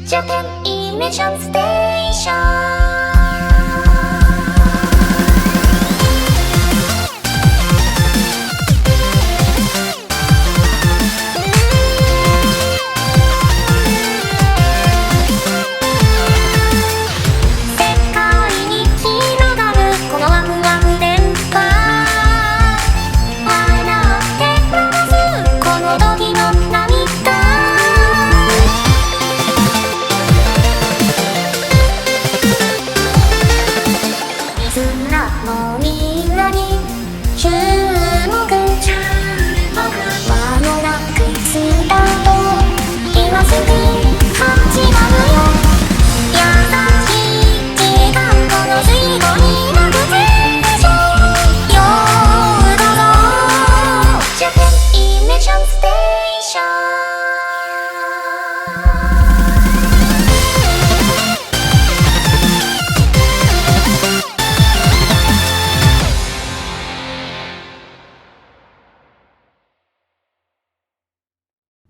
Japanimation Station.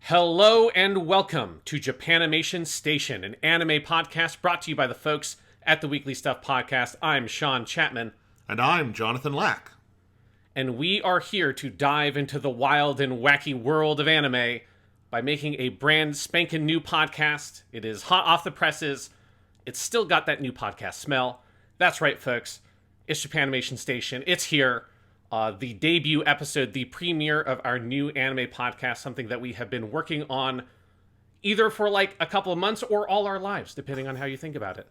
'Hello and welcome to Japanimation Station, an anime podcast brought to you by the folks at the Weekly Stuff Podcast. I'm Sean Chapman. And I'm Jonathan Lack. And we are here to dive into the wild and wacky world of anime by making a brand spanking new podcast. It is hot off the presses. It's still got that new podcast smell. That's right, folks. It's Japanimation Station. It's here. The debut episode, the premiere of our new anime podcast, something that we have been working on either for like a couple of months or all our lives, depending on how you think about it.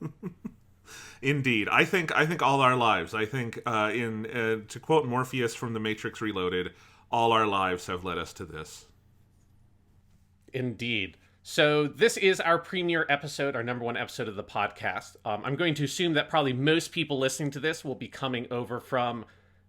Indeed. I think all our lives. I think, to quote Morpheus from The Matrix Reloaded, all our lives have led us to this. Indeed. So this is our premiere episode, our number one episode of the podcast. I'm going to assume that probably most people listening to this will be coming over from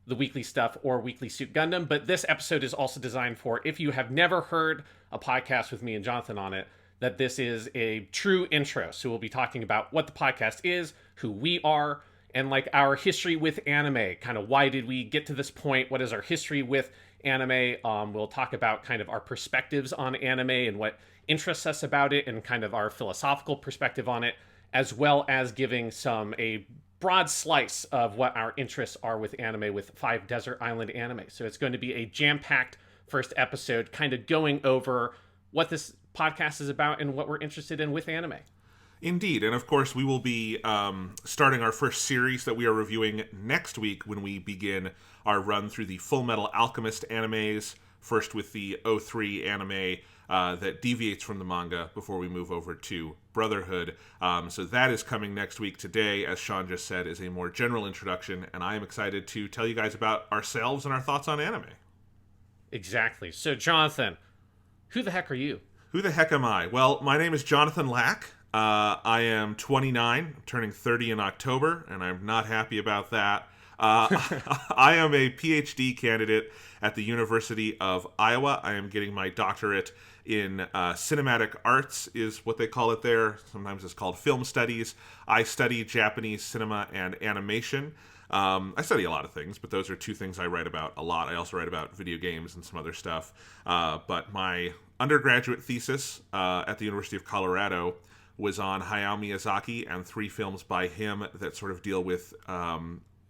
the Weekly Stuff or Weekly Suit Gundam, but this episode is also designed for, if you have never heard a podcast with me and Jonathan on it, that this is a true intro. So we'll be talking about what the podcast is, who we are, and like our history with anime. Kind of why did we get to this point? What is our history with anime? We'll talk about kind of our perspectives on anime and what interests us about it and kind of our philosophical perspective on it, as well as giving a broad slice of what our interests are with anime with 5 Desert Island Anime. So it's going to be a jam-packed first episode, kind of going over what this podcast is about and what we're interested in with anime. Indeed, and of course we will be starting our first series that we are reviewing next week when we begin our run through the Fullmetal Alchemist animes, first with the 03 anime that deviates from the manga before we move over to Brotherhood. So that is coming next week. Today, as Sean just said, is a more general introduction, and I am excited to tell you guys about ourselves and our thoughts on anime. Exactly. So, Jonathan, who the heck are you? Who the heck am I? Well, my name is Jonathan Lack. I am 29, turning 30 in October, and I'm not happy about that. I am a PhD candidate at the University of Iowa. I am getting my doctorate in cinematic arts, is what they call it there. Sometimes it's called film studies. I study Japanese cinema and animation. I study a lot of things, but those are two things I write about a lot. I also write about video games and some other stuff. But my undergraduate thesis at the University of Colorado was on Hayao Miyazaki and 3 films by him that sort of deal with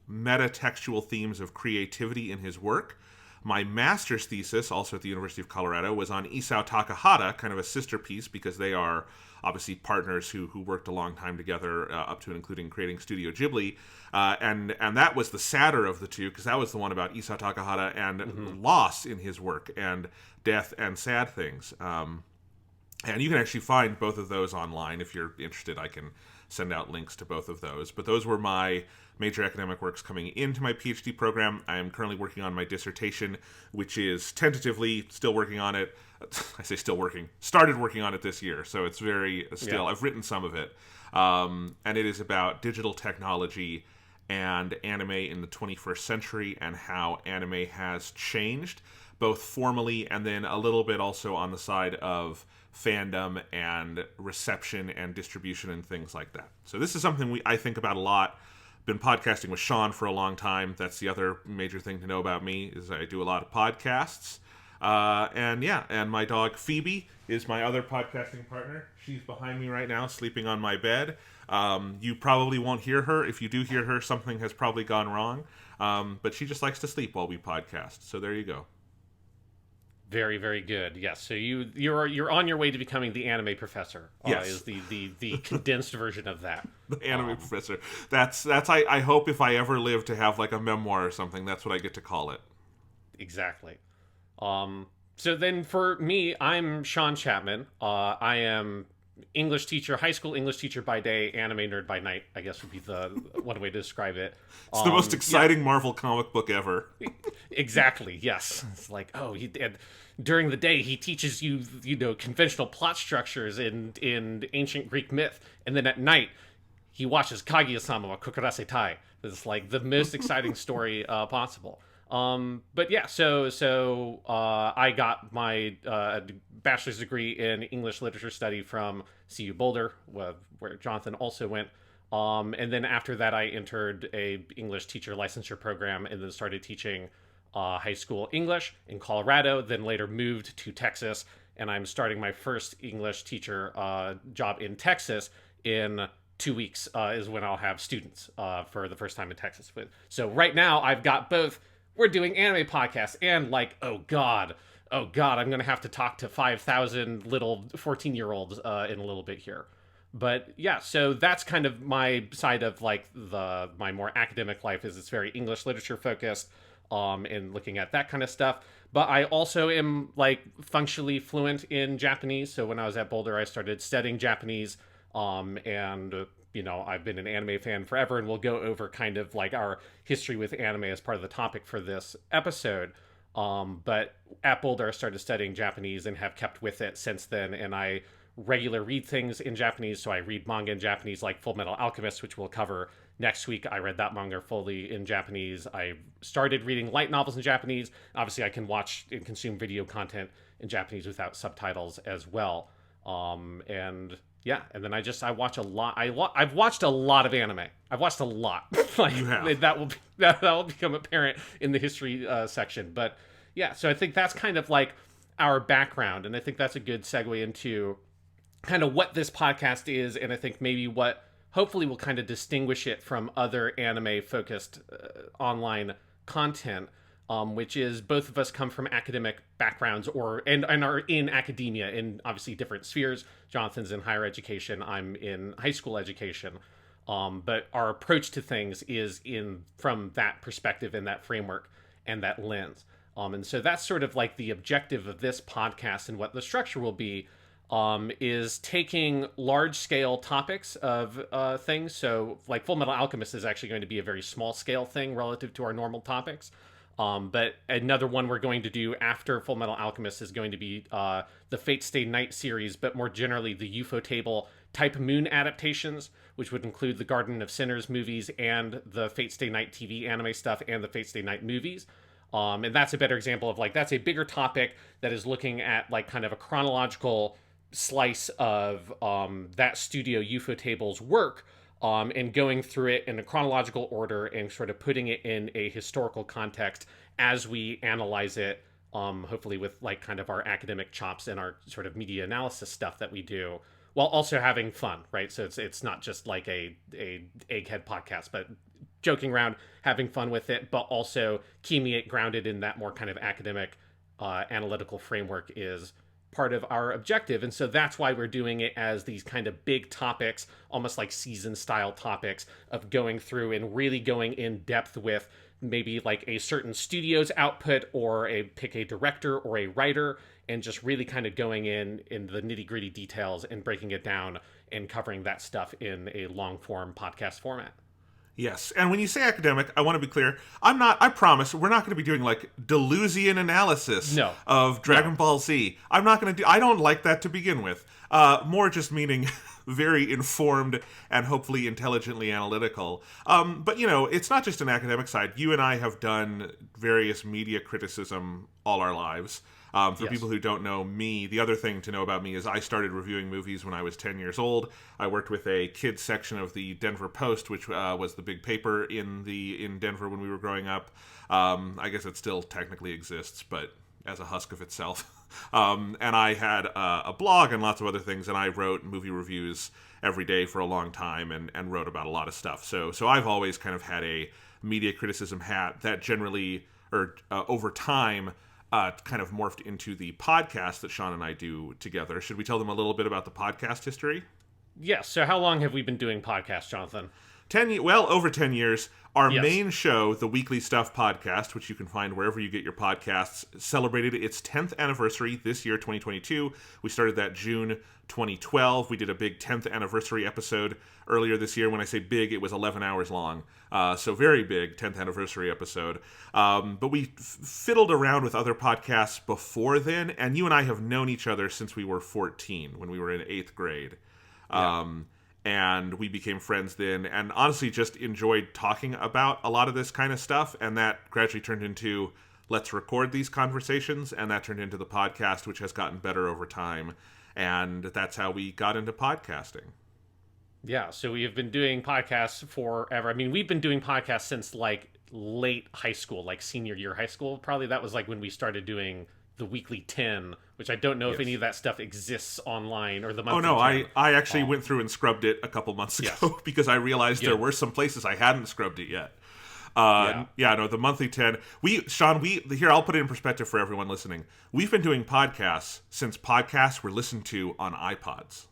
meta-textual themes of creativity in his work. My master's thesis, also at the University of Colorado, was on Isao Takahata, kind of a sister piece, because they are obviously partners who worked a long time together, up to and including creating Studio Ghibli. And that was the sadder of the two, because that was the one about Isao Takahata and loss in his work, and death and sad things. And you can actually find both of those online. If you're interested, I can send out links to both of those. But those were my major academic works coming into my PhD program. I am currently working on my dissertation, which is tentatively still working on it. I say still working. Started working on it this year, so it's very still. Yeah. I've written some of it. And it is about digital technology and anime in the 21st century and how anime has changed, both formally and then a little bit also on the side of fandom and reception and distribution and things like that. So this is something I think about a lot. Been podcasting with Sean for a long time. That's the other major thing to know about me, is I do a lot of podcasts. And my dog Phoebe is my other podcasting partner. She's behind me right now, sleeping on my bed. You probably won't hear her. If you do hear her, something has probably gone wrong. But she just likes to sleep while we podcast. So there you go. Very, very good. Yes. So you're on your way to becoming the anime professor. Yes. Is the condensed version of that. The anime professor. That's I hope if I ever live to have like a memoir or something, that's what I get to call it. Exactly. So then for me, I'm Sean Chapman. I am English teacher, high school English teacher by day, anime nerd by night, I guess would be the one way to describe it. It's the most exciting Marvel comic book ever. Exactly, yes. It's like, and during the day he teaches you, conventional plot structures in ancient Greek myth, and then at night he watches Kaguya-sama wa Kokurase Tai. It's like the most exciting story possible. But yeah, so I got my bachelor's degree in English literature study from CU Boulder, where Jonathan also went. And then after that, I entered a English teacher licensure program and then started teaching high school English in Colorado, then later moved to Texas. And I'm starting my first English teacher job in Texas in 2 weeks is when I'll have students for the first time in Texas. So right now I've got both. We're doing anime podcasts and like, oh god, I'm going to have to talk to 5,000 little 14-year-olds in a little bit here. But yeah, so that's kind of my side of like my more academic life is it's very English literature focused and looking at that kind of stuff. But I also am like functionally fluent in Japanese. So when I was at Boulder, I started studying Japanese and I've been an anime fan forever, and we'll go over kind of like our history with anime as part of the topic for this episode. But at Boulder, I started studying Japanese and have kept with it since then. And I regularly read things in Japanese. So I read manga in Japanese, like Fullmetal Alchemist, which we'll cover next week. I read that manga fully in Japanese. I started reading light novels in Japanese. Obviously, I can watch and consume video content in Japanese without subtitles as well. Yeah, and then I watch a lot. I've watched a lot of anime. I've watched a lot. Like, you have. That will become apparent in the history section. But yeah, so I think that's kind of like our background, and I think that's a good segue into kind of what this podcast is, and I think maybe what hopefully will kind of distinguish it from other anime-focused online content. Which is both of us come from academic backgrounds and are in academia in obviously different spheres. Jonathan's in higher education. I'm in high school education. But our approach to things is from that perspective and that framework and that lens. And so that's sort of like the objective of this podcast, and what the structure will be is taking large scale topics of things. So like Fullmetal Alchemist is actually going to be a very small scale thing relative to our normal topics. But another one we're going to do after Fullmetal Alchemist is going to be the Fate Stay Night series, but more generally the UFO Table type Moon adaptations, which would include the Garden of Sinners movies and the Fate Stay Night TV anime stuff and the Fate Stay Night movies. And that's a better example of like, that's a bigger topic that is looking at like kind of a chronological slice of that studio UFO Table's work. And going through it in a chronological order and sort of putting it in a historical context as we analyze it, hopefully with like kind of our academic chops and our sort of media analysis stuff that we do, while also having fun, right? So it's not just like a egghead podcast, but joking around, having fun with it, but also keeping it grounded in that more kind of academic analytical framework is part of our objective. And so that's why we're doing it as these kind of big topics, almost like season style topics of going through and really going in depth with maybe like a certain studio's output or pick a director or a writer, and just really kind of going in the nitty gritty details and breaking it down and covering that stuff in a long form podcast format. Yes, and when you say academic, I want to be clear. I promise, we're not going to be doing like Deleuzian analysis of Dragon Ball Z. I don't like that to begin with. More just meaning very informed and hopefully intelligently analytical. But, it's not just an academic side. You and I have done various media criticism all our lives. For people who don't know me, the other thing to know about me is I started reviewing movies when I was 10 years old. I worked with a kids section of the Denver Post, which was the big paper in Denver when we were growing up. I guess it still technically exists, but as a husk of itself. And I had a blog and lots of other things, and I wrote movie reviews every day for a long time and wrote about a lot of stuff. So I've always kind of had a media criticism hat that generally, or over time, kind of morphed into the podcast that Sean and I do together. Should we tell them a little bit about the podcast history? Yes. So how long have we been doing podcasts, Jonathan? Over 10 years. Our Yes. main show, the Weekly Stuff podcast, which you can find wherever you get your podcasts, celebrated its 10th anniversary this year, 2022. We started that June 2012. We did a big 10th anniversary episode earlier this year. When I say big, it was 11 hours long. So very big 10th anniversary episode. But we fiddled around with other podcasts before then, and you and I have known each other since we were 14, when we were in 8th grade. Yeah. And we became friends then, and honestly just enjoyed talking about a lot of this kind of stuff, and that gradually turned into, let's record these conversations, and that turned into the podcast, which has gotten better over time, and that's how we got into podcasting. Yeah, so we have been doing podcasts forever. I mean, we've been doing podcasts since, like, late high school, like senior year high school. Probably that was, like, when we started doing the Weekly 10, which I don't know if any of that stuff exists online, or the monthly 10. I actually went through and scrubbed it a couple months ago because I realized there were some places I hadn't scrubbed it yet. The monthly 10. Here, I'll put it in perspective for everyone listening. We've been doing podcasts since podcasts were listened to on iPods.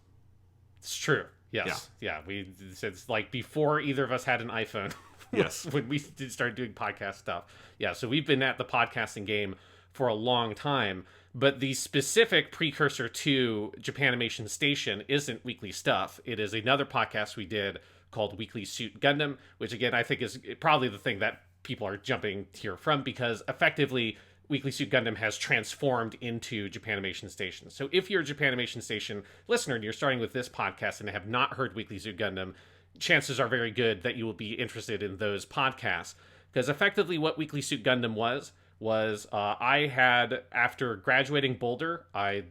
It's true. Yes. Yeah. It's like before either of us had an iPhone. Yes. When we did start doing podcast stuff. Yeah. So we've been at the podcasting game for a long time, but the specific precursor to Japanimation Station isn't Weekly Stuff. It is another podcast we did called Weekly Suit Gundam, which again I think is probably the thing that people are jumping here from, because effectively Weekly Suit Gundam has transformed into Japanimation Station. So if you're a Japanimation Station listener and you're starting with this podcast and have not heard Weekly Suit Gundam, chances are very good that you will be interested in those podcasts, because effectively what Weekly Suit Gundam was I had, after graduating Boulder, I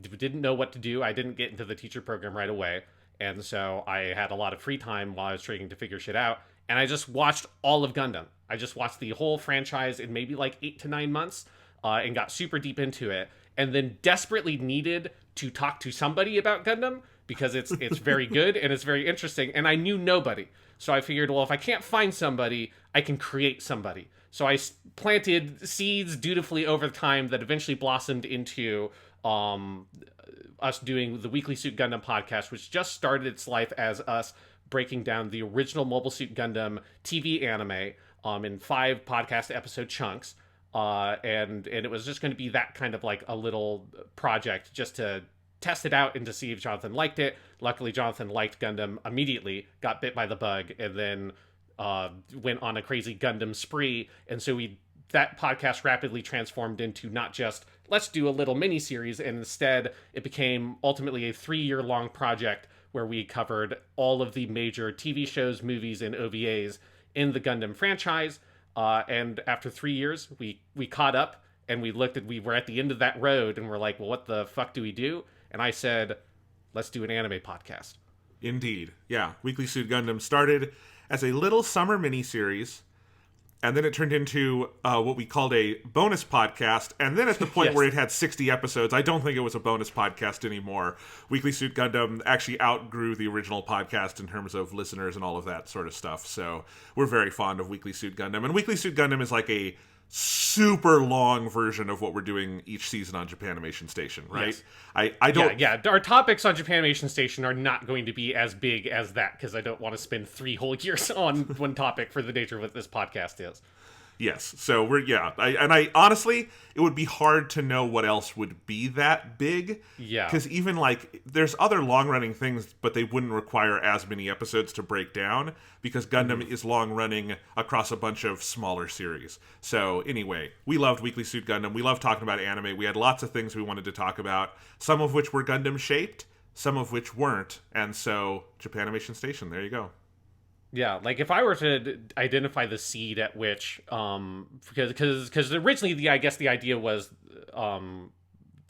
didn't know what to do. I didn't get into the teacher program right away. And so I had a lot of free time while I was trying to figure shit out. And I just watched all of Gundam. I just watched the whole franchise in maybe like 8 to 9 months and got super deep into it. And then desperately needed to talk to somebody about Gundam because it's very good and it's very interesting. And I knew nobody. So I figured, well, if I can't find somebody, I can create somebody. So I planted seeds dutifully over time that eventually blossomed into us doing the Weekly Suit Gundam podcast, which just started its life as us breaking down the original Mobile Suit Gundam TV anime in 5 podcast episode chunks. And it was just going to be that kind of like a little project just to test it out and to see if Jonathan liked it. Luckily, Jonathan liked Gundam immediately, got bit by the bug, and then went on a crazy Gundam spree. And so that podcast rapidly transformed into not just let's do a little mini series, and instead it became ultimately a 3-year-long project where we covered all of the major TV shows, movies, and OVAs in the Gundam franchise. And after 3 years, we caught up, and we were at the end of that road, and we're like, well, what the fuck do we do? And I said, let's do an anime podcast. Indeed. Yeah. Weekly Suit Gundam started as a little summer miniseries, and then it turned into what we called a bonus podcast, and then at the point where it had 60 episodes, I don't think it was a bonus podcast anymore. Weekly Suit Gundam actually outgrew the original podcast in terms of listeners and all of that sort of stuff, so we're very fond of Weekly Suit Gundam, and Weekly Suit Gundam is like a super long version of what we're doing each season on Japanimation Station, right? Yes. I don't... Yeah, our topics on Japanimation Station are not going to be as big as that, because I don't want to spend 3 whole years on one topic for the nature of what this podcast is. Yes, so I honestly, it would be hard to know what else would be that big. Yeah. Because even, like, there's other long-running things, but they wouldn't require as many episodes to break down, because Gundam is long-running across a bunch of smaller series. So, anyway, we loved Weekly Suit Gundam. We loved talking about anime. We had lots of things we wanted to talk about, some of which were Gundam-shaped, some of which weren't. And so, Japanimation Station, there you go. Yeah, like if I were to identify the seed at which, because originally I guess the idea was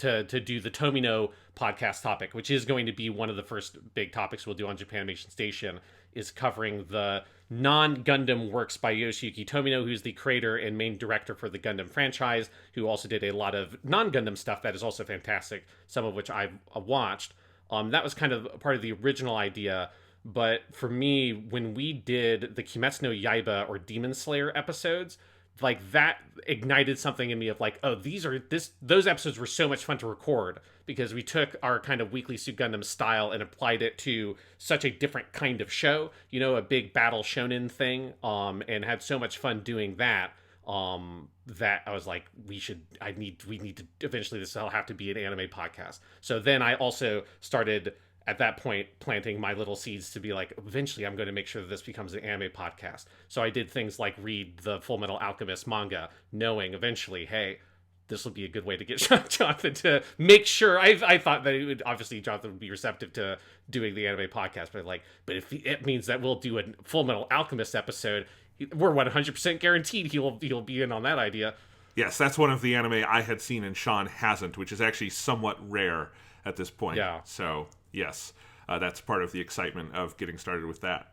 to do the Tomino podcast topic, which is going to be one of the first big topics we'll do on Japanimation Station, is covering the non-Gundam works by Yoshiyuki Tomino, who's the creator and main director for the Gundam franchise, who also did a lot of non-Gundam stuff that is also fantastic, some of which I've watched. That was kind of part of the original idea, but for me, when we did the Kimetsu no Yaiba or Demon Slayer episodes, like that ignited something in me of like, oh, those episodes were so much fun to record because we took our kind of Weekly Suit Gundam style and applied it to such a different kind of show, a big battle shonen thing, and had so much fun doing that, that I was like, we need to eventually, this will have to be an anime podcast. So then I also started at that point planting my little seeds to be like, eventually I'm going to make sure that this becomes an anime podcast. So I did things like read the Fullmetal Alchemist manga, knowing eventually, hey, this will be a good way to get Jonathan to make sure. I thought that Jonathan would be receptive to doing the anime podcast, but if it means that we'll do a Fullmetal Alchemist episode, we're 100% guaranteed he'll be in on that idea. Yes, that's one of the anime I had seen and Sean hasn't, which is actually somewhat rare at this point. Yeah. So, yes, that's part of the excitement of getting started with that.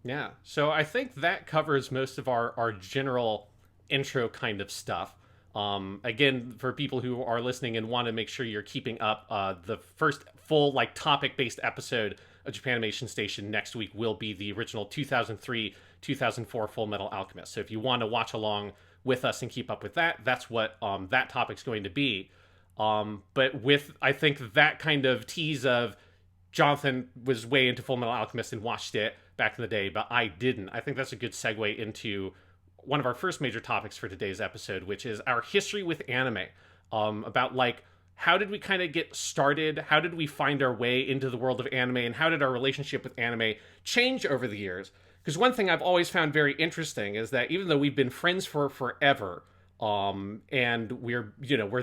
Yeah. So I think that covers most of our general intro kind of stuff. Again, for people who are listening and want to make sure you're keeping up, the first full topic-based episode of Japanimation Station next week will be the original 2003-2004 Fullmetal Alchemist. So if you want to watch along with us and keep up with that, that's what that topic's going to be. But with, I think, that kind of tease of Jonathan was way into Fullmetal Alchemist and watched it back in the day, but I didn't. I think that's a good segue into one of our first major topics for today's episode, which is our history with anime. About how did we kind of get started? How did we find our way into the world of anime? And how did our relationship with anime change over the years? Because one thing I've always found very interesting is that even though we've been friends for forever, and we're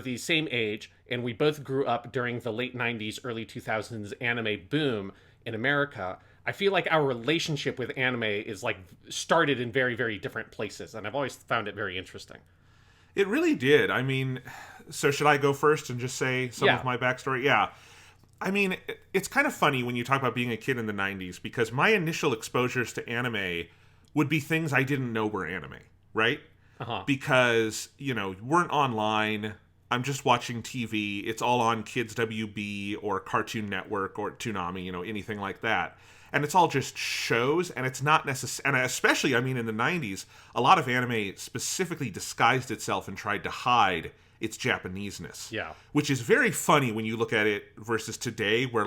the same age, and we both grew up during the late 90s, early 2000s anime boom in America, I feel like our relationship with anime is started in very, very different places, and I've always found it very interesting. It really did. I mean, so should I go first and just say some of my backstory? Yeah. I mean, it's kind of funny when you talk about being a kid in the 90s, because my initial exposures to anime would be things I didn't know were anime, right? Uh-huh. Because, weren't online. I'm just watching TV. It's all on Kids WB or Cartoon Network or Toonami, anything like that. And it's all just shows, and it's not necessary. And especially, in the 90s, a lot of anime specifically disguised itself and tried to hide its Japaneseness. Yeah. Which is very funny when you look at it versus today, where,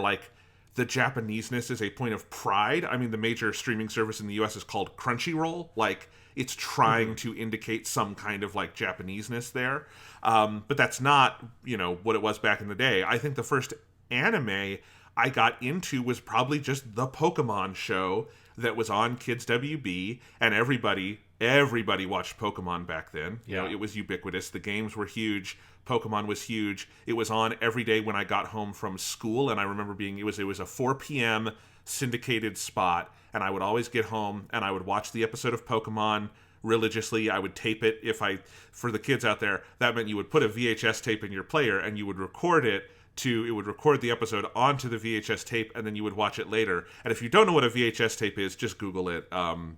the Japaneseness is a point of pride. The major streaming service in the US is called Crunchyroll. It's trying to indicate some kind of Japaneseness there. But that's not, what it was back in the day. I think the first anime I got into was probably just the Pokemon show that was on Kids WB, and everybody watched Pokemon back then. It was ubiquitous. The games were huge. Pokemon was huge. It was on every day when I got home from school, and I remember it was a 4 p.m. syndicated spot, and I would always get home and I would watch the episode of Pokemon religiously. I would tape it. For the kids out there, that meant you would put a VHS tape in your player and you would record it. It would record the episode onto the VHS tape, and then you would watch it later. And if you don't know what a VHS tape is, just Google it.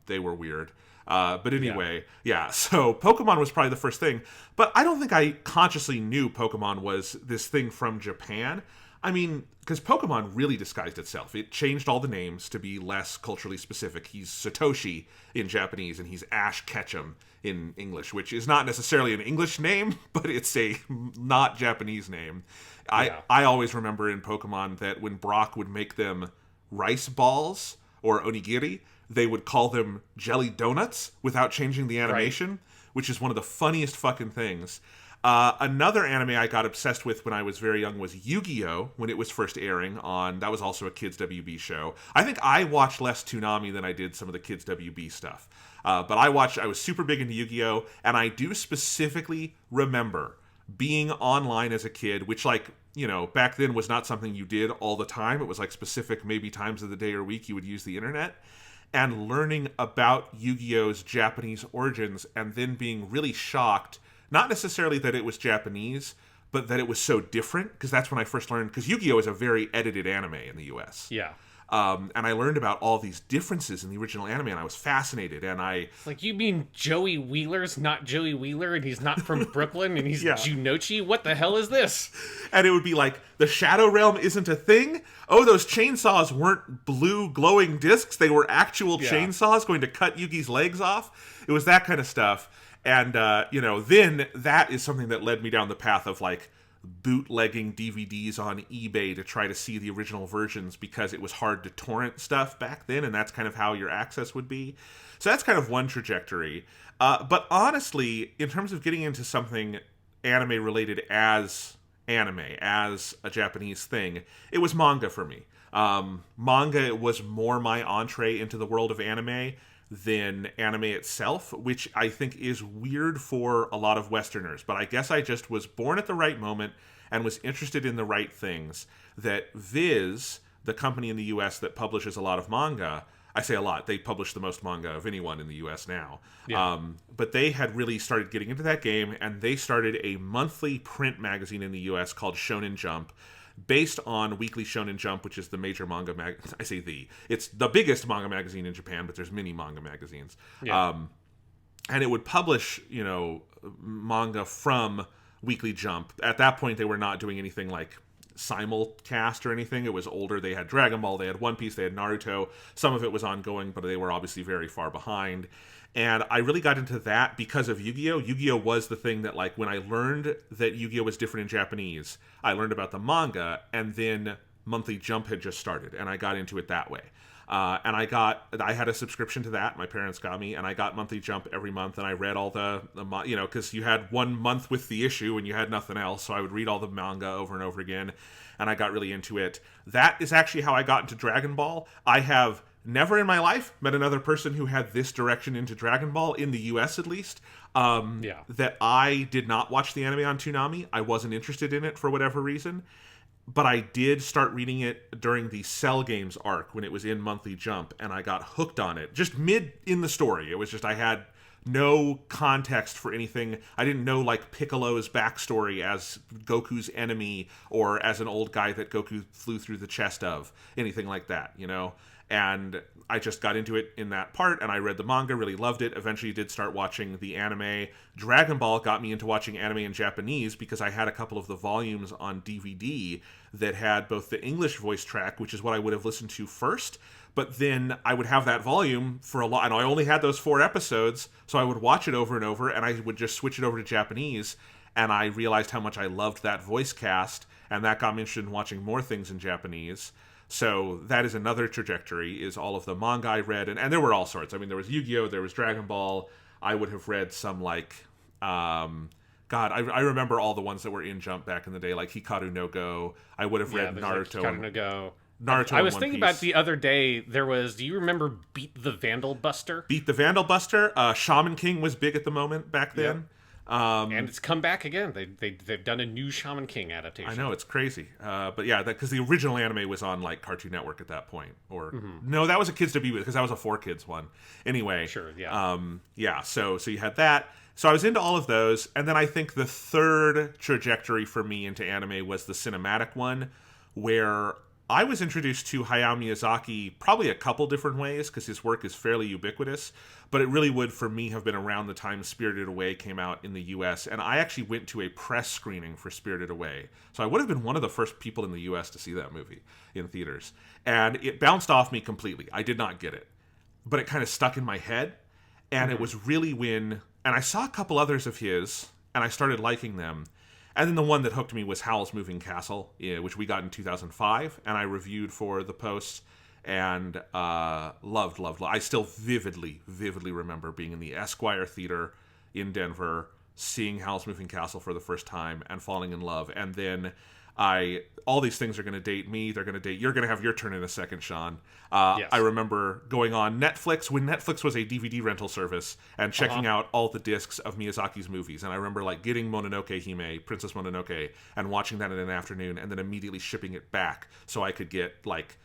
They were weird. But anyway, so Pokemon was probably the first thing. But I don't think I consciously knew Pokemon was this thing from Japan. Because Pokemon really disguised itself. It changed all the names to be less culturally specific. He's Satoshi in Japanese, and he's Ash Ketchum in English, which is not necessarily an English name, but it's a not Japanese name. I always remember in Pokemon that when Brock would make them rice balls or onigiri, they would call them jelly donuts without changing the animation, which is one of the funniest fucking things. Another anime I got obsessed with when I was very young was Yu-Gi-Oh! When it was first airing on, that was also a Kids WB show. I think I watched less Toonami than I did some of the Kids WB stuff. But I was super big into Yu-Gi-Oh! And I do specifically remember being online as a kid, which back then was not something you did all the time. It was specific maybe times of the day or week you would use the internet. And learning about Yu-Gi-Oh's Japanese origins and then being really shocked, not necessarily that it was Japanese, but that it was so different, because that's when I first learned, because Yu-Gi-Oh! Is a very edited anime in the US. Yeah. And I learned about all these differences in the original anime, and I was fascinated, and I... Like, you mean Joey Wheeler's not Joey Wheeler, and he's not from Brooklyn, and he's Yeah. Junochi? What the hell is this? And it would be like, the Shadow Realm isn't a thing? Oh, those chainsaws weren't blue glowing discs, they were actual chainsaws going to cut Yugi's legs off? It was that kind of stuff. And, then that is something that led me down the path of, like, bootlegging DVDs on eBay to try to see the original versions, because it was hard to torrent stuff back then, and that's kind of how your access would be. So that's kind of one trajectory. But honestly, in terms of getting into something anime related as anime, as a Japanese thing, it was manga for me. Manga was more my entree into the world of anime than anime itself, which I think is weird for a lot of Westerners. But I guess I just was born at the right moment and was interested in the right things. That Viz, the company in the US that publishes a lot of manga, I say a lot, they publish the most manga of anyone in the US now. Yeah. But they had really started getting into that game, and they started a monthly print magazine in the US called Shonen Jump, based on Weekly Shonen Jump, which is the major manga it's the biggest manga magazine in Japan, but there's many manga magazines. Yeah. And it would publish, manga from Weekly Jump. At that point, they were not doing anything like simulcast or anything. It was older. They had Dragon Ball, they had One Piece, they had Naruto. Some of it was ongoing, but they were obviously very far behind. And I really got into that because of Yu-Gi-Oh! Yu-Gi-Oh! Was the thing that, like, when I learned that Yu-Gi-Oh! Was different in Japanese, I learned about the manga, and then Monthly Jump had just started, and I got into it that way. And I had a subscription to that. My parents got me, and I got Monthly Jump every month, and I read all because you had 1 month with the issue, and you had nothing else, so I would read all the manga over and over again, and I got really into it. That is actually how I got into Dragon Ball. I have never in my life met another person who had this direction into Dragon Ball, in the US at least. That I did not watch the anime on Toonami. I wasn't interested in it for whatever reason. But I did start reading it during the Cell Games arc when it was in Monthly Jump, and I got hooked on it. Just mid in the story. It was just, I had no context for anything. I didn't know, like, Piccolo's backstory as Goku's enemy, or as an old guy that Goku flew through the chest of. Anything like that, And I just got into it in that part, and I read the manga, really loved it. Eventually did start watching the anime. Dragon Ball got me into watching anime in Japanese because I had a couple of the volumes on DVD that had both the English voice track, which is what I would have listened to first, but then I would have that volume for a lot, and I only had those 4 episodes, so I would watch it over and over, and I would just switch it over to Japanese, and I realized how much I loved that voice cast, and that got me interested in watching more things in Japanese. So that is another trajectory, is all of the manga I read, and there were all sorts. I mean, there was Yu-Gi-Oh!, there was Dragon Ball. I would have read some, like, I remember all the ones that were in Jump back in the day, like Hikaru no Go. I would have read Naruto. Like Hikaru no Go. Naruto. I was and thinking One about Piece. the other day, there was, do you remember Beat the Vandal Buster? Beat the Vandal Buster. Shaman King was big at the moment back then. Yep. And it's come back again. They've done a new Shaman King adaptation. I know, it's crazy. But yeah, because the original anime was on, like, Cartoon Network at that point. Or no, that was a Kids to Be With, because that was a 4Kids one. Anyway. Sure, yeah. So you had that. So I was into all of those, and then I think the third trajectory for me into anime was the cinematic one, where I was introduced to Hayao Miyazaki probably a couple different ways, because his work is fairly ubiquitous, but it really would, for me, have been around the time Spirited Away came out in the US, and I actually went to a press screening for Spirited Away. So I would have been one of the first people in the US to see that movie in theaters. And it bounced off me completely. I did not get it. But it kind of stuck in my head, and it was really when... And I saw a couple others of his, and I started liking them. And then the one that hooked me was Howl's Moving Castle, which we got in 2005, and I reviewed for the Post, and loved. I still vividly remember being in the Esquire Theater in Denver, seeing Howl's Moving Castle for the first time, and falling in love. And then all these things are going to date me. They're going to date... You're going to have your turn in a second, Sean. Yes. I remember going on Netflix, when Netflix was a DVD rental service, and checking out all the discs of Miyazaki's movies. And I remember, like, getting Mononoke Hime, Princess Mononoke, and watching that in an afternoon, and then immediately shipping it back so I could get, like,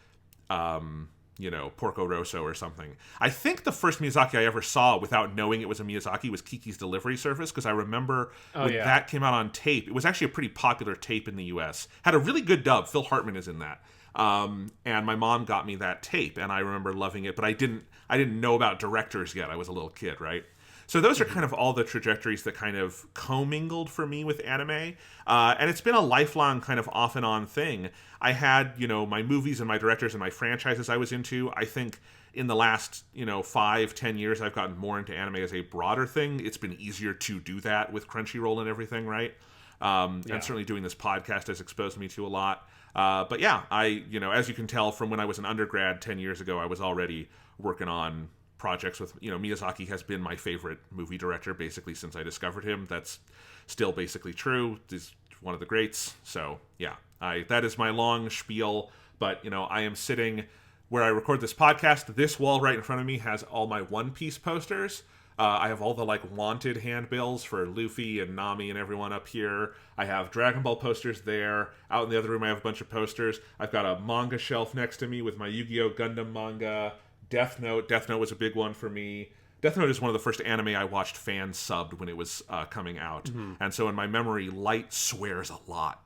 Porco Rosso or something. I think the first Miyazaki I ever saw without knowing it was a Miyazaki was Kiki's Delivery Service, because I remember that came out on tape. It was actually a pretty popular tape in the US. Had a really good dub. Phil Hartman is in that. And my mom got me that tape, and I remember loving it, but I didn't know about directors yet. I was a little kid, right? So those are kind of all the trajectories that kind of commingled for me with anime. And it's been a lifelong kind of off and on thing. I had, my movies and my directors and my franchises I was into. I think in the last, 5-10 years, I've gotten more into anime as a broader thing. It's been easier to do that with Crunchyroll and everything, right? And certainly doing this podcast has exposed me to a lot. But yeah, as you can tell from when I was an undergrad 10 years ago, I was already working on projects with, Miyazaki has been my favorite movie director basically since I discovered him. That's still basically true. He's one of the greats. So yeah, that is my long spiel. But, I am sitting where I record this podcast. This wall right in front of me has all my One Piece posters. I have all the wanted handbills for Luffy and Nami and everyone up here. I have Dragon Ball posters there. Out in the other room I have a bunch of posters. I've got a manga shelf next to me with my Yu-Gi-Oh! Gundam manga. Death Note. Death Note was a big one for me. Death Note is one of the first anime I watched fan subbed when it was coming out. Mm-hmm. And so in my memory, Light swears a lot.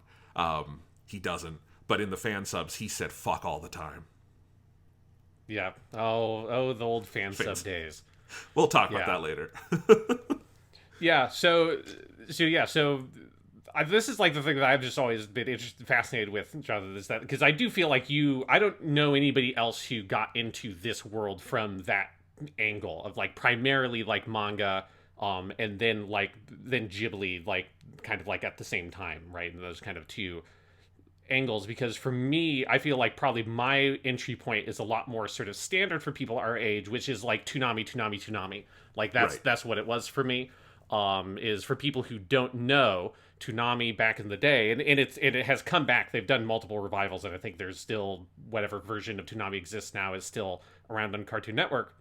He doesn't. But in the fan subs, he said fuck all the time. Yeah. Oh, the old fan sub days. We'll talk about that later. This is the thing that I've just always been fascinated with, Jonathan, is that because I do feel like I don't know anybody else who got into this world from that angle of primarily manga, and then Ghibli, kind of at the same time, right? And those kind of two angles, because for me, I feel like probably my entry point is a lot more sort of standard for people our age, which is Toonami. That's what it was for me. Is for people who don't know, Toonami back in the day, and it has come back. They've done multiple revivals, and I think there's still whatever version of Toonami exists now is still around on Cartoon Network.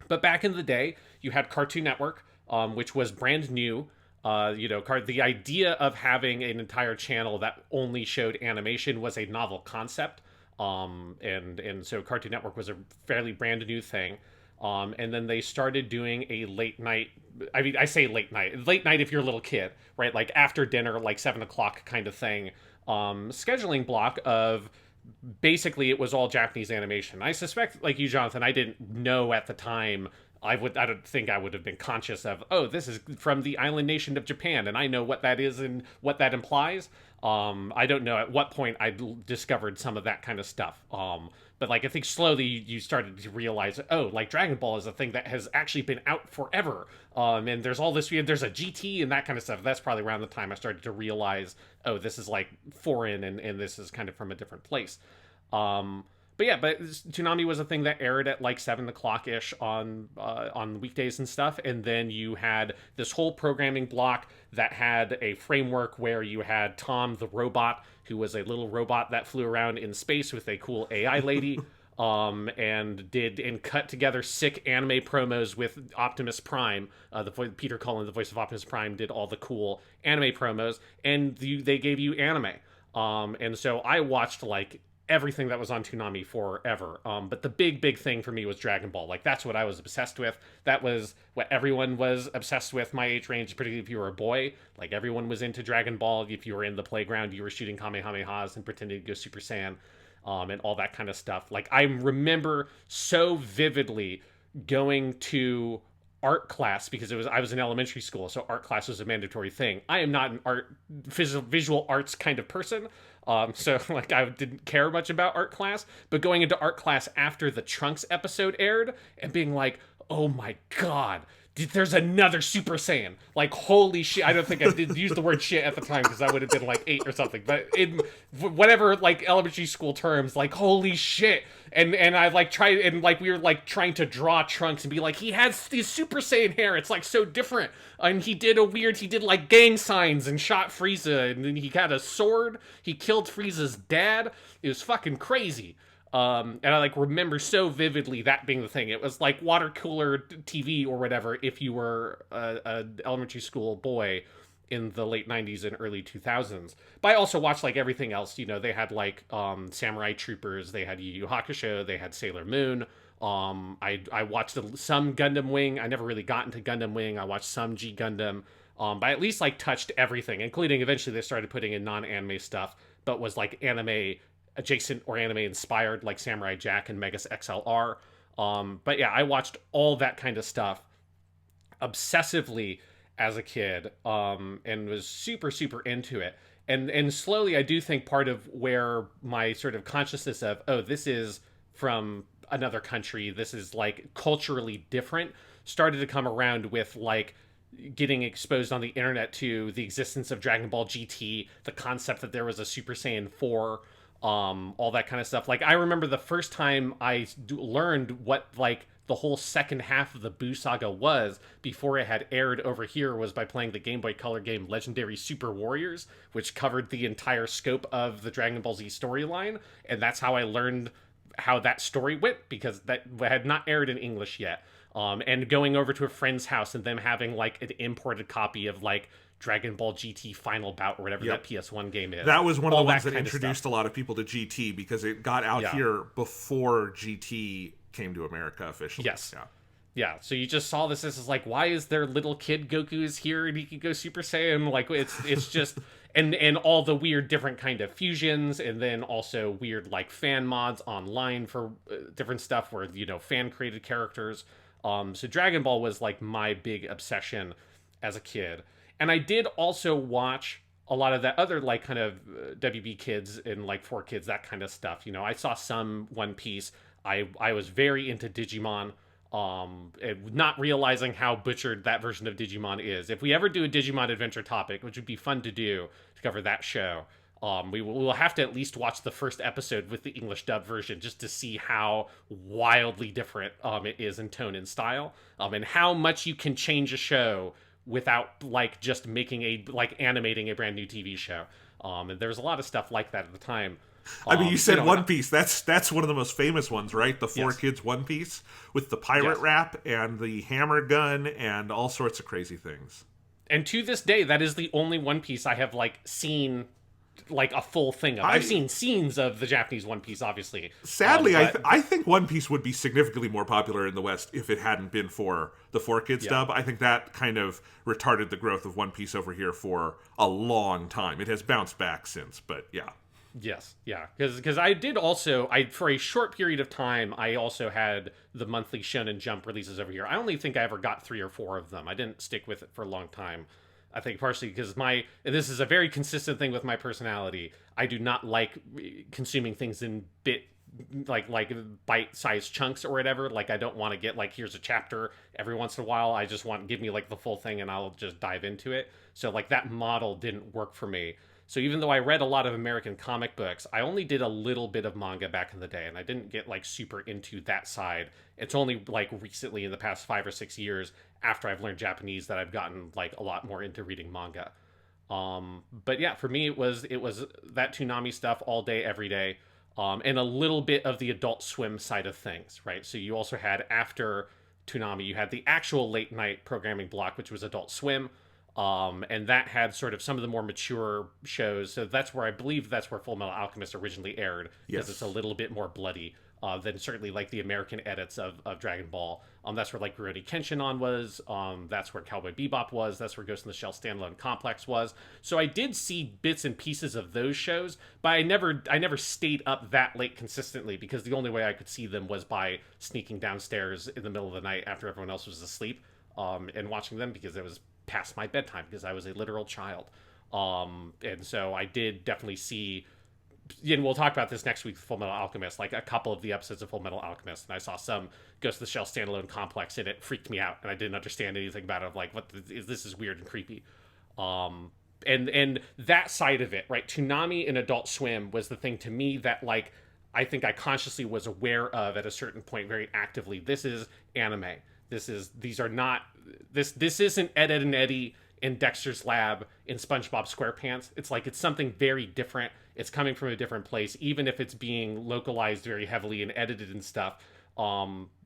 But back in the day, you had Cartoon Network, which was brand new. The idea of having an entire channel that only showed animation was a novel concept. And so Cartoon Network was a fairly brand new thing. And then they started doing a late night. I mean, I say late night if you're a little kid, right? After dinner, 7 o'clock kind of thing. Scheduling block of basically it was all Japanese animation. I suspect, like you, Jonathan, I didn't know at the time. I don't think I would have been conscious of, this is from the island nation of Japan, and I know what that is and what that implies. I don't know at what point I discovered some of that kind of stuff. But I think slowly you started to realize, Dragon Ball is a thing that has actually been out forever. And there's all this, there's a GT and that kind of stuff. That's probably around the time I started to realize, this is foreign and this is kind of from a different place. But Toonami was a thing that aired at 7 o'clock-ish on weekdays and stuff, and then you had this whole programming block that had a framework where you had Tom the robot, who was a little robot that flew around in space with a cool AI lady, and cut together sick anime promos with Optimus Prime. Peter Cullen, the voice of Optimus Prime, did all the cool anime promos, and they gave you anime. And so I watched everything that was on Toonami forever. But the big thing for me was Dragon Ball. That's what I was obsessed with. That was what everyone was obsessed with my age range, particularly if you were a boy. Everyone was into Dragon Ball. If you were in the playground, you were shooting Kamehamehas and pretending to go Super Saiyan, and all that kind of stuff. I remember so vividly going to art class because I was in elementary school, so art class was a mandatory thing. I am not an visual arts kind of person. So I didn't care much about art class, but going into art class after the Trunks episode aired and being oh my god, there's another Super Saiyan. Holy shit. I don't think I did use the word shit at the time because I would have been 8 or something, but in whatever elementary school terms, holy shit. And I tried, and we were trying to draw Trunks and be he has these Super Saiyan hair. It's so different. And he did gang signs and shot Frieza, and then he had a sword. He killed Frieza's dad. It was fucking crazy. And I remember so vividly that being the thing. It was water cooler TV or whatever if you were a elementary school boy, in the late 90s and early 2000s. But I also watched like everything else. They had like Samurai Troopers, they had Yu Yu Hakusho, they had Sailor Moon. I watched some Gundam Wing. I never really got into Gundam Wing. I watched some G Gundam. But I at least like touched everything, including eventually they started putting in non-anime stuff, but was like anime adjacent or anime inspired, like Samurai Jack and Megas XLR. But yeah, I watched all that kind of stuff obsessively as a kid, and was super, super into it. And slowly, I do think part of where my sort of consciousness of, oh, this is from another country, this is like culturally different, started to come around with like getting exposed on the internet to the existence of Dragon Ball GT, the concept that there was a Super Saiyan 4, all that kind of stuff. Like, I remember the first time I learned what like the whole second half of the Buu saga was before it had aired over here was by playing the Game Boy Color game Legendary Super Warriors, which covered the entire scope of the Dragon Ball Z storyline. And that's how I learned how that story went, because that had not aired in English yet. And going over to a friend's house and them having like an imported copy of like Dragon Ball GT Final Bout or whatever that PS1 game is. That was one of the ones that introduced a lot of people to GT, because it got out here before GT came to America officially. Yes. Yeah. So you just saw this is like, why is there little kid Goku is here and he can go Super Saiyan? Like, it's just and all the weird different kind of fusions, and then also weird like fan mods online for different stuff where fan created characters. So Dragon Ball was like my big obsession as a kid. And I did also watch a lot of that other like kind of WB Kids and like 4Kids, that kind of stuff. I saw some One Piece. I was very into Digimon, and not realizing how butchered that version of Digimon is. If we ever do a Digimon adventure topic, which would be fun to do to cover that show, we'll have to at least watch the first episode with the English dub version just to see how wildly different it is in tone and style, and how much you can change a show without like just animating a brand new TV show. And there's a lot of stuff like that at the time. I mean, you said One Piece. That's one of the most famous ones, right? The 4Kids One Piece with the pirate rap and the hammer gun and all sorts of crazy things. And to this day, that is the only One Piece I have like seen like a full thing of. I've seen scenes of the Japanese One Piece, obviously. Sadly, I think One Piece would be significantly more popular in the West if it hadn't been for the 4Kids dub. I think that kind of retarded the growth of One Piece over here for a long time. It has bounced back since, but yeah. Yes, yeah, because I did also, for a short period of time, I also had the monthly Shonen Jump releases over here. I only think I ever got 3 or 4 of them. I didn't stick with it for a long time. I think partially because and this is a very consistent thing with my personality, I do not like consuming things in like bite-sized chunks or whatever. Like, I don't want to get like, here's a chapter every once in a while. I just want, give me like the full thing and I'll just dive into it. So like that model didn't work for me. So even though I read a lot of American comic books, I only did a little bit of manga back in the day, and I didn't get like super into that side. It's only like recently in the past 5 or 6 years after I've learned Japanese that I've gotten like a lot more into reading manga. But yeah, for me it was that Toonami stuff all day, every day, and a little bit of the Adult Swim side of things, right? So you also had, after Toonami, you had the actual late night programming block, which was Adult Swim. And that had sort of some of the more mature shows. So that's where I believe that's where Fullmetal Alchemist originally aired, because it's a little bit more bloody than certainly like the American edits of Dragon Ball. That's where like Rurouni Kenshin was. That's where Cowboy Bebop was. That's where Ghost in the Shell Standalone Complex was. So I did see bits and pieces of those shows, but I never stayed up that late consistently, because the only way I could see them was by sneaking downstairs in the middle of the night after everyone else was asleep, and watching them, because it was past my bedtime, because I was a literal child. And so I did definitely see, and we'll talk about this next week, Fullmetal Alchemist, like a couple of the episodes of Fullmetal Alchemist, and I saw some Ghost of the Shell Standalone Complex, and it freaked me out, and I didn't understand anything about it. I'm like, this is weird and creepy. And that side of it, right? Toonami and Adult Swim was the thing to me that like I think I consciously was aware of at a certain point very actively. This is anime. This isn't Ed, Ed and Eddie in Dexter's Lab in SpongeBob SquarePants. It's like, it's something very different. It's coming from a different place, even if it's being localized very heavily and edited and stuff.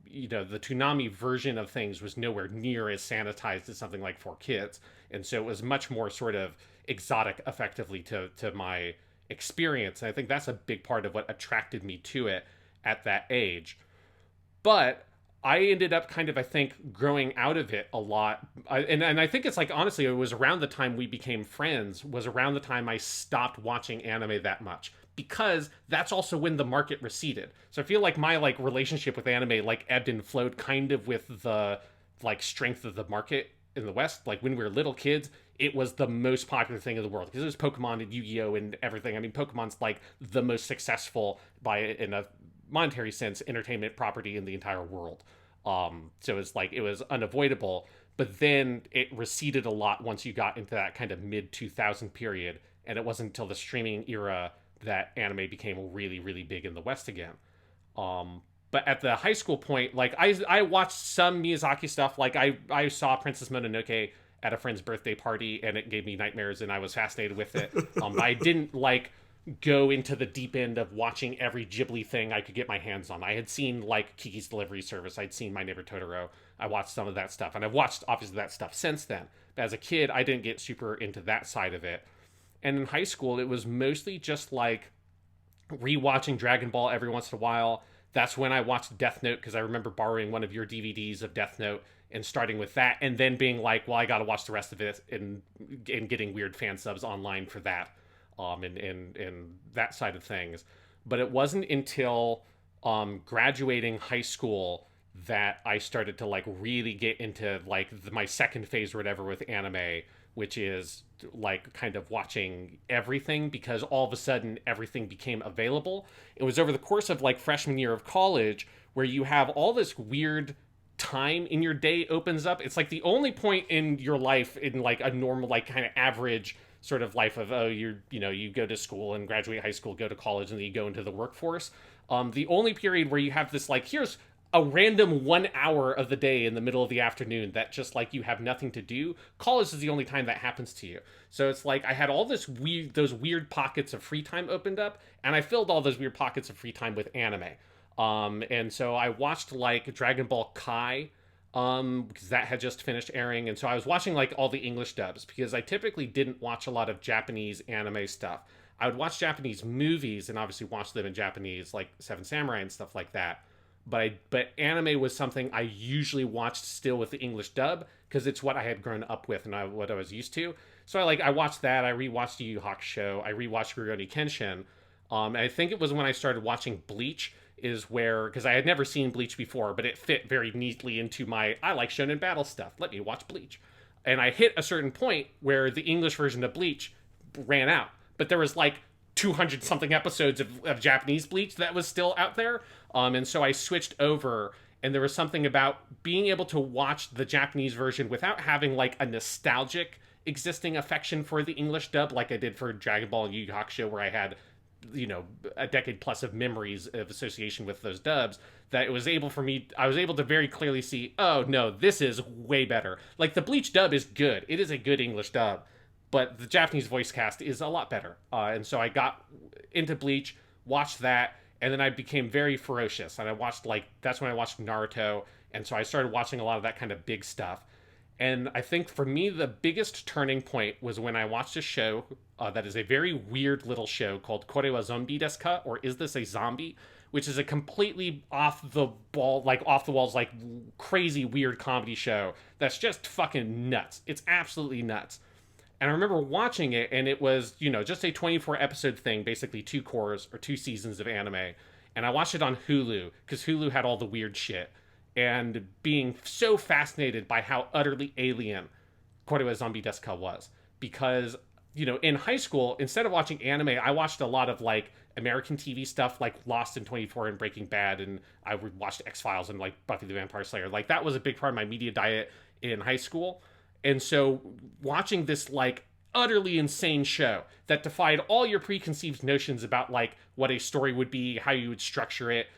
the Toonami version of things was nowhere near as sanitized as something like 4Kids. And so it was much more sort of exotic, effectively, to my experience. And I think that's a big part of what attracted me to it at that age. But I ended up kind of, I think, growing out of it a lot. And I think it's like, honestly, it was around the time we became friends, was around the time I stopped watching anime that much. Because that's also when the market receded. So I feel like my like relationship with anime like ebbed and flowed kind of with the like strength of the market in the West. Like when we were little kids, it was the most popular thing in the world because it was Pokemon and Yu-Gi-Oh and everything. I mean, Pokemon's like the most successful in a monetary sense entertainment property in the entire world. So it's like it was unavoidable, but then it receded a lot once you got into that kind of mid 2000 period, and it wasn't until the streaming era that anime became really, really big in the West again. But at the high school point, like I watched some Miyazaki stuff. Like I saw Princess Mononoke at a friend's birthday party, and it gave me nightmares, and I was fascinated with it. But I didn't like go into the deep end of watching every Ghibli thing I could get my hands on. I had seen like Kiki's Delivery Service. I'd seen My Neighbor Totoro. I watched some of that stuff, and I've watched obviously that stuff since then. But as a kid, I didn't get super into that side of it. And in high school, it was mostly just like rewatching Dragon Ball every once in a while. That's when I watched Death Note, because I remember borrowing one of your DVDs of Death Note and starting with that, and then being like, well, I got to watch the rest of it, and getting weird fan subs online for that. And that side of things. But it wasn't until graduating high school that I started to like really get into like my second phase or whatever with anime, which is like kind of watching everything, because all of a sudden everything became available. It was over the course of like freshman year of college where you have all this weird time in your day opens up. It's like the only point in your life in like a normal like kind of average sort of life of, oh, you go to school and graduate high school, go to college, and then you go into the workforce. The only period where you have this like, here's a random 1 hour of the day in the middle of the afternoon that just like you have nothing to do. College is the only time that happens to you. So it's like I had all those weird pockets of free time opened up, and I filled all those weird pockets of free time with anime. And so I watched like Dragon Ball Kai, because that had just finished airing, and so I was watching like all the English dubs, because I typically didn't watch a lot of Japanese anime stuff. I would watch Japanese movies and obviously watch them in Japanese, like Seven Samurai and stuff like that. But anime was something I usually watched still with the English dub, because it's what I had grown up with and what I was used to. So I watched that. I rewatched Yu Yu Hakusho. I rewatched Rurouni Kenshin. And I think it was when I started watching Bleach is where, because I had never seen Bleach before, but it fit very neatly into I like shonen battle stuff. Let me watch Bleach. And I hit a certain point where the English version of Bleach ran out, but there was like 200 something episodes of Japanese Bleach that was still out there. And so I switched over, and there was something about being able to watch the Japanese version without having like a nostalgic existing affection for the English dub like I did for Dragon Ball and Yu Yu Hakusho, where I had a decade plus of memories of association with those dubs, that I was able to very clearly see, oh no, this is way better. Like the Bleach dub is good. It is a good English dub, but the Japanese voice cast is a lot better. And so I got into Bleach, watched that, and then I became very ferocious. And that's when I watched Naruto. And so I started watching a lot of that kind of big stuff. And I think for me, the biggest turning point was when I watched a show that is a very weird little show called Kore wa Zombie desu ka? Or Is This a Zombie? Which is a completely off the walls, like crazy weird comedy show that's just fucking nuts. It's absolutely nuts. And I remember watching it, and it was, just a 24 episode thing, basically 2 cours or 2 seasons of anime. And I watched it on Hulu, because Hulu had all the weird shit. And being so fascinated by how utterly alien Kore wa Zombie desu ka was. Because, in high school, instead of watching anime, I watched a lot of, like, American TV stuff, like Lost in 24 and Breaking Bad, and I watched X-Files and, like, Buffy the Vampire Slayer. Like, that was a big part of my media diet in high school. And so watching this, like, utterly insane show that defied all your preconceived notions about, like, what a story would be, how you would structure it,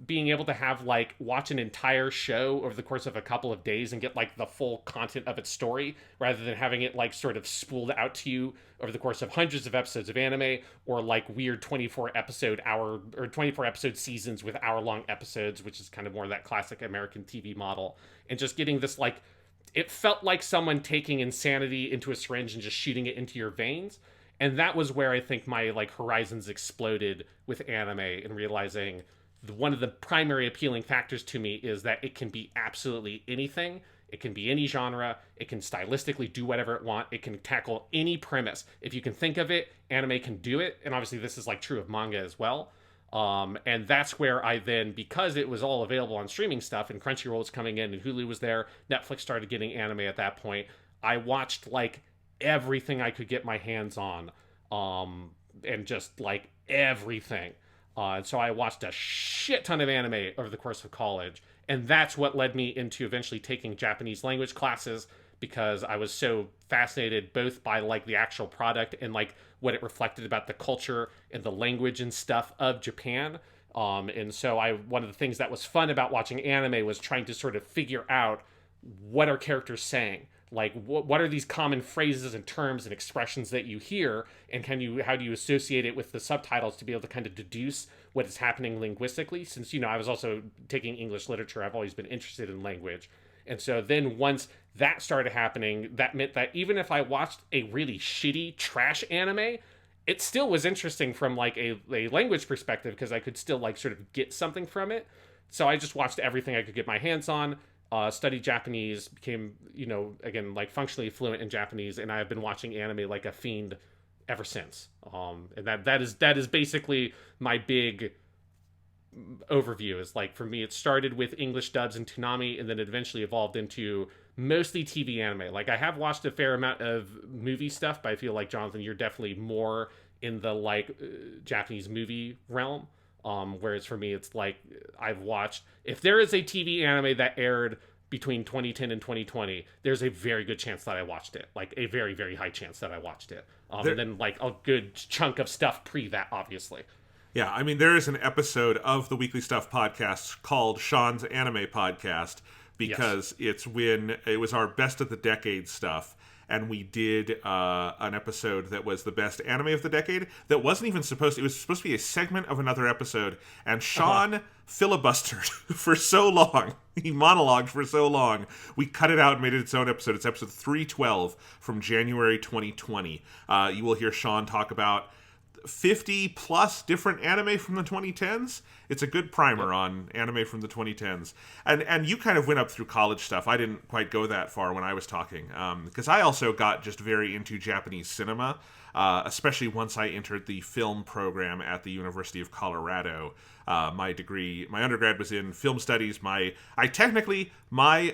being able to have like watch an entire show over the course of a couple of days and get like the full content of its story, rather than having it like sort of spooled out to you over the course of hundreds of episodes of anime, or like weird 24 episode seasons with hour-long episodes, which is kind of more that classic American TV model. And just getting this, like, it felt like someone taking insanity into a syringe and just shooting it into your veins. And that was where I think my like horizons exploded with anime, and realizing one of the primary appealing factors to me is that it can be absolutely anything. It can be any genre. It can stylistically do whatever it wants. It can tackle any premise. If you can think of it, anime can do it. And obviously this is like true of manga as well. And that's where I then, because it was all available on streaming stuff, and Crunchyroll was coming in and Hulu was there, Netflix started getting anime at that point. I watched like everything I could get my hands on, and just like everything. And so I watched a shit ton of anime over the course of college, and that's what led me into eventually taking Japanese language classes, because I was so fascinated both by like the actual product and like what it reflected about the culture and the language and stuff of Japan. And so one of the things that was fun about watching anime was trying to sort of figure out, what are characters saying? Like, what are these common phrases and terms and expressions that you hear, and how do you associate it with the subtitles to be able to kind of deduce what is happening linguistically? Since, you know, I was also taking English literature, I've always been interested in language. And so then once that started happening, that meant that even if I watched a really shitty trash anime, it still was interesting from like a language perspective, because I could still like sort of get something from it. So I just watched everything I could get my hands on. Studied Japanese, became, you know, again, like functionally fluent in Japanese, and I have been watching anime like a fiend ever since. And that is basically my big overview. Is like, for me, it started with English dubs and Toonami, and then it eventually evolved into mostly TV anime. Like, I have watched a fair amount of movie stuff, but I feel like, Jonathan, you're definitely more in the like Japanese movie realm. Whereas for me, it's like, I've watched, if there is a TV anime that aired between 2010 and 2020, there's a very good chance that I watched it. Like, a very, very high chance that I watched it. And then like a good chunk of stuff pre that, obviously. Yeah, I mean, there is an episode of the Weekly Stuff podcast called Sean's Anime Podcast, because yes, it was our best of the decade stuff. And we did an episode that was the best anime of the decade that wasn't even supposed to, it was supposed to be a segment of another episode. And Sean filibustered for so long. He monologued for so long. We cut it out and made it its own episode. It's episode 312 from January 2020. You will hear Sean talk about 50 plus different anime from the 2010s. It's a good primer on anime from the 2010s. And you kind of went up through college stuff. I didn't quite go that far when I was talking, because I also got just very into Japanese cinema, especially once I entered the film program at the University of Colorado. My undergrad was in film studies. My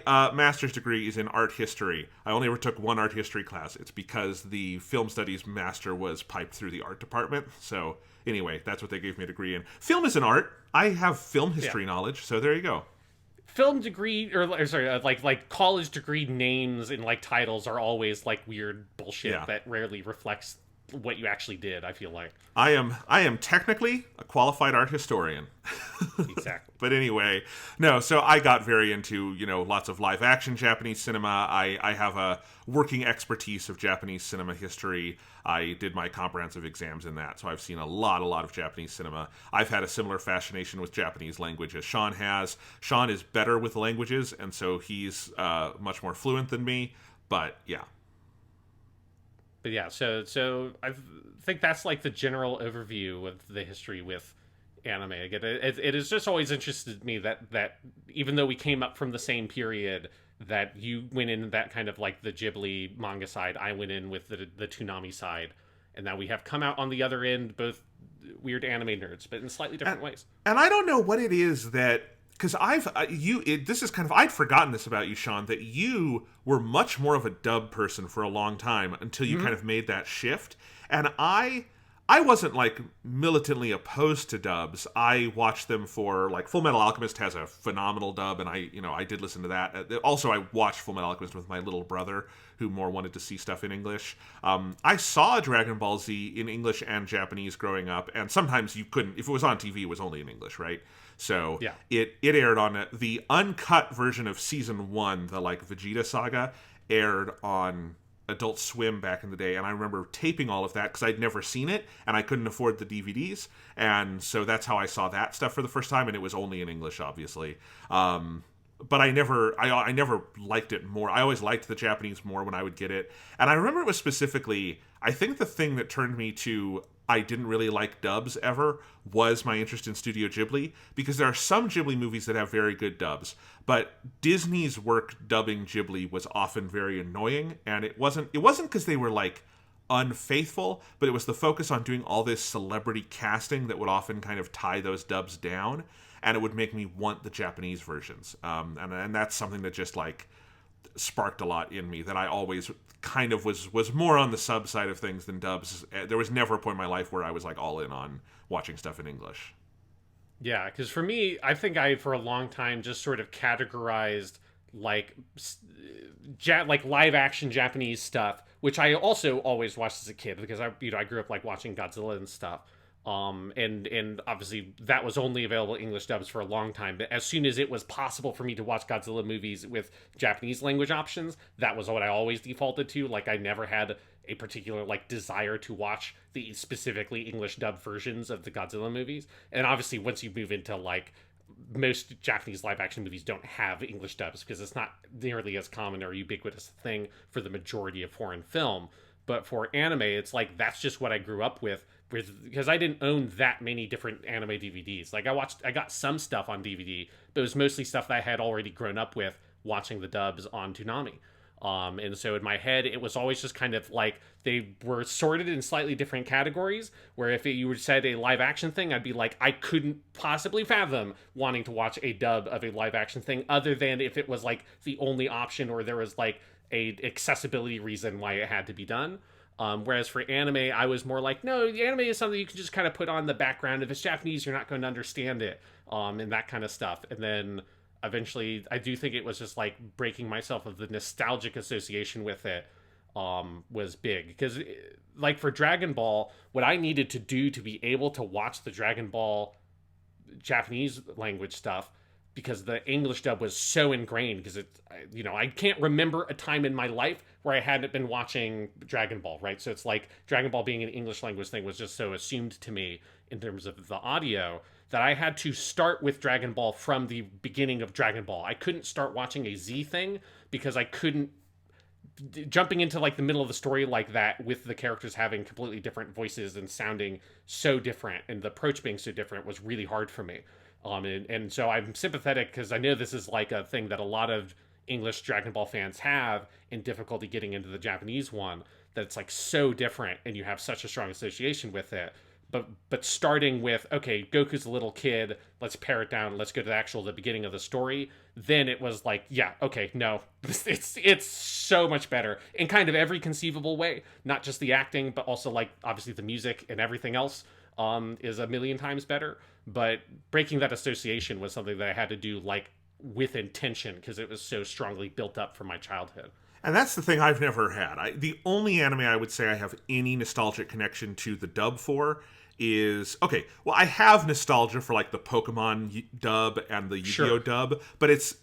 master's degree is in art history. I only ever took one art history class. It's because the film studies master was piped through the art department. So anyway, that's what they gave me a degree in. Film is an art. I have film history knowledge, so there you go. Film degree, like college degree names and like titles are always like weird bullshit that rarely reflects what you actually did, I feel like. I am technically a qualified art historian. Exactly. But anyway, no, so I got very into, lots of live action Japanese cinema. I have a working expertise of Japanese cinema history. I did my comprehensive exams in that, so I've seen a lot of Japanese cinema. I've had a similar fascination with Japanese language as Sean has. Sean is better with languages, and so he's much more fluent than me, but yeah. But yeah, so I think that's like the general overview of the history with anime. Again, it has just always interested me that even though we came up from the same period, that you went in that kind of like the Ghibli manga side, I went in with the Toonami side, and now we have come out on the other end, both weird anime nerds, but in slightly different ways. And I don't know what it is that, because I'd forgotten this about you, Sean, that you were much more of a dub person for a long time until you kind of made that shift. And I I wasn't like militantly opposed to dubs. I watched them for like Fullmetal Alchemist has a phenomenal dub, and I did listen to that. Also, I watched Fullmetal Alchemist with my little brother, who more wanted to see stuff in English. I saw Dragon Ball Z in English and Japanese growing up, and sometimes you couldn't, if it was on TV, it was only in English, right? So yeah. it aired on the uncut version of season 1, the like Vegeta saga, aired on Adult Swim back in the day, and I remember taping all of that because I'd never seen it and I couldn't afford the DVDs, and so that's how I saw that stuff for the first time, and it was only in English, obviously. But I never liked it more. I always liked the Japanese more when I would get it, and I remember it was specifically, I think the thing that turned me to I didn't really like dubs ever was my interest in Studio Ghibli, because there are some Ghibli movies that have very good dubs, but Disney's work dubbing Ghibli was often very annoying, and it wasn't because they were like unfaithful, but it was the focus on doing all this celebrity casting that would often kind of tie those dubs down, and it would make me want the Japanese versions. And that's something that just like sparked a lot in me, that I always kind of was more on the sub side of things than dubs. There was never a point in my life where I was like all in on watching stuff in English. Yeah, because for me, I think I for a long time just sort of categorized like like live action Japanese stuff, which I also always watched as a kid because I grew up like watching Godzilla and stuff. And obviously that was only available English dubs for a long time. But as soon as it was possible for me to watch Godzilla movies with Japanese language options, that was what I always defaulted to. Like I never had a particular like desire to watch the specifically English dub versions of the Godzilla movies. And obviously once you move into like most Japanese live action movies don't have English dubs because it's not nearly as common or ubiquitous a thing for the majority of foreign film. But for anime, it's like that's just what I grew up with because I didn't own that many different anime DVDs. Like I got some stuff on DVD, but it was mostly stuff that I had already grown up with watching the dubs on Toonami. And so in my head, it was always just kind of like they were sorted in slightly different categories, where if you said a live action thing, I'd be like, I couldn't possibly fathom wanting to watch a dub of a live action thing other than if it was like the only option or there was like a accessibility reason why it had to be done. Whereas for anime, I was more like, no, the anime is something you can just kind of put on the background. If it's Japanese, you're not going to understand it, and that kind of stuff. And then eventually, I do think it was just like breaking myself of the nostalgic association with it was big. Because like for Dragon Ball, what I needed to do to be able to watch the Dragon Ball Japanese language stuff, because the English dub was so ingrained, because I can't remember a time in my life where I hadn't been watching Dragon Ball, right? So it's like Dragon Ball being an English language thing was just so assumed to me in terms of the audio that I had to start with Dragon Ball from the beginning of Dragon Ball. I couldn't start watching a Z thing because I couldn't jumping into like the middle of the story like that with the characters having completely different voices and sounding so different and the approach being so different was really hard for me. And so I'm sympathetic because I know this is like a thing that a lot of English Dragon Ball fans have in difficulty getting into the Japanese one, that it's like so different and you have such a strong association with it. But starting with, okay, Goku's a little kid, let's pare it down, let's go to the beginning of the story, then it was like, yeah, okay, no, it's so much better in kind of every conceivable way, not just the acting, but also like obviously the music and everything else is a million times better. But breaking that association was something that I had to do like with intention because it was so strongly built up from my childhood. And that's the thing I've never had. The only anime I would say I have any nostalgic connection to the dub for is, okay, well, I have nostalgia for like the Pokemon dub and the Yu-Gi-Oh dub, but it's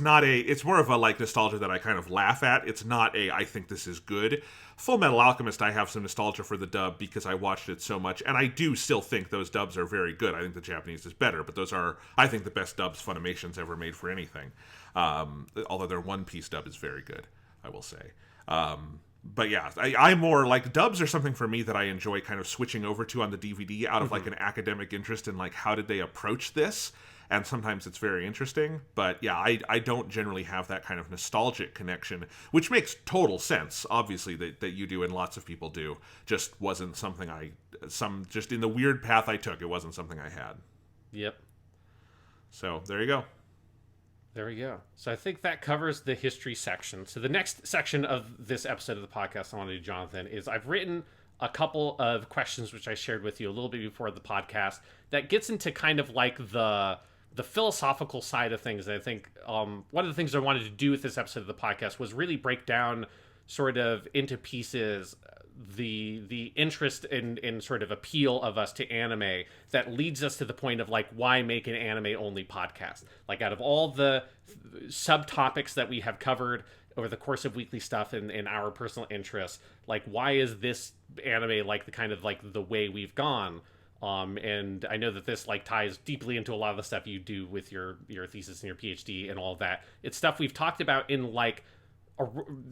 more of a like nostalgia that I kind of laugh at. It's not I think this is good. Fullmetal Alchemist, I have some nostalgia for the dub because I watched it so much, and I do still think those dubs are very good. I think the Japanese is better, but those are, I think, the best dubs Funimation's ever made for anything. Although their One Piece dub is very good, I will say. But yeah, I'm more like dubs are something for me that I enjoy kind of switching over to on the DVD out of like an academic interest in like how did they approach this, and sometimes it's very interesting. But yeah, I don't generally have that kind of nostalgic connection, which makes total sense, obviously, that you do and lots of people do. Just wasn't something just in the weird path I took, it wasn't something I had. Yep. So there you go. There we go. So I think that covers the history section. So the next section of this episode of the podcast I want to do, Jonathan, is I've written a couple of questions which I shared with you a little bit before the podcast that gets into kind of like the philosophical side of things. And I think one of the things I wanted to do with this episode of the podcast was really break down sort of into pieces the interest in sort of appeal of us to anime that leads us to the point of like, why make an anime only podcast? Like, out of all the subtopics that we have covered over the course of weekly stuff and our personal interests, like, why is this anime like the kind of like the way we've gone? And I know that this like ties deeply into a lot of the stuff you do with your thesis and your PhD and all of that. It's stuff we've talked about in like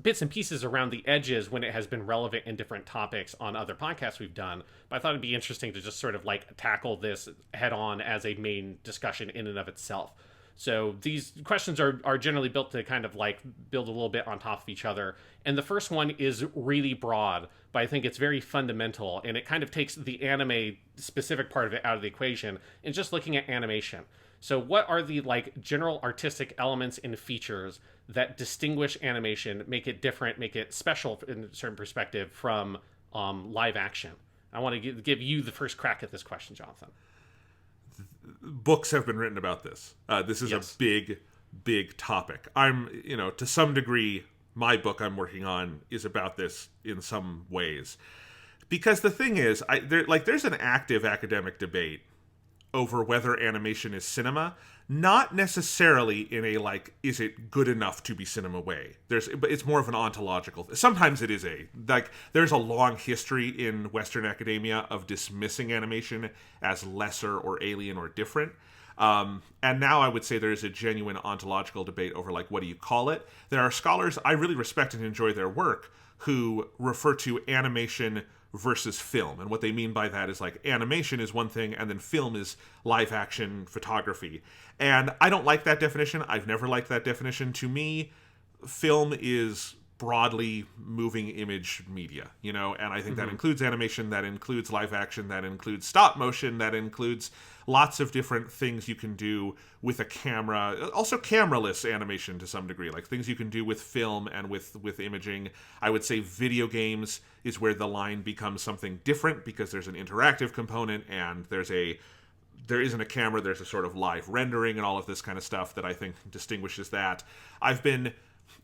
bits and pieces around the edges when it has been relevant in different topics on other podcasts we've done. But I thought it'd be interesting to just sort of like tackle this head on as a main discussion in and of itself. So these questions are generally built to kind of like build a little bit on top of each other. And the first one is really broad, but I think it's very fundamental, and it kind of takes the anime specific part of it out of the equation and just looking at animation. So what are the like general artistic elements and features that distinguish animation, make it different, make it special in a certain perspective from live action? I want to give you the first crack at this question, Jonathan. Books have been written about this. This is Yes. a big topic. To some degree, my book I'm working on is about this in some ways. Because the thing is, there's an active academic debate over whether animation is cinema, not necessarily in a like, is it good enough to be cinema way. But it's more of an ontological. Sometimes it is there's a long history in Western academia of dismissing animation as lesser or alien or different. And now I would say there is a genuine ontological debate over like, what do you call it? There are scholars I really respect and enjoy their work who refer to animation versus film. And what they mean by that is like, animation is one thing and then film is live action photography. And I don't like that definition. I've never liked that definition. To me, film is broadly moving image media, and I think that includes animation, that includes live action, that includes stop motion, that includes lots of different things you can do with a camera, also cameraless animation to some degree, like things you can do with film and with imaging. I would say video games is where the line becomes something different because there's an interactive component and there isn't a camera, there's a sort of live rendering and all of this kind of stuff that I think distinguishes that.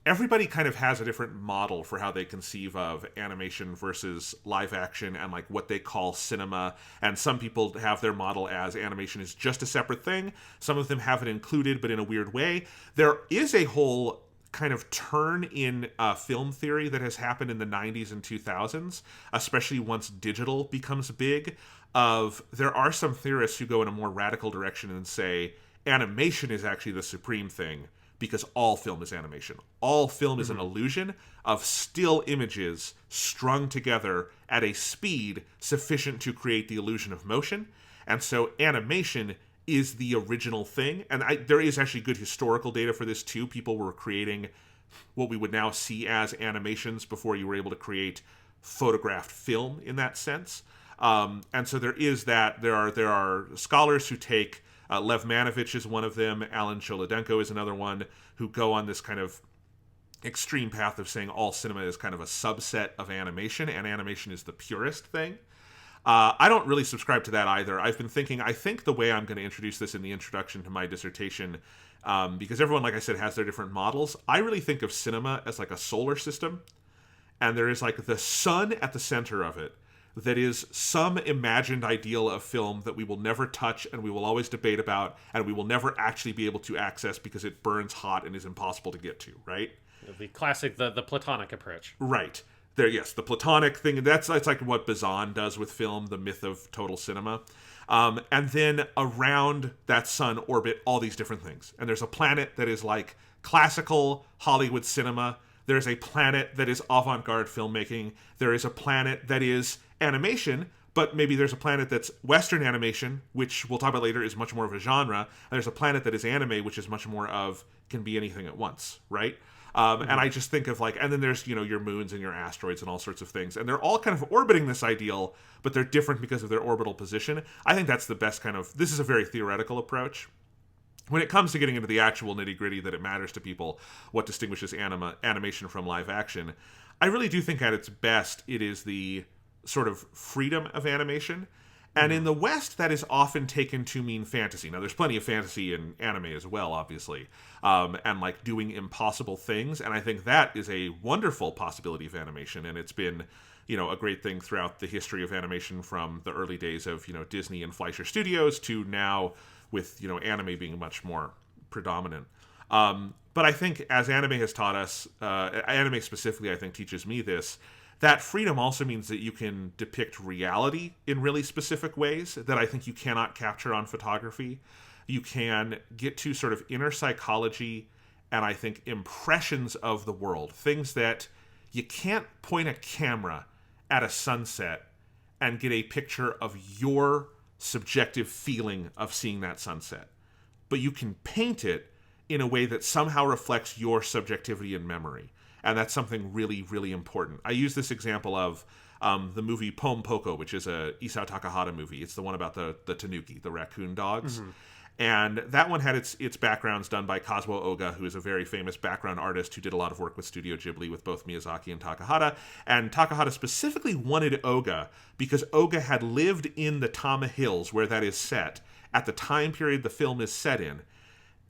Everybody kind of has a different model for how they conceive of animation versus live action and like what they call cinema. And some people have their model as animation is just a separate thing. Some of them have it included, but in a weird way. There is a whole kind of turn in film theory that has happened in the 90s and 2000s, especially once digital becomes big. There are some theorists who go in a more radical direction and say animation is actually the supreme thing, because all film is animation. All film is an illusion of still images strung together at a speed sufficient to create the illusion of motion. And so animation is the original thing. And there is actually good historical data for this too. People were creating what we would now see as animations before you were able to create photographed film in that sense. And so there is that. There are scholars who take Lev Manovich is one of them. Alan Cholodenko is another one, who go on this kind of extreme path of saying all cinema is kind of a subset of animation, and animation is the purest thing. I don't really subscribe to that either. I've been thinking, I think the way I'm going to introduce this in the introduction to my dissertation, because everyone, like I said, has their different models, I really think of cinema as like a solar system, and there is like the sun at the center of it, that is some imagined ideal of film that we will never touch and we will always debate about and we will never actually be able to access because it burns hot and is impossible to get to, right? The classic, the Platonic approach. Right. There, yes, the Platonic thing, that's like what Bazan does with film, the myth of total cinema. And then around that sun orbit all these different things. And there's a planet that is like classical Hollywood cinema. There's a planet that is avant-garde filmmaking. There is a planet that is animation, but maybe there's a planet that's Western animation, which we'll talk about later is much more of a genre, and there's a planet that is anime, which is much more of can be anything at once, right? And I just think of like, and then there's, your moons and your asteroids and all sorts of things, and they're all kind of orbiting this ideal, but they're different because of their orbital position. I think that's the best this is a very theoretical approach. When it comes to getting into the actual nitty-gritty that it matters to people, what distinguishes animation from live action, I really do think at its best it is the sort of freedom of animation. And in the West, that is often taken to mean fantasy. Now, there's plenty of fantasy in anime as well, obviously, and like doing impossible things. And I think that is a wonderful possibility of animation. And it's been, a great thing throughout the history of animation, from the early days of, Disney and Fleischer Studios to now with, anime being much more predominant. But I think as anime has taught us, anime specifically, I think, teaches me this, that freedom also means that you can depict reality in really specific ways that I think you cannot capture on photography. You can get to sort of inner psychology and I think impressions of the world, things that you can't point a camera at a sunset and get a picture of your subjective feeling of seeing that sunset. But you can paint it in a way that somehow reflects your subjectivity and memory. And that's something really, really important. I use this example of the movie Pom Poko, which is a Isao Takahata movie. It's the one about the tanuki, the raccoon dogs. Mm-hmm. And that one had its backgrounds done by Kazuo Oga, who is a very famous background artist who did a lot of work with Studio Ghibli with both Miyazaki and Takahata. And Takahata specifically wanted Oga because Oga had lived in the Tama Hills, where that is set, at the time period the film is set in,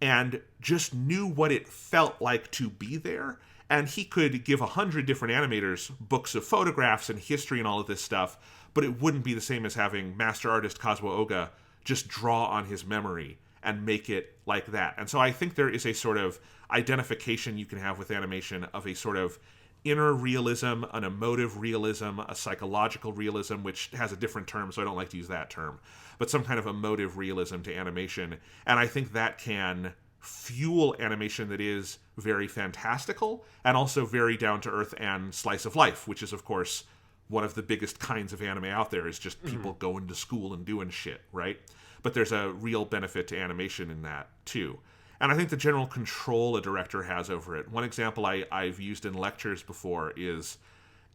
and just knew what it felt like to be there. And he could give 100 different animators books of photographs and history and all of this stuff, but it wouldn't be the same as having master artist Kazuo Oga just draw on his memory and make it like that. And so I think there is a sort of identification you can have with animation of a sort of inner realism, an emotive realism, a psychological realism, which has a different term, so I don't like to use that term, but some kind of emotive realism to animation. And I think that can fuel animation that is very fantastical and also very down-to-earth and slice of life, which is, of course, one of the biggest kinds of anime out there, is just people going to school and doing shit, right? But there's a real benefit to animation in that, too. And I think the general control a director has over it. One example I've used in lectures before is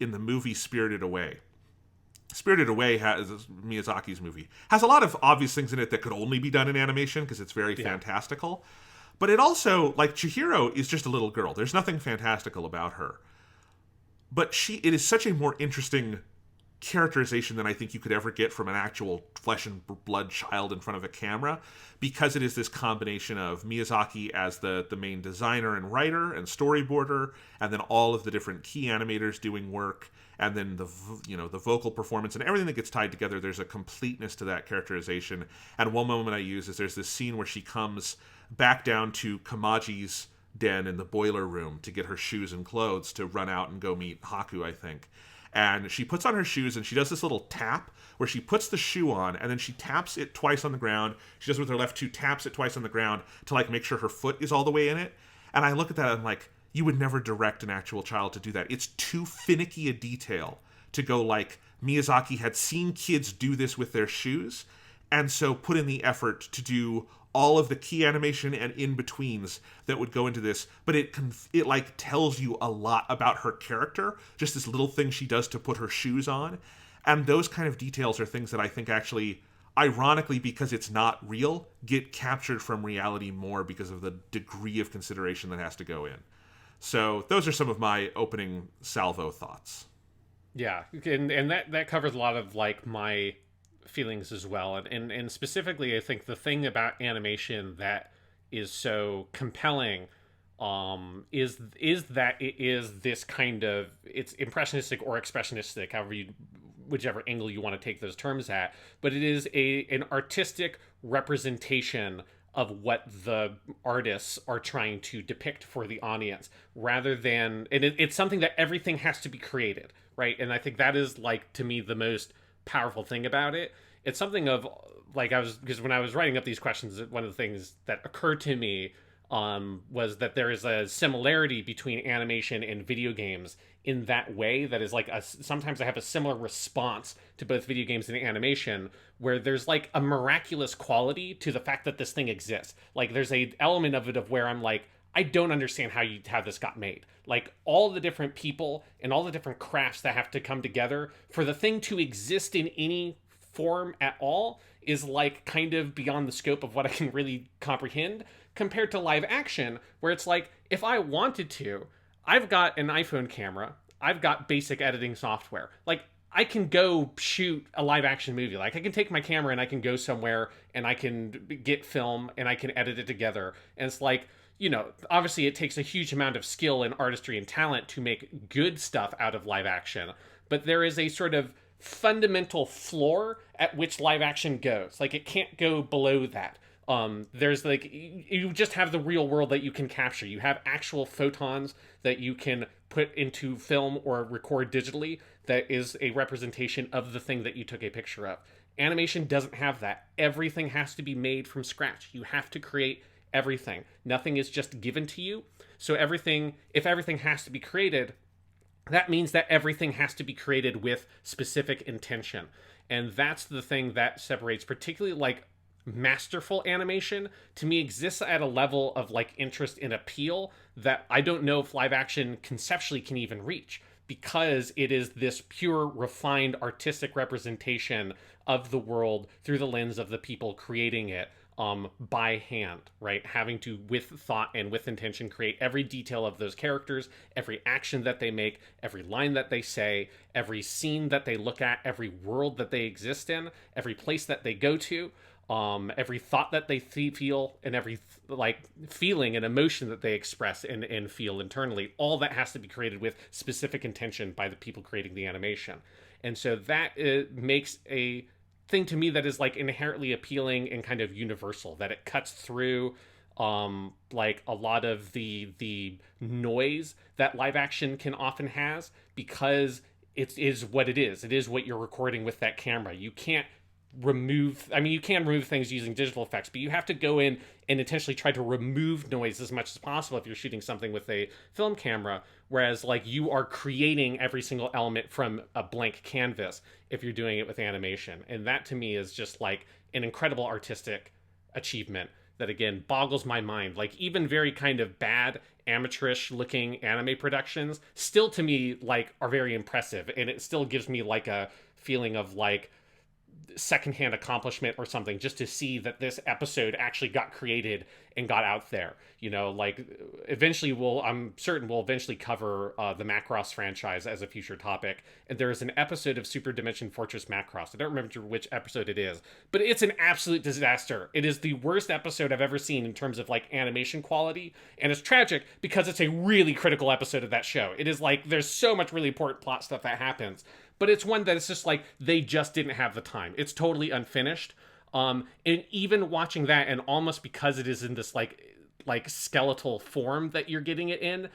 in the movie Spirited Away. Spirited Away, Miyazaki's movie, has a lot of obvious things in it that could only be done in animation because it's very fantastical. But it also, like, Chihiro is just a little girl. There's nothing fantastical about her. But it is such a more interesting characterization than I think you could ever get from an actual flesh and blood child in front of a camera, because it is this combination of Miyazaki as the main designer and writer and storyboarder, and then all of the different key animators doing work, and then the vocal performance and everything that gets tied together. There's a completeness to that characterization. And one moment I use is there's this scene where she comes back down to Kamaji's den in the boiler room to get her shoes and clothes to run out and go meet Haku, I think. And she puts on her shoes and she does this little tap where she puts the shoe on and then she taps it twice on the ground. She does it with her left, taps it twice on the ground to like make sure her foot is all the way in it. And I look at that and I'm like, you would never direct an actual child to do that. It's too finicky a detail to go like, Miyazaki had seen kids do this with their shoes, and so put in the effort to do all of the key animation and in-betweens that would go into this. But it like tells you a lot about her character, just this little thing she does to put her shoes on. And those kind of details are things that I think actually, ironically, because it's not real, get captured from reality more because of the degree of consideration that has to go in. So those are some of my opening salvo thoughts. Yeah, and that covers a lot of like my feelings as well, and specifically I think the thing about animation that is so compelling is that it is this kind of, it's impressionistic or expressionistic, whichever angle you want to take those terms at, but it is an artistic representation of what the artists are trying to depict for the audience, rather than, and it's something that everything has to be created, right? And I think that is, like, to me, the most powerful thing about it. It's something of, like, because when I was writing up these questions, one of the things that occurred to me was that there is a similarity between animation and video games in that way, that is like sometimes I have a similar response to both video games and animation, where there's like a miraculous quality to the fact that this thing exists. Like there's a element of it of where I'm like, I don't understand how this got made. Like all the different people and all the different crafts that have to come together for the thing to exist in any form at all is like kind of beyond the scope of what I can really comprehend, compared to live action, where it's like, if I wanted to, I've got an iPhone camera, I've got basic editing software. Like, I can go shoot a live action movie. Like, I can take my camera and I can go somewhere and I can get film and I can edit it together. And it's like, obviously it takes a huge amount of skill and artistry and talent to make good stuff out of live action. But there is a sort of fundamental floor at which live action goes. Like, it can't go below that. There's like, you just have the real world that you can capture. You have actual photons that you can put into film or record digitally that is a representation of the thing that you took a picture of. Animation doesn't have that. Everything has to be made from scratch. You have to create everything. Nothing is just given to you. So if everything has to be created, that means that everything has to be created with specific intention. And that's the thing that separates, particularly like masterful animation, to me, exists at a level of like interest and appeal that I don't know if live action conceptually can even reach, because it is this pure, refined, artistic representation of the world through the lens of the people creating it by hand, right? Having to, with thought and with intention, create every detail of those characters, every action that they make, every line that they say, every scene that they look at, every world that they exist in, every place that they go to, every thought that they feel, and every like feeling and emotion that they express and feel internally. All that has to be created with specific intention by the people creating the animation. And so that makes a thing to me that is like inherently appealing and kind of universal, that it cuts through like a lot of the noise that live action can often has, because it is what it is. It is what you're recording with that camera. You can't you can remove things using digital effects, but you have to go in and intentionally try to remove noise as much as possible if you're shooting something with a film camera, whereas like you are creating every single element from a blank canvas if you're doing it with animation. And that to me is just like an incredible artistic achievement that again boggles my mind. Like, even very kind of bad amateurish looking anime productions still to me like are very impressive, and it still gives me like a feeling of like secondhand accomplishment or something, just to see that this episode actually got created and got out there. Like, eventually I'm certain we'll eventually cover the Macross franchise as a future topic, and there is an episode of Super Dimension Fortress Macross. I don't remember which episode it is, but it's an absolute disaster. It is the worst episode I've ever seen in terms of like animation quality, and it's tragic because it's a really critical episode of that show. It is like, there's so much really important plot stuff that happens, but it's one that it's just like they just didn't have the time. It's totally unfinished. And even watching that, and almost because it is in this like skeletal form that you're getting it in,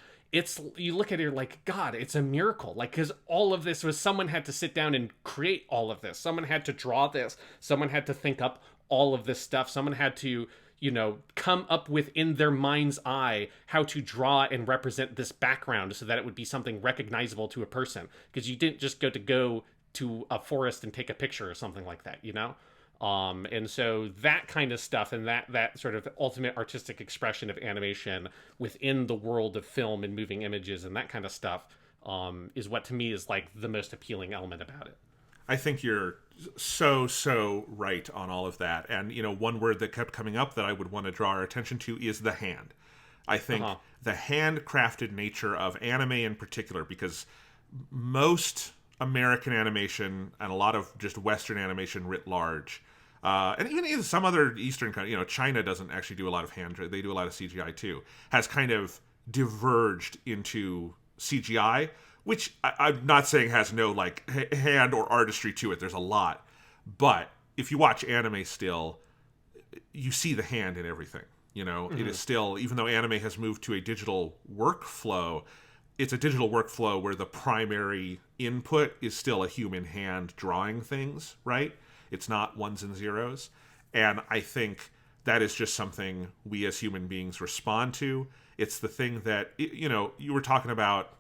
you look at it, you're like, God, it's a miracle. Like, because all of this was, someone had to sit down and create all of this. Someone had to draw this. Someone had to think up all of this stuff. Someone had to, come up with in their mind's eye how to draw and represent this background so that it would be something recognizable to a person. Because you didn't just go to a forest and take a picture or something like that, And so that kind of stuff, and that sort of ultimate artistic expression of animation within the world of film and moving images and that kind of stuff is what to me is like the most appealing element about it. I think you're so right on all of that. And, one word that kept coming up that I would want to draw our attention to is the hand. I think the handcrafted nature of anime in particular, because most American animation and a lot of just Western animation writ large, and even in some other Eastern country, China doesn't actually do a lot of they do a lot of CGI too, has kind of diverged into CGI, which I'm not saying has no like hand or artistry to it. There's a lot, but if you watch anime still, you see the hand in everything. It is still, even though anime has moved to a digital workflow, it's a digital workflow where the primary input is still a human hand drawing things, right? It's not ones and zeros. And I think that is just something we as human beings respond to. It's the thing that, you were talking about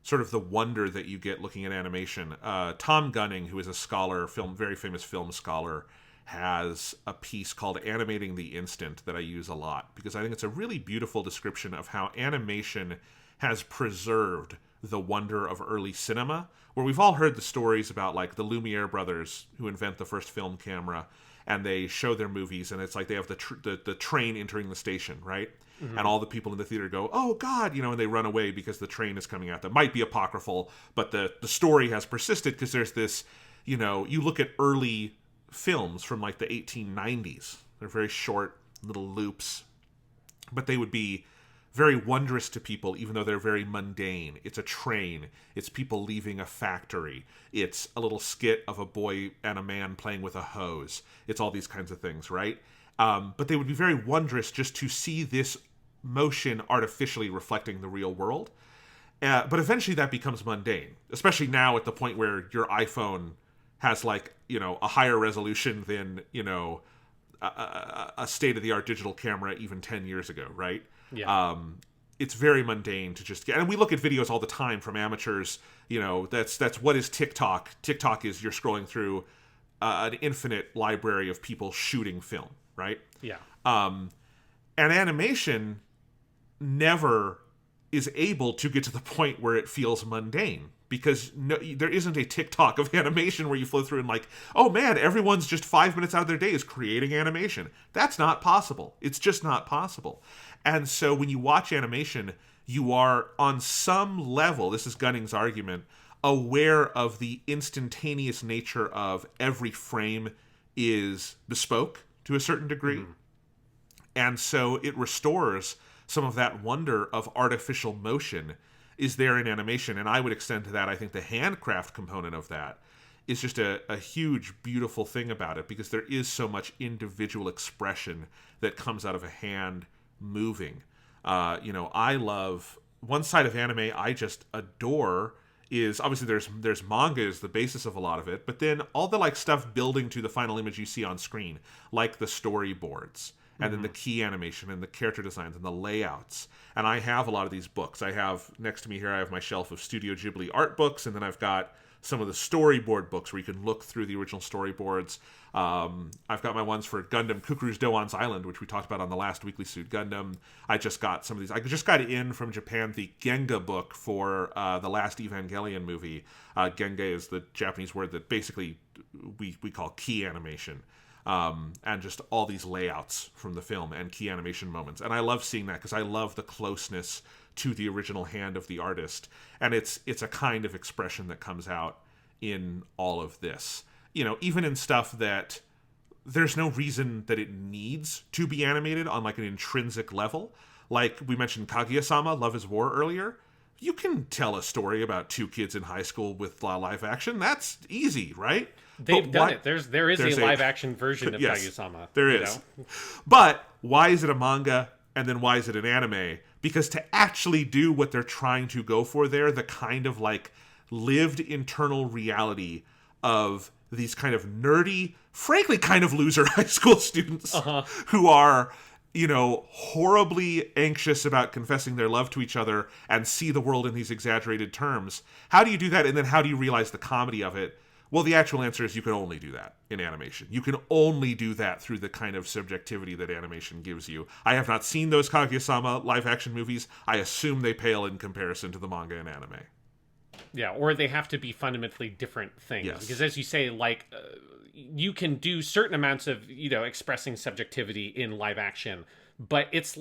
sort of the wonder that you get looking at animation. Tom Gunning, who is a scholar, very famous film scholar, has a piece called Animating the Instant that I use a lot, because I think it's a really beautiful description of how animation has preserved the wonder of early cinema, where we've all heard the stories about like the Lumiere brothers who invent the first film camera, and they show their movies, and it's like they have the train entering the station, right? And all the people in the theater go, "Oh God," and they run away because the train is coming at them. Might be apocryphal, but the story has persisted because there's this, you look at early films from like the 1890s. They're very short little loops, but they would be very wondrous to people, even though they're very mundane. It's a train. It's people leaving a factory. It's a little skit of a boy and a man playing with a hose. It's all these kinds of things, right? But they would be very wondrous just to see this motion artificially reflecting the real world. But eventually that becomes mundane, especially now at the point where your iPhone has like, a higher resolution than, a state-of-the-art digital camera even 10 years ago, right? Yeah. It's very mundane to just get, and we look at videos all the time from amateurs. That's what is TikTok. TikTok is you're scrolling through an infinite library of people shooting film, right? Yeah. And animation never is able to get to the point where it feels mundane, because there isn't a TikTok of animation where you flow through and like, oh man, everyone's just 5 minutes out of their day is creating animation. That's not possible. It's just not possible. And so when you watch animation, you are on some level, this is Gunning's argument, aware of the instantaneous nature of every frame is bespoke to a certain degree. Mm-hmm. And so it restores some of that wonder of artificial motion is there in animation. And I would extend to that, I think the handcraft component of that is just a huge, beautiful thing about it, because there is so much individual expression that comes out of a hand moving. I love one side of anime I just adore is obviously there's manga is the basis of a lot of it, but then all the like stuff building to the final image you see on screen, like the storyboards and then the key animation and the character designs and the layouts. And I have a lot of these books. I have next to me here, I have my shelf of Studio Ghibli art books, and then I've got some of the storyboard books where you can look through the original storyboards. I've got my ones for Gundam Kukuru's Doan's Island, which we talked about on the last Weekly Suit Gundam. I just got some of these. I just got in from Japan the Genga book for the last Evangelion movie. Genga is the Japanese word that basically we call key animation. And just all these layouts from the film and key animation moments. And I love seeing that because I love the closeness to the original hand of the artist. And it's a kind of expression that comes out in all of this. Even in stuff that there's no reason that it needs to be animated on like an intrinsic level. Like we mentioned Kaguya-sama, Love is War earlier. You can tell a story about two kids in high school with live action. That's easy, right? They've done it. There is a live action version of yes, Kaguya-sama. There is. But why is it a manga and then why is it an anime? Because to actually do what they're trying to go for there, the kind of like lived internal reality of these kind of nerdy, frankly kind of loser high school students who are, horribly anxious about confessing their love to each other and see the world in these exaggerated terms. How do you do that? And then how do you realize the comedy of it? Well, the actual answer is you can only do that in animation. You can only do that through the kind of subjectivity that animation gives you. I have not seen those Kaguya-sama live-action movies. I assume they pale in comparison to the manga and anime. Yeah, or they have to be fundamentally different things. Yes. Because as you say, you can do certain amounts of, expressing subjectivity in live action, but it's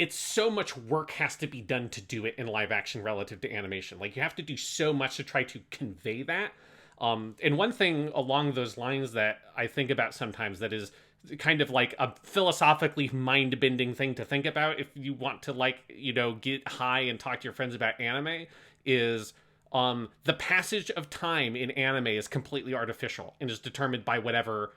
so much work has to be done to do it in live action relative to animation. Like, you have to do so much to try to convey that. And one thing along those lines that I think about sometimes that is kind of like a philosophically mind-bending thing to think about if you want to get high and talk to your friends about anime is the passage of time in anime is completely artificial and is determined by whatever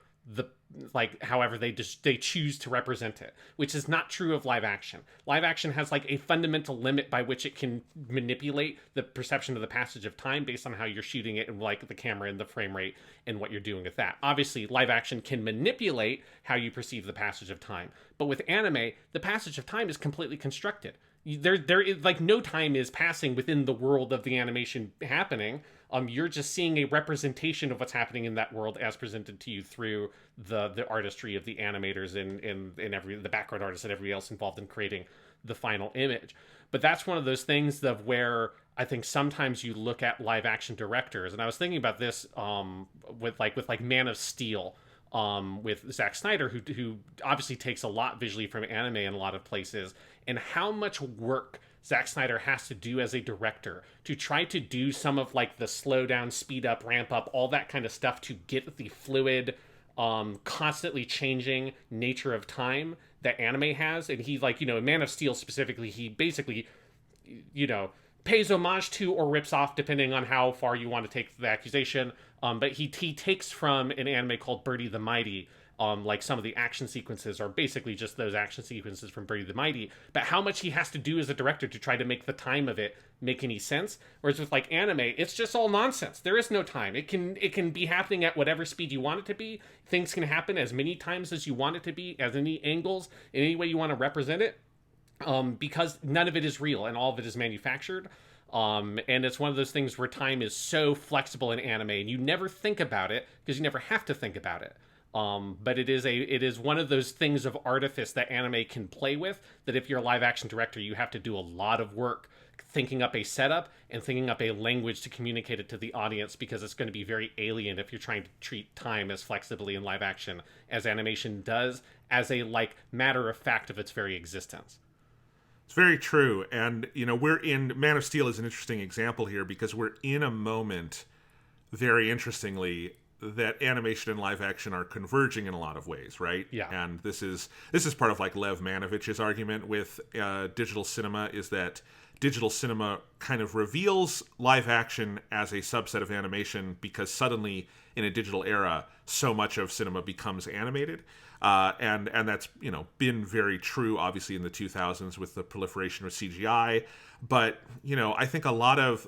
however they choose to represent it, which is not true of live action. Live action has a fundamental limit by which it can manipulate the perception of the passage of time based on how you're shooting it and the camera and the frame rate and what you're doing with that. Obviously, live action can manipulate how you perceive the passage of time, but with anime, the passage of time is completely constructed. There is no time is passing within the world of the animation happening. You're just seeing a representation of what's happening in that world as presented to you through the artistry of the animators and the background artists and everybody else involved in creating the final image. But that's one of those things of where I think sometimes you look at live action directors, and I was thinking about this with Man of Steel. with Zack Snyder, who obviously takes a lot visually from anime in a lot of places, and how much work Zack Snyder has to do as a director to try to do some of like the slow down, speed up, ramp up, all that kind of stuff to get the fluid, constantly changing nature of time that anime has. And he, like, in Man of Steel specifically, he basically, pays homage to or rips off, depending on how far you want to take the accusation. But he takes from an anime called Birdie the Mighty. Like some of the action sequences are basically just those action sequences from Birdie the Mighty, but how much he has to do as a director to try to make the time of it make any sense. Whereas with like anime, it's just all nonsense. There is no time. It can be happening at whatever speed you want it to be. Things can happen as many times as you want it to be, as any angles, in any way you want to represent it, because none of it is real and all of it is manufactured. And it's one of those things where time is so flexible in anime, and you never think about it because you never have to think about it. But it is one of those things of artifice that anime can play with, that if you're a live action director, you have to do a lot of work thinking up a setup and thinking up a language to communicate it to the audience, because it's going to be very alien if you're trying to treat time as flexibly in live action as animation does, as a like matter of fact of its very existence. It's very true. And, we're in Man of Steel is an interesting example here, because we're in a moment, very interestingly, that animation and live action are converging in a lot of ways, right? Yeah. And this is part of like Lev Manovich's argument with digital cinema, is that digital cinema kind of reveals live action as a subset of animation, because suddenly in a digital era, so much of cinema becomes animated. And that's, been very true, obviously, in the 2000s with the proliferation of CGI. But, I think a lot of...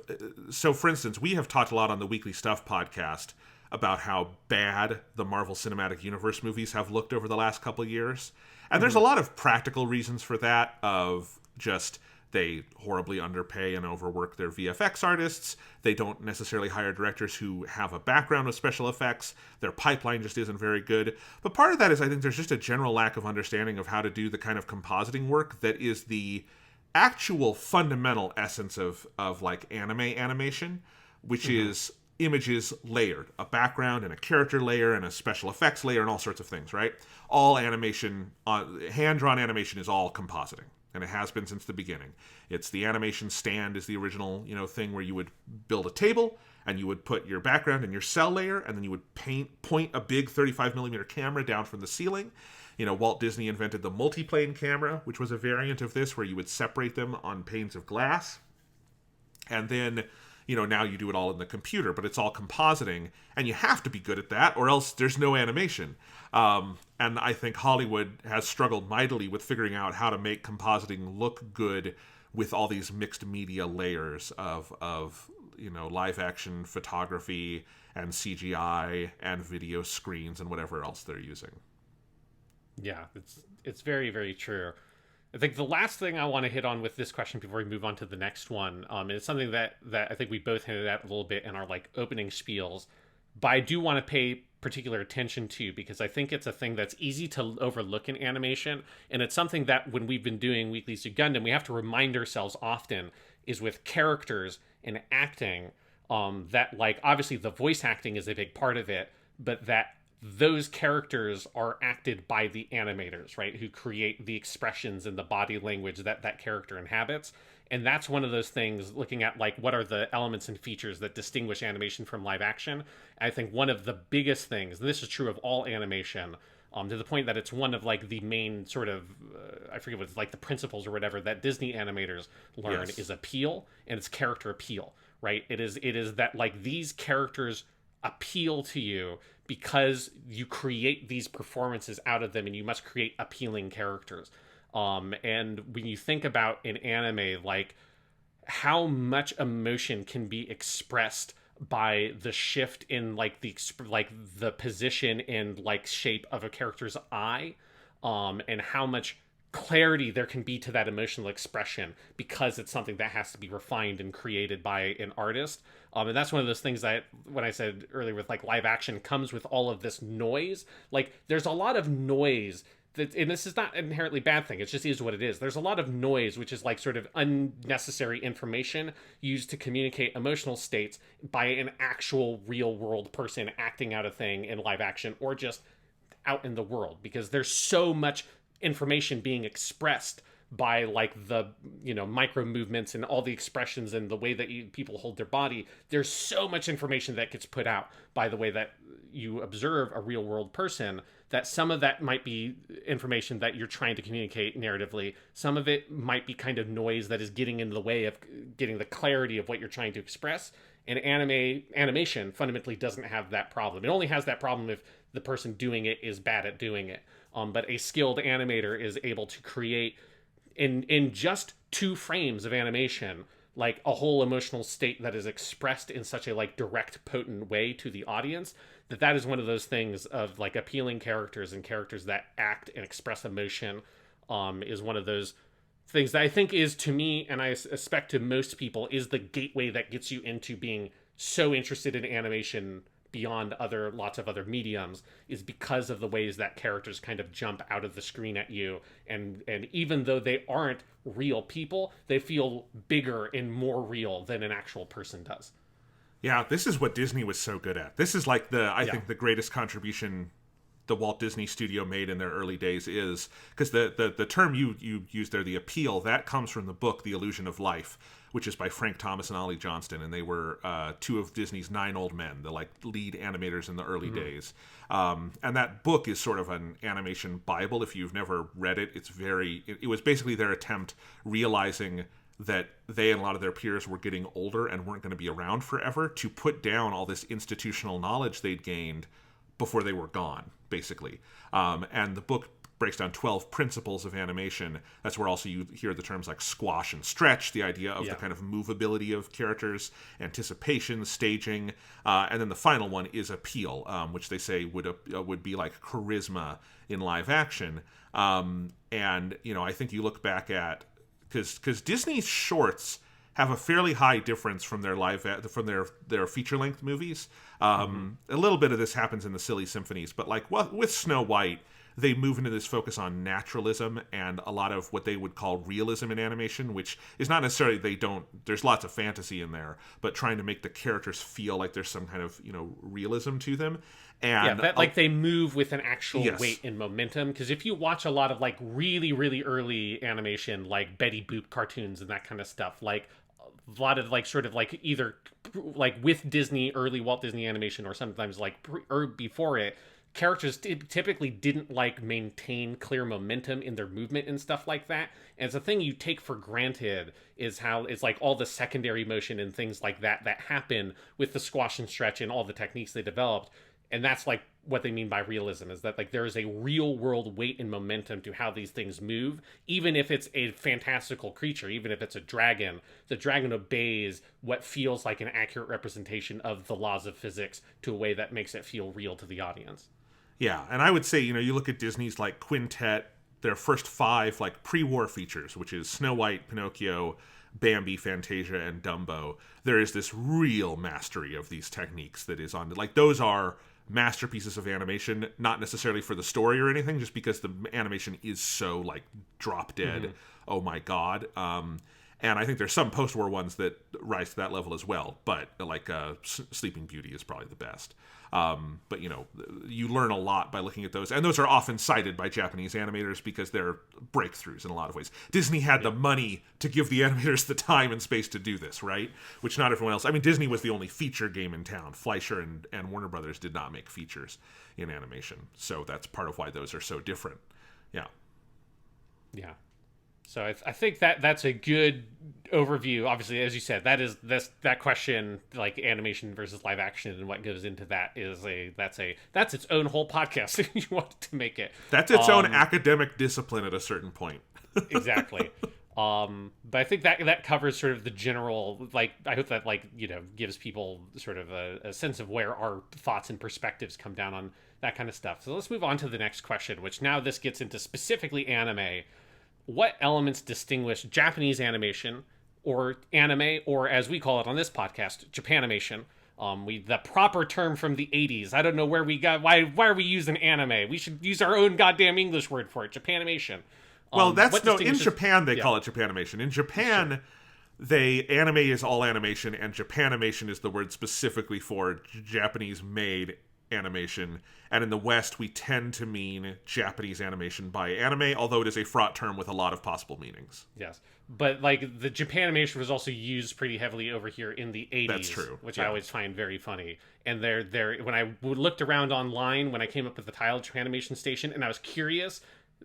So, for instance, we have talked a lot on the Weekly Stuff podcast about how bad the Marvel Cinematic Universe movies have looked over the last couple of years. And there's a lot of practical reasons for that, of just they horribly underpay and overwork their VFX artists. They don't necessarily hire directors who have a background with special effects. Their pipeline just isn't very good. But part of that is, I think there's just a general lack of understanding of how to do the kind of compositing work that is the actual fundamental essence of like anime animation, which is images layered, a background and a character layer and a special effects layer and all sorts of things, right? All animation, hand-drawn animation, is all compositing, and it has been since the beginning. It's the animation stand is the original, thing where you would build a table and you would put your background and your cell layer, and then you would point a big 35mm camera down from the ceiling. Walt Disney invented the multiplane camera, which was a variant of this, where you would separate them on panes of glass. And then now you do it all in the computer, but it's all compositing, and you have to be good at that, or else there's no animation. And I think Hollywood has struggled mightily with figuring out how to make compositing look good with all these mixed media layers of live action photography and CGI and video screens and whatever else they're using. Yeah, it's very, very true. I think the last thing I want to hit on with this question before we move on to the next one, and it's something that I think we both hinted at a little bit in our like opening spiels, but I do want to pay particular attention to, because I think it's a thing that's easy to overlook in animation, and it's something that when we've been doing Weekly Suit Gundam, we have to remind ourselves often, is with characters and acting, that like obviously the voice acting is a big part of it, but that those characters are acted by the animators, right? Who create the expressions and the body language that character inhabits. And that's one of those things, looking at like what are the elements and features that distinguish animation from live action. I think one of the biggest things, and this is true of all animation, to the point that it's one of like the main sort of, I forget what it's like, the principles or whatever that Disney animators learn, is appeal, and it's character appeal, right? It is that like these characters appeal to you because you create these performances out of them, and you must create appealing characters. And when you think about an anime, like how much emotion can be expressed by the shift in like the position and like shape of a character's eye, and how much clarity there can be to that emotional expression, because it's something that has to be refined and created by an artist. And that's one of those things that, when I said earlier with like live action, comes with all of this noise. Like there's a lot of noise that, and this is not an inherently bad thing, it just is what it is. There's a lot of noise, which is like sort of unnecessary information used to communicate emotional states by an actual real world person acting out a thing in live action, or just out in the world, because there's so much information being expressed by like the micro movements and all the expressions and the way that people hold their body. There's so much information that gets put out by the way that you observe a real world person, that some of that might be information that you're trying to communicate narratively. Some of it might be kind of noise that is getting in the way of getting the clarity of what you're trying to express. And animation fundamentally doesn't have that problem. It only has that problem if the person doing it is bad at doing it. But a skilled animator is able to create in just 2 frames of animation, like a whole emotional state that is expressed in such a like direct, potent way to the audience, that is one of those things of like appealing characters and characters that act and express emotion, is one of those things that I think is, to me, and I suspect to most people, is the gateway that gets you into being so interested in animation beyond lots of other mediums, is because of the ways that characters kind of jump out of the screen at you, and even though they aren't real people, they feel bigger and more real than an actual person does. Yeah, this is what Disney was so good at. This is like I think the greatest contribution the Walt Disney Studio made in their early days, is because the term you used there, the appeal, that comes from the book The Illusion of Life, which is by Frank Thomas and Ollie Johnston, and they were 2 of Disney's 9 old men, the like lead animators in the early days. And that book is sort of an animation Bible. If you've never read it, it was basically their attempt, realizing that they and a lot of their peers were getting older and weren't going to be around forever, to put down all this institutional knowledge they'd gained before they were gone, basically. And the book breaks down 12 principles of animation. That's where also you hear the terms like squash and stretch, the idea of the kind of movability of characters, anticipation, staging, and then the final one is appeal, which they say would be like charisma in live action. And I think you look back at, because Disney's shorts have a fairly high difference from their their feature length movies. A little bit of this happens in the Silly Symphonies, but like with Snow White, they move into this focus on naturalism and a lot of what they would call realism in animation, which is not necessarily there's lots of fantasy in there, but trying to make the characters feel like there's some kind of realism to them. And like they move with an actual weight and momentum. Because if you watch a lot of like really, really early animation, like Betty Boop cartoons and that kind of stuff, like a lot of like sort of like either like with Disney, early Walt Disney animation, or sometimes like or before it, characters typically didn't like maintain clear momentum in their movement and stuff like that. And it's a thing you take for granted, is how it's like all the secondary motion and things like that happen with the squash and stretch and all the techniques they developed. And that's like what they mean by realism, is that like there is a real world weight and momentum to how these things move. Even if it's a fantastical creature, even if it's a dragon, the dragon obeys what feels like an accurate representation of the laws of physics to a way that makes it feel real to the audience. Yeah, and I would say, you look at Disney's like quintet, their first 5 like pre-war features, which is Snow White, Pinocchio, Bambi, Fantasia, and Dumbo. There is this real mastery of these techniques that is on, like, those are masterpieces of animation, not necessarily for the story or anything, just because the animation is so like drop dead. Oh my god. And I think there's some post-war ones that rise to that level as well, but like Sleeping Beauty is probably the best. But you learn a lot by looking at those, and those are often cited by Japanese animators because they're breakthroughs in a lot of ways. Disney had the money to give the animators the time and space to do this, right? Which not everyone else. I mean, Disney was the only feature game in town. Fleischer and Warner Brothers did not make features in animation, so that's part of why those are so different. Yeah. So I think that's a good overview. Obviously, as you said, that question, like animation versus live action and what goes into that, that's its own whole podcast if you wanted to make it. That's its own academic discipline at a certain point. Exactly. But I think that covers sort of the general, like, I hope that gives people sort of a sense of where our thoughts and perspectives come down on that kind of stuff. So let's move on to the next question, which now this gets into specifically anime. What elements distinguish Japanese animation, or anime, or as we call it on this podcast, Japanimation? The proper term from the 80s. I don't know where we got. Why are we using anime? We should use our own goddamn English word for it, Japanimation. Well, in Japan they call it Japanimation. In Japan, anime is all animation, and Japanimation is the word specifically for Japanese-made animation, and in the West we tend to mean Japanese animation by anime, although it is a fraught term with a lot of possible meanings. Yes. But like the Japanimation was also used pretty heavily over here in the 80s. That's true. Which Yeah. I always find very funny. And they're when I looked around online when I came up with the title Japanimation Station, and I was curious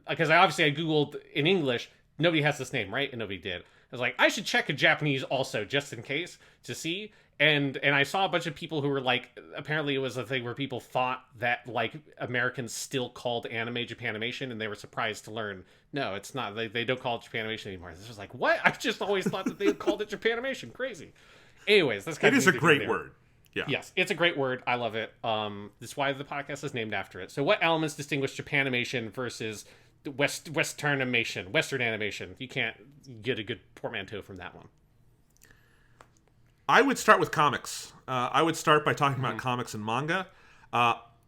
because I Googled in English, nobody has this name, right? And nobody did. I was like, I should check a Japanese also just in case to see. And I saw a bunch of people who were like, apparently it was a thing where people thought that like Americans still called anime Japanimation, and they were surprised to learn no, it's not. They don't call it Japanimation anymore. This was like, what? I just always thought that they called it Japanimation. Crazy. Anyways, that's kind of it is a great word. Yeah. Yes, it's a great word. I love it. That's why the podcast is named after it. So, what elements distinguish Japanimation versus Western animation? You can't get a good portmanteau from that one. I would start with comics. I would start by talking about comics and manga.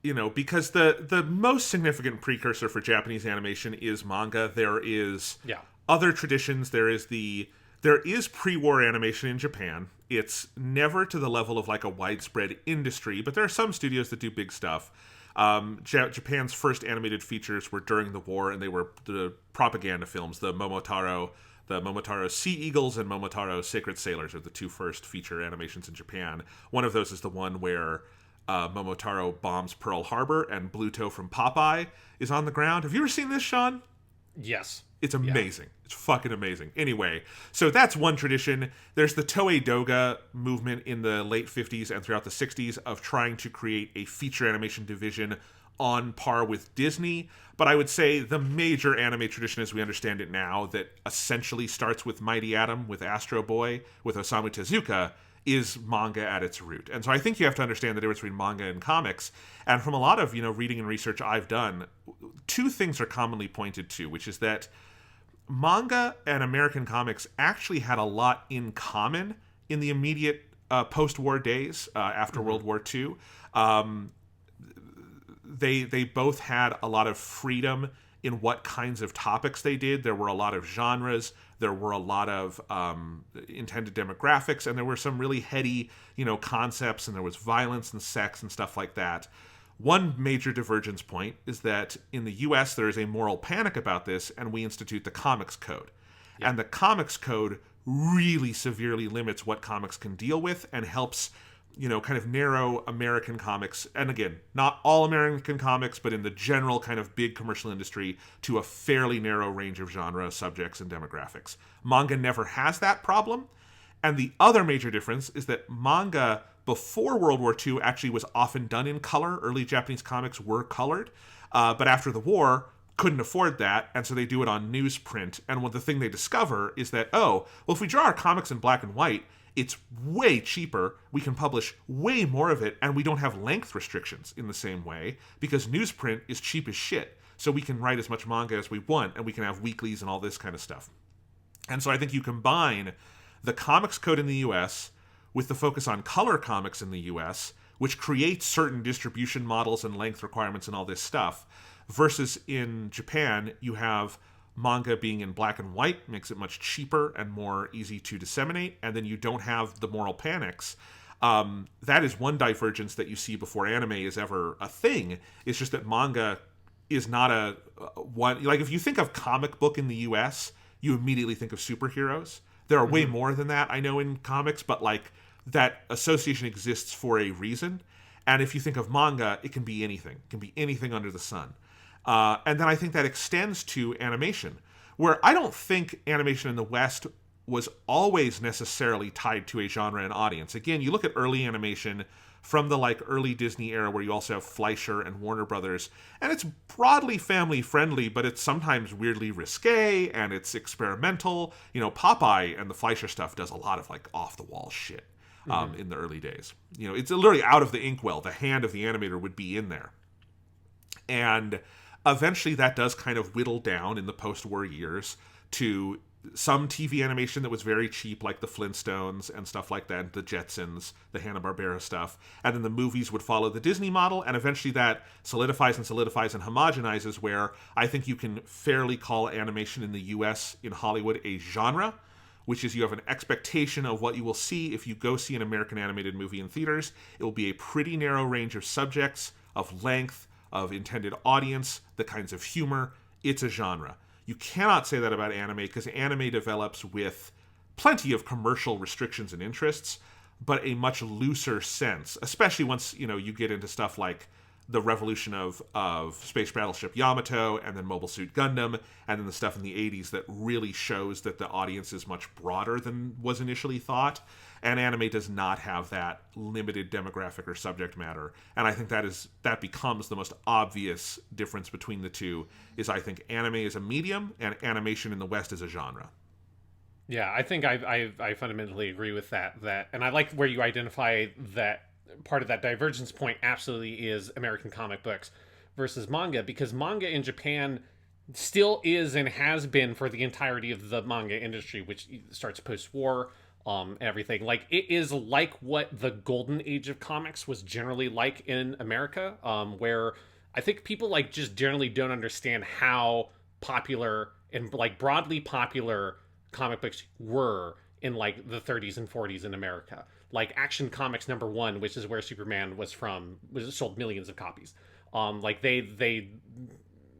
Because the most significant precursor for Japanese animation is manga. There is other traditions. There is pre-war animation in Japan. It's never to the level of like a widespread industry, but there are some studios that do big stuff. Japan's first animated features were during the war, and they were the propaganda films. The Momotaro Sea Eagles and Momotaro Sacred Sailors are the two first feature animations in Japan. One of those is the one where Momotaro bombs Pearl Harbor and Bluto from Popeye is on the ground. Have you ever seen this, Sean? Yes. It's amazing. Yeah. It's fucking amazing. Anyway, so that's one tradition. There's the Toei Doga movement in the late 50s and throughout the 60s of trying to create a feature animation division on par with Disney. But I would say the major anime tradition as we understand it now, that essentially starts with Mighty Atom, with Astro Boy, with Osamu Tezuka, is manga at its root. And so I think you have to understand the difference between manga and comics. And from a lot of, reading and research I've done, two things are commonly pointed to, which is that manga and American comics actually had a lot in common in the immediate post-war days after World War II. They both had a lot of freedom in what kinds of topics they did. There were a lot of genres. There were a lot of intended demographics, and there were some really heady, concepts, and there was violence and sex and stuff like that. One major divergence point is that in the U.S. there is a moral panic about this, and we institute the Comics Code. Yeah. And the Comics Code really severely limits what comics can deal with and helps kind of narrow American comics, and again, not all American comics, but in the general kind of big commercial industry, to a fairly narrow range of genre, subjects, and demographics. Manga never has that problem, and the other major difference is that manga before World War II actually was often done in color. Early Japanese comics were colored, but after the war, couldn't afford that, and so they do it on newsprint. And the thing they discover is that, if we draw our comics in black and white, it's way cheaper, we can publish way more of it, and we don't have length restrictions in the same way, because newsprint is cheap as shit. So we can write as much manga as we want, and we can have weeklies and all this kind of stuff. And so I think you combine the Comics Code in the US with the focus on color comics in the US, which creates certain distribution models and length requirements and all this stuff, versus in Japan, you have manga being in black and white, makes it much cheaper and more easy to disseminate, and then you don't have the moral panics. That is one divergence that you see before anime is ever a thing. It's just that manga is not a one. Like, if you think of comic book in the US, you immediately think of superheroes. There are way more than that, I know, in comics, but like that association exists for a reason. And if you think of manga, it can be anything. It can be anything under the sun. And then I think that extends to animation, where I don't think animation in the West was always necessarily tied to a genre and audience. Again, you look at early animation from the early Disney era, where you also have Fleischer and Warner Brothers, and it's broadly family friendly, but it's sometimes weirdly risque and it's experimental. Popeye and the Fleischer stuff does a lot of off the wall shit in the early days. It's literally out of the inkwell. The hand of the animator would be in there, and eventually that does kind of whittle down in the post-war years to some TV animation that was very cheap, like the Flintstones and stuff like that, the Jetsons, the Hanna-Barbera stuff. And then the movies would follow the Disney model, and eventually that solidifies and homogenizes, where I think you can fairly call animation in the US, in Hollywood, a genre, which is you have an expectation of what you will see if you go see an American animated movie in theaters. It will be a pretty narrow range of subjects, of length, of intended audience, the kinds of humor. It's a genre. You cannot say that about anime, because anime develops with plenty of commercial restrictions and interests, but a much looser sense, especially once, you get into stuff like the revolution of Space Battleship Yamato, and then Mobile Suit Gundam, and then the stuff in the 80s that really shows that the audience is much broader than was initially thought. And anime does not have that limited demographic or subject matter. And I think that becomes the most obvious difference between the two, is I think anime is a medium and animation in the West is a genre. Yeah, I think I fundamentally agree with that. And I like where you identify that part of that divergence point absolutely is American comic books versus manga, because manga in Japan still is and has been for the entirety of the manga industry, which starts post-war, everything. Like, it is like what the golden age of comics was generally like in America, where I think people like just generally don't understand how popular and like broadly popular comic books were in like the 30s and 40s in America. Like Action Comics #1, which is where Superman was from, was sold millions of copies. Like they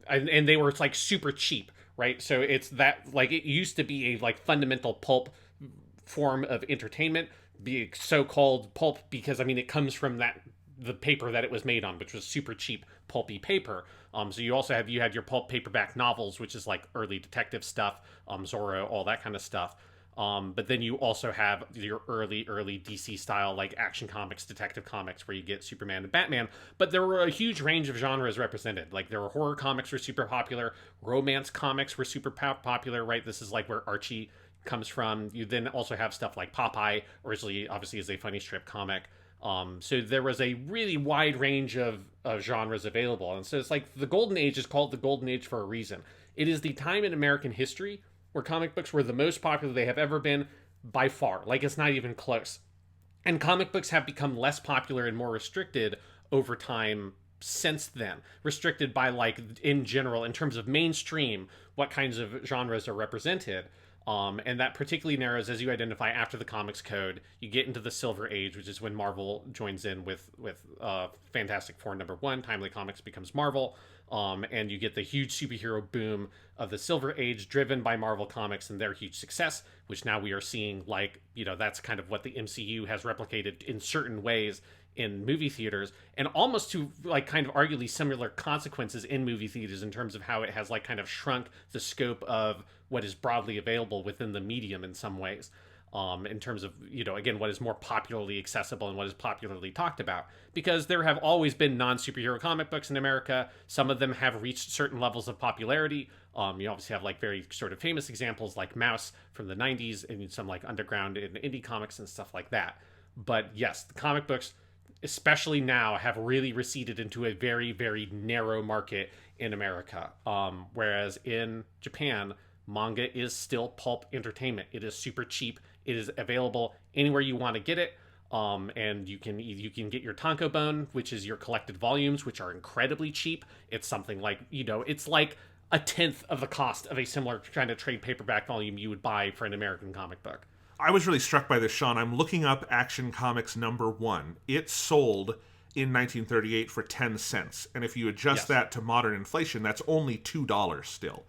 were like super cheap, right? So it's that, like, it used to be a like fundamental pulp form of entertainment, be so-called pulp because it comes from the paper that it was made on, which was super cheap pulpy paper. So you also had your pulp paperback novels, which is like early detective stuff, Zorro, all that kind of stuff. But then you also have your early DC style, like Action Comics, Detective Comics, where you get Superman and Batman. But there were a huge range of genres represented. Like, there were horror comics were super popular, romance comics were super popular, right? This is like where Archie comes from. You then also have stuff like Popeye, originally obviously is a funny strip comic. So there was a really wide range of genres available. And so it's like the Golden Age is called the Golden Age for a reason. It is the time in American history where comic books were the most popular they have ever been by far. Like, it's not even close. And comic books have become less popular and more restricted over time since then. Restricted by, like, in general, in terms of mainstream, what kinds of genres are represented. And that particularly narrows as you identify after the Comics Code. You get into the Silver Age, which is when Marvel joins in with Fantastic Four #1. Timely Comics becomes Marvel. And you get the huge superhero boom of the Silver Age, driven by Marvel Comics and their huge success, which now we are seeing, like, that's kind of what the MCU has replicated in certain ways in movie theaters, and almost to, like, kind of arguably similar consequences in movie theaters in terms of how it has, like, kind of shrunk the scope of what is broadly available within the medium in some ways. In terms of, again, what is more popularly accessible and what is popularly talked about. Because there have always been non-superhero comic books in America. Some of them have reached certain levels of popularity. You obviously have, like, very sort of famous examples like Mouse from the 90s and some, like, underground and indie comics and stuff like that. But yes, the comic books, especially now, have really receded into a very, very narrow market in America. Whereas in Japan, manga is still pulp entertainment. It is super cheap. It is available anywhere you want to get it. And you can get your tankobon, which is your collected volumes, which are incredibly cheap. It's something like, it's like a tenth of the cost of a similar kind of trade paperback volume you would buy for an American comic book. I was really struck by this, Sean. I'm looking up Action Comics #1. It sold in 1938 for 10 cents. And if you adjust that to modern inflation, that's only $2 still.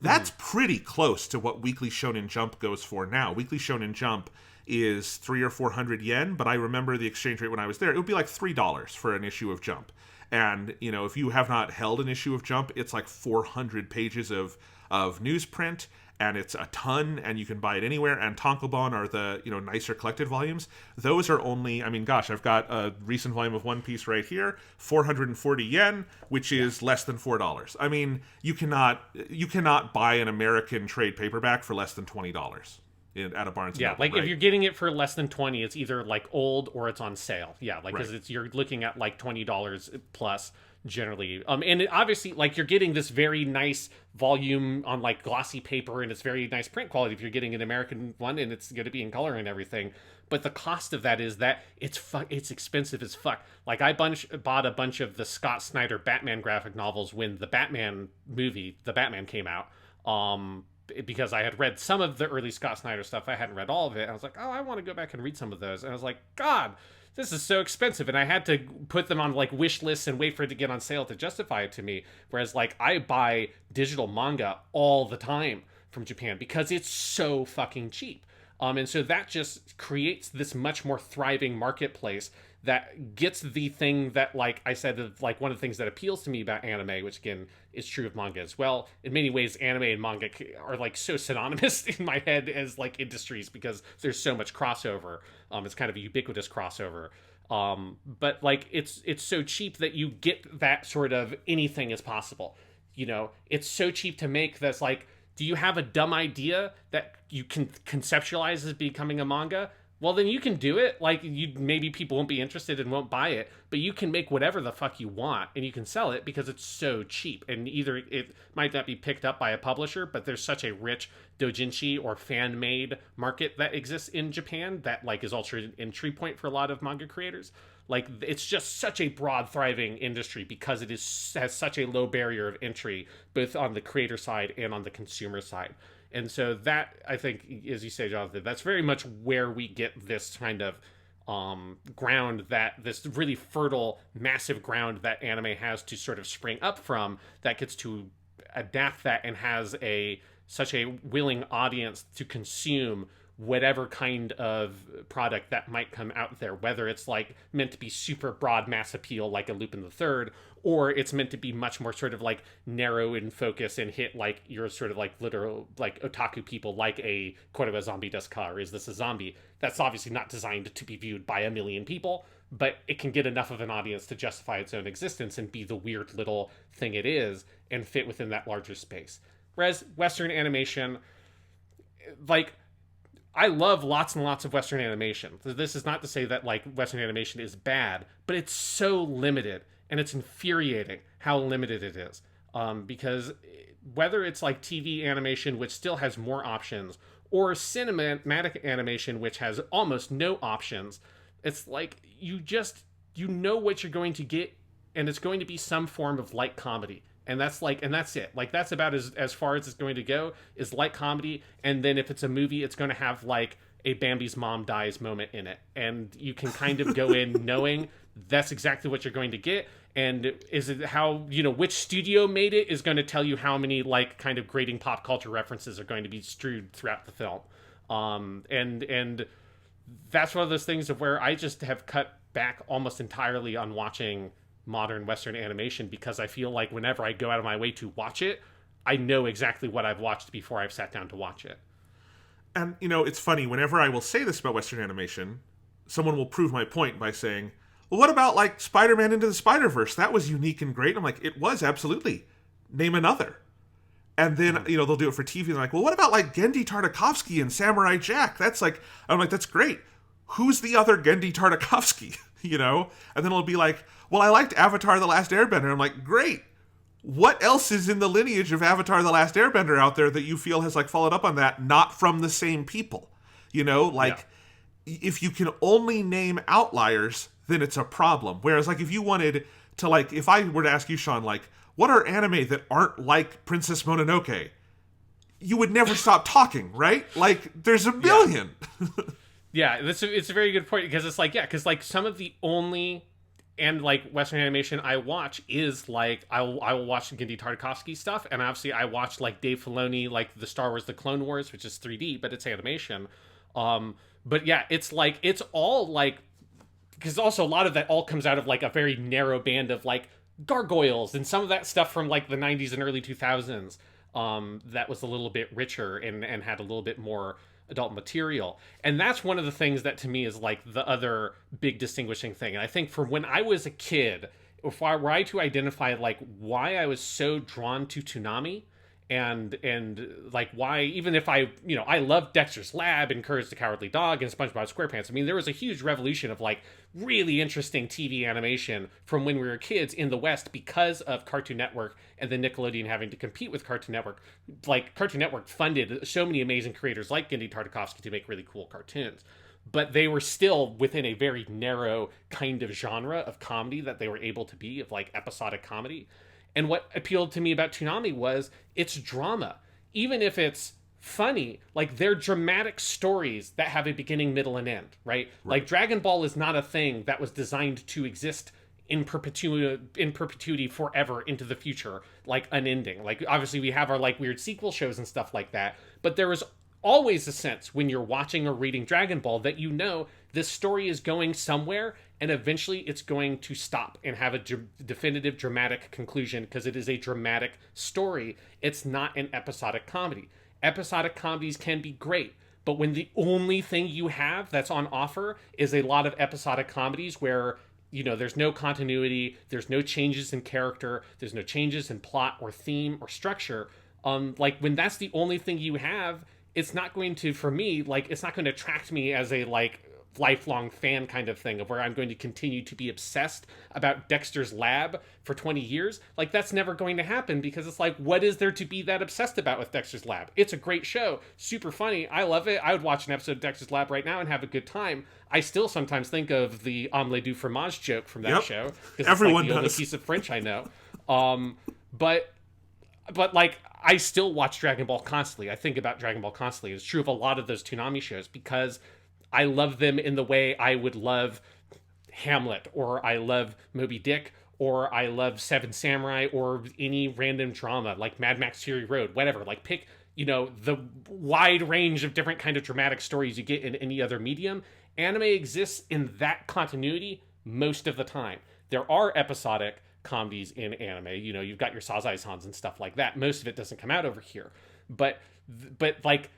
That's pretty close to what Weekly Shonen Jump goes for now. Weekly Shonen Jump is 300 or 400 yen, but I remember the exchange rate when I was there. It would be like $3 for an issue of Jump. And, if you have not held an issue of Jump, it's like 400 pages of newsprint, and it's a ton, and you can buy it anywhere. And tankobon are the, nicer collected volumes. Those are only, I've got a recent volume of One Piece right here, 440 yen, which is less than $4. You cannot buy an American trade paperback for less than $20 at a Barnes & Noble. Like, right? If you're getting it for less than 20, it's either like old or it's on sale. Yeah, like, because right. you're looking at like $20 plus generally. And obviously, like, you're getting this very nice volume on, like, glossy paper, and it's very nice print quality if you're getting an American one, and it's going to be in color and everything. But the cost of that is that it's expensive as fuck. Like, I bought a bunch of the Scott Snyder Batman graphic novels when the Batman movie, The Batman, came out. because I had read some of the early Scott Snyder stuff. I hadn't read all of it. I was like, oh, I want to go back and read some of those. And I was like, God, this is so expensive. And I had to put them on like wish lists and wait for it to get on sale to justify it to me. Whereas like I buy digital manga all the time from Japan because it's so fucking cheap. And so that just creates this much more thriving marketplace that gets the thing that, like I said, like one of the things that appeals to me about anime, which again is true of manga as well. In many ways, anime and manga are like so synonymous in my head as like industries because there's so much crossover. It's kind of a ubiquitous crossover. But like it's so cheap that you get that sort of anything is possible. You know, it's so cheap to make that's like, do you have a dumb idea that you can conceptualize as becoming a manga? Well, then you can do it. Like, maybe people won't be interested and won't buy it, but you can make whatever the fuck you want, and you can sell it because it's so cheap. And either it might not be picked up by a publisher, but there's such a rich doujinshi or fan-made market that exists in Japan that, like, is also an entry point for a lot of manga creators. Like, it's just such a broad, thriving industry because it has such a low barrier of entry, both on the creator side and on the consumer side. And so that, I think, as you say, Jonathan, that's very much where we get this kind of ground, that this really fertile, massive ground that anime has to sort of spring up from, that gets to adapt that and has such a willing audience to consume whatever kind of product that might come out there, whether it's like meant to be super broad mass appeal like a Lupin the Third, or it's meant to be much more sort of like narrow in focus and hit like your sort of like literal like otaku people, like a Koreba Zombie Desu Ka, or Is This a Zombie? That's obviously not designed to be viewed by a million people, but it can get enough of an audience to justify its own existence and be the weird little thing it is and fit within that larger space. Whereas Western animation, like, I love lots and lots of Western animation. This is not to say that like Western animation is bad, but it's so limited, and it's infuriating how limited it is. Because whether it's like TV animation, which still has more options, or cinematic animation, which has almost no options, it's like you know what you're going to get, and it's going to be some form of light comedy. And that's it. Like, that's about as far as it's going to go, is light comedy. And then if it's a movie, it's going to have like a Bambi's mom dies moment in it. And you can kind of go in knowing that's exactly what you're going to get. And is it how, you know, which studio made it is going to tell you how many like kind of grating pop culture references are going to be strewed throughout the film. And that's one of those things of where I just have cut back almost entirely on watching modern Western animation, because I feel like whenever I go out of my way to watch it, I know exactly what I've watched before I've sat down to watch it. And, you know, it's funny, whenever I will say this about Western animation, someone will prove my point by saying, well, what about, like, Spider-Man Into the Spider-Verse? That was unique and great. I'm like, it was, absolutely. Name another. And then, you know, they'll do it for TV, and they're like, well, what about, like, Gendy Tartakovsky and Samurai Jack? That's, like, I'm like, that's great. Who's the other Gendy Tartakovsky? You know? And then it'll be like, well, I liked Avatar The Last Airbender. I'm like, great. What else is in the lineage of Avatar The Last Airbender out there that you feel has, like, followed up on that, not from the same people? You know? Like, if you can only name outliers, then it's a problem. Whereas, like, if you wanted to, like, if I were to ask you, Sean, like, what are anime that aren't like Princess Mononoke? You would never stop talking, right? Like, there's a billion. Yeah, it's a very good point, because it's like, yeah, because like some of the only and like Western animation I watch is like I will watch Gendy Tartakovsky stuff, and obviously I watch like Dave Filoni, like the Star Wars The Clone Wars, which is 3D but it's animation. But yeah, it's like it's all like, because also a lot of that all comes out of like a very narrow band of like gargoyles and some of that stuff from like the 90s and early 2000s that was a little bit richer and had a little bit more adult material. And that's one of the things that to me is like the other big distinguishing thing. And I think for when I was a kid, if I were to identify like why I was so drawn to Toonami, and like why, even if I, you know, I loved Dexter's Lab and Courage the Cowardly Dog and SpongeBob SquarePants. I mean, there was a huge revolution of like really interesting TV animation from when we were kids in the West because of Cartoon Network and then Nickelodeon having to compete with Cartoon Network. Like, Cartoon Network funded so many amazing creators like Gendy Tartakovsky to make really cool cartoons. But they were still within a very narrow kind of genre of comedy that they were able to be, of like episodic comedy. And what appealed to me about Toonami was its drama. Even if it's funny. Like, they're dramatic stories that have a beginning, middle, and end, right? Like, Dragon Ball is not a thing that was designed to exist in perpetuity forever into the future, like unending. Like, obviously we have our like weird sequel shows and stuff like that, but there is always a sense when you're watching or reading Dragon Ball that you know this story is going somewhere and eventually it's going to stop and have a definitive dramatic conclusion, because it is a dramatic story. It's not an episodic comedy. Episodic comedies can be great, but when the only thing you have that's on offer is a lot of episodic comedies where, you know, there's no continuity, there's no changes in character, there's no changes in plot or theme or structure. Like, when that's the only thing you have, it's not going to, for me, like, it's not going to attract me as a, like, lifelong fan kind of thing, of where I'm going to continue to be obsessed about Dexter's Lab for 20 years. Like, that's never going to happen, because it's like, what is there to be that obsessed about with Dexter's Lab? It's a great show, super funny, I love it. I would watch an episode of Dexter's Lab right now and have a good time. I still sometimes think of the omelette du fromage joke from that show, because it's like the only piece of French I know. But like, I still watch Dragon Ball constantly. I think about Dragon Ball constantly. It's true of a lot of those Toonami shows, because I love them in the way I would love Hamlet, or I love Moby Dick, or I love Seven Samurai, or any random drama like Mad Max Fury Road, whatever. Like, pick, you know, the wide range of different kind of dramatic stories you get in any other medium. Anime exists in that continuity most of the time. There are episodic comedies in anime. You know, you've got your Sazai-sans and stuff like that. Most of it doesn't come out over here. But like,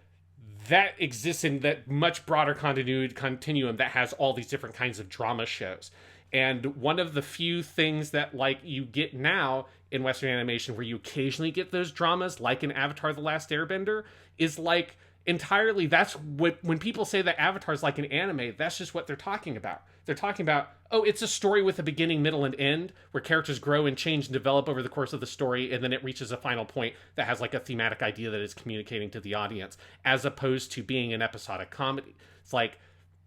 that exists in that much broader continuum that has all these different kinds of drama shows. And one of the few things that, like, you get now in Western animation where you occasionally get those dramas, like in Avatar: The Last Airbender, is like, entirely, that's what, when people say that Avatar is like an anime, that's just what they're talking about. They're talking about, oh, it's a story with a beginning, middle, and end, where characters grow and change and develop over the course of the story, and then it reaches a final point that has like a thematic idea that it's communicating to the audience, as opposed to being an episodic comedy. It's like,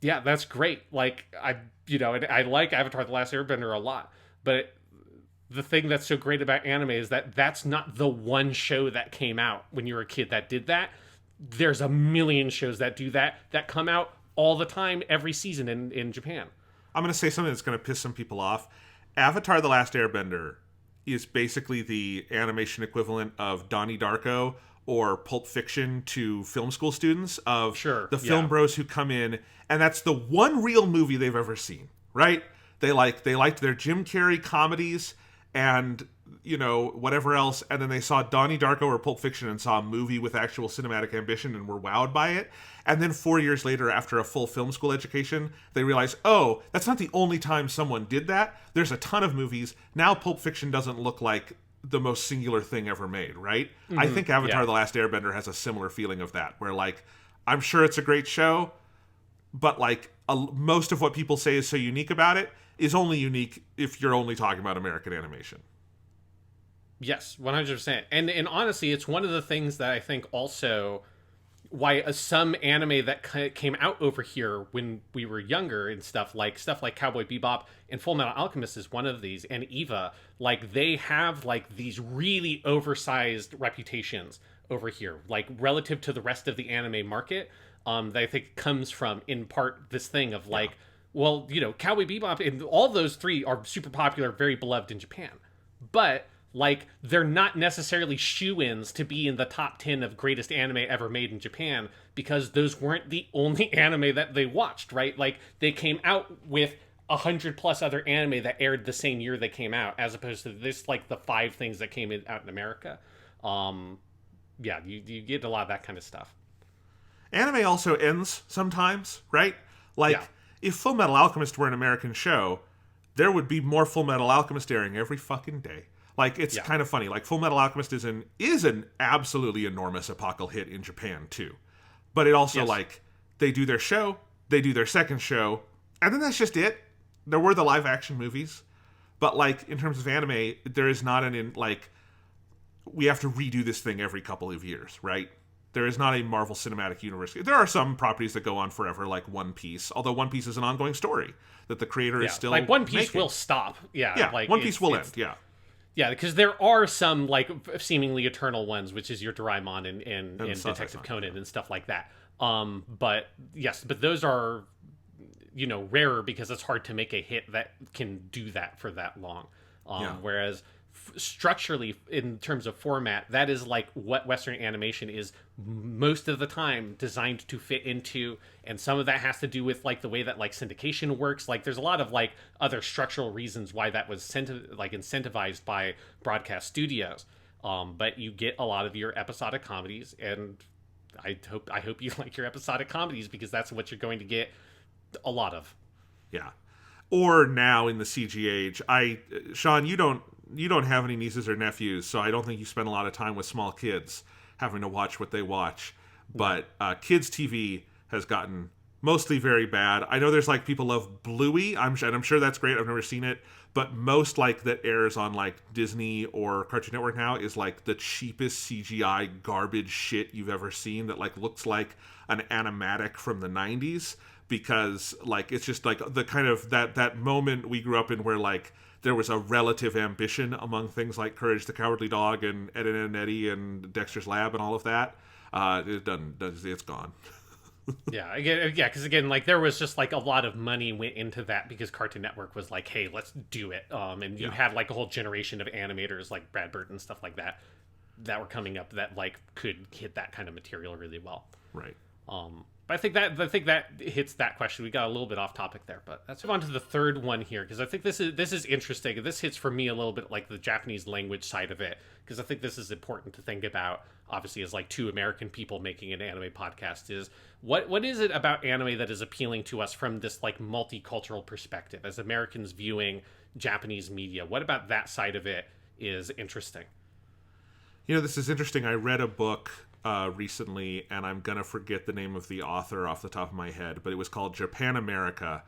yeah, that's great. Like, I like Avatar: The Last Airbender a lot, but the thing that's so great about anime is that that's not the one show that came out when you were a kid that did that. There's a million shows that do that come out all the time, every season in Japan. I'm going to say something that's going to piss some people off. Avatar: The Last Airbender is basically the animation equivalent of Donnie Darko or Pulp Fiction to film school students, of the film bros who come in, and that's the one real movie they've ever seen, right? They liked their Jim Carrey comedies and, you know, whatever else, and then they saw Donnie Darko or Pulp Fiction and saw a movie with actual cinematic ambition and were wowed by it. And then 4 years later, after a full film school education, they realize, oh, that's not the only time someone did that. There's a ton of movies. Now Pulp Fiction doesn't look like the most singular thing ever made, right? Mm-hmm. I think Avatar: The Last Airbender has a similar feeling of that, where, like, I'm sure it's a great show, but, like, most of what people say is so unique about it is only unique if you're only talking about American animation. Yes, 100%. And honestly, it's one of the things that I think also why some anime that came out over here when we were younger and stuff like Cowboy Bebop and Fullmetal Alchemist is one of these, and Eva, like, they have like these really oversized reputations over here, like relative to the rest of the anime market, that I think comes from, in part, this thing of like, well, you know, Cowboy Bebop and all those three are super popular, very beloved in Japan, but like, they're not necessarily shoo-ins to be in the top 10 of greatest anime ever made in Japan, because those weren't the only anime that they watched, right? Like, they came out with 100 plus other anime that aired the same year they came out, as opposed to this, like, the 5 things that came out in America. Yeah, you get a lot of that kind of stuff. Anime also ends sometimes, right? Like, if Fullmetal Alchemist were an American show, there would be more Fullmetal Alchemist airing every fucking day. Like, it's kind of funny. Like, Fullmetal Alchemist is an absolutely enormous apocalypse hit in Japan, too. But it also, like, they do their show, they do their second show, and then that's just it. There were the live-action movies. But, like, in terms of anime, there is not we have to redo this thing every couple of years, right? There is not a Marvel Cinematic Universe. There are some properties that go on forever, like One Piece, although One Piece is an ongoing story that the creator is still like, One Piece making. will stop. Yeah, like, One Piece will end, Yeah, because there are some like seemingly eternal ones, which is your Doraemon and Detective Conan and stuff like that. But yes, but those are, rarer because it's hard to make a hit that can do that for that long. Whereas structurally, in terms of format, that is like what Western animation is most of the time designed to fit into, and some of that has to do with like the way that like syndication works. Like there's a lot of like other structural reasons why that was incentivized by broadcast studios. But you get a lot of your episodic comedies, and I hope you like your episodic comedies, because that's what you're going to get a lot of. Yeah. Or now in the CG age, Sean, you don't have any nieces or nephews, so I don't think you spend a lot of time with small kids having to watch what they watch. But kids TV has gotten mostly very bad. I know there's like people love Bluey. I'm sure that's great. I've never seen it, but most like that airs on like Disney or Cartoon Network now is like the cheapest CGI garbage shit you've ever seen that like looks like an animatic from the 90s, because like it's just like the kind of that moment we grew up in where like there was a relative ambition among things like Courage the Cowardly Dog and Ed, Edd n Eddy and Dexter's Lab and all of that. It's gone. Because again, like there was just like a lot of money went into that because Cartoon Network was like, hey, let's do it. And you had like a whole generation of animators like Brad Bird and stuff like that were coming up that like could hit that kind of material really well. Right. But I think that hits that question. We got a little bit off topic there, but let's move on to the third one here, because I think this is interesting. This hits for me a little bit like the Japanese language side of it, because I think this is important to think about. Obviously, as like two American people making an anime podcast, is what is it about anime that is appealing to us from this like multicultural perspective as Americans viewing Japanese media? What about that side of it is interesting? This is interesting. I read a book recently, and I'm gonna forget the name of the author off the top of my head, but it was called Japan America,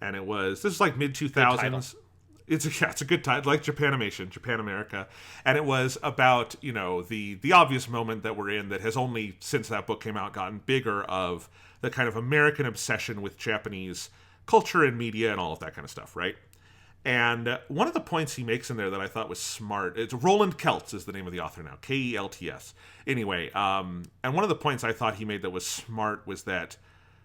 and this is like mid 2000s. It's a good title, like Japanimation, Japan America, and it was about the obvious moment that we're in that has only since that book came out gotten bigger, of the kind of American obsession with Japanese culture and media and all of that kind of stuff, right? And one of the points he makes in there that I thought was smart, it's Roland Kelts is the name of the author now, Kelts. Anyway, and one of the points I thought he made that was smart was that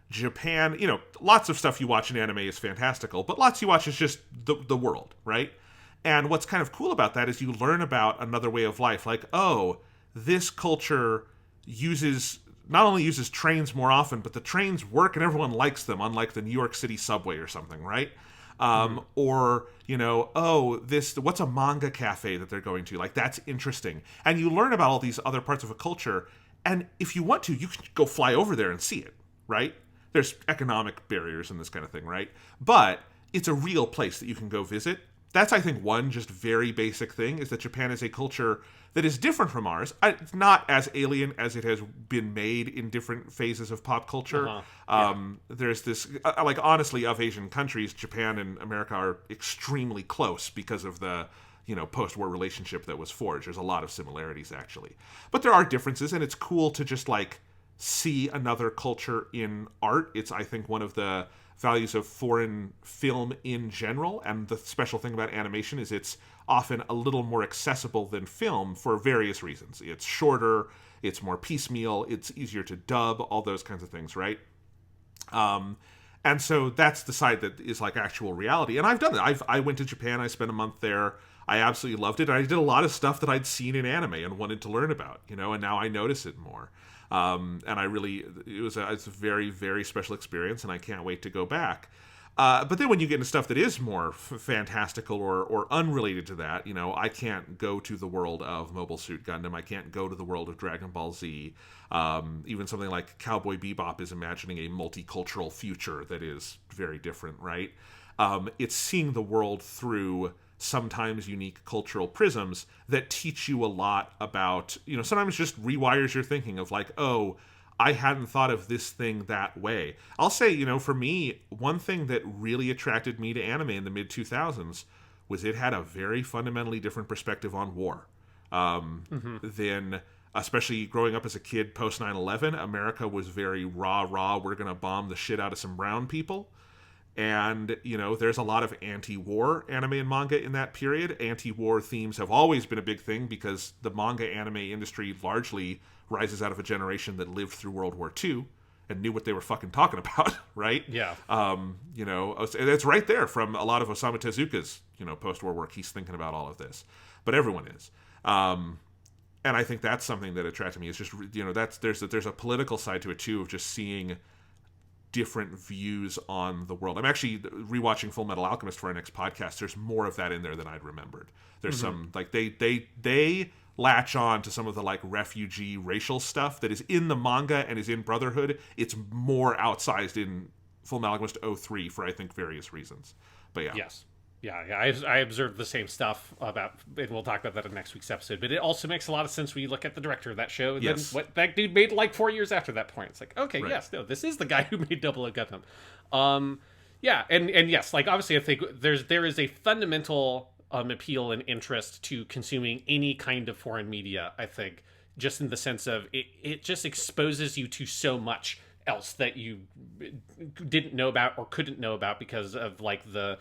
Japan, lots of stuff you watch in anime is fantastical, but lots you watch is just the world, right? And what's kind of cool about that is you learn about another way of life. Like, oh, this culture not only uses trains more often, but the trains work and everyone likes them, unlike the New York City subway or something, right? Or, what's a manga cafe that they're going to? Like, that's interesting. And you learn about all these other parts of a culture, and if you want to, you can go fly over there and see it, right? There's economic barriers and this kind of thing, right? But it's a real place that you can go visit. That's, I think, one just very basic thing, is that Japan is a culture that is different from ours. It's not as alien as it has been made in different phases of pop culture. There's this, honestly, of Asian countries, Japan and America are extremely close because of the, post-war relationship that was forged. There's a lot of similarities, actually. But there are differences, and it's cool to just, see another culture in art. It's, I think, one of the values of foreign film in general, and the special thing about animation is it's often a little more accessible than film for various reasons. It's shorter, it's more piecemeal, it's easier to dub, all those kinds of things, right? And so that's the side that is like actual reality. And I've done it. I went to Japan, I spent a month there, I absolutely loved it. I did a lot of stuff that I'd seen in anime and wanted to learn about, and now I notice it more. And it's a very, very special experience, and I can't wait to go back. But then when you get into stuff that is more fantastical or unrelated to that, I can't go to the world of Mobile Suit Gundam. I can't go to the world of Dragon Ball Z. Even something like Cowboy Bebop is imagining a multicultural future that is very different, right? It's seeing the world through sometimes unique cultural prisms that teach you a lot about, sometimes just rewires your thinking of like, oh, I hadn't thought of this thing that way. I'll say, for me, one thing that really attracted me to anime in the mid-2000s was it had a very fundamentally different perspective on war than, especially growing up as a kid post 9/11, America was very rah, we're going to bomb the shit out of some brown people. And, there's a lot of anti-war anime and manga in that period. Anti-war themes have always been a big thing because the manga anime industry largely rises out of a generation that lived through World War II and knew what they were fucking talking about, right? Yeah. It's right there from a lot of Osamu Tezuka's, post-war work. He's thinking about all of this. But everyone is. And I think that's something that attracted me. It's just, there's a political side to it, too, of just seeing different views on the world. I'm actually rewatching Fullmetal Alchemist for our next podcast. There's more of that in there than I'd remembered. There's some, like, they latch on to some of the, like, refugee racial stuff that is in the manga and is in Brotherhood. It's more outsized in Fullmetal Alchemist 03 for, I think, various reasons. But yeah. Yes. Yeah, I observed the same stuff about, and we'll talk about that in next week's episode, but it also makes a lot of sense when you look at the director of that show, and then what that dude made like 4 years after that point. It's like, okay, right. Yes, no, this is the guy who made Double O Gundam. Yeah, and yes, like, obviously I think there is a fundamental appeal and interest to consuming any kind of foreign media, I think, just in the sense of it just exposes you to so much else that you didn't know about or couldn't know about because of, like, the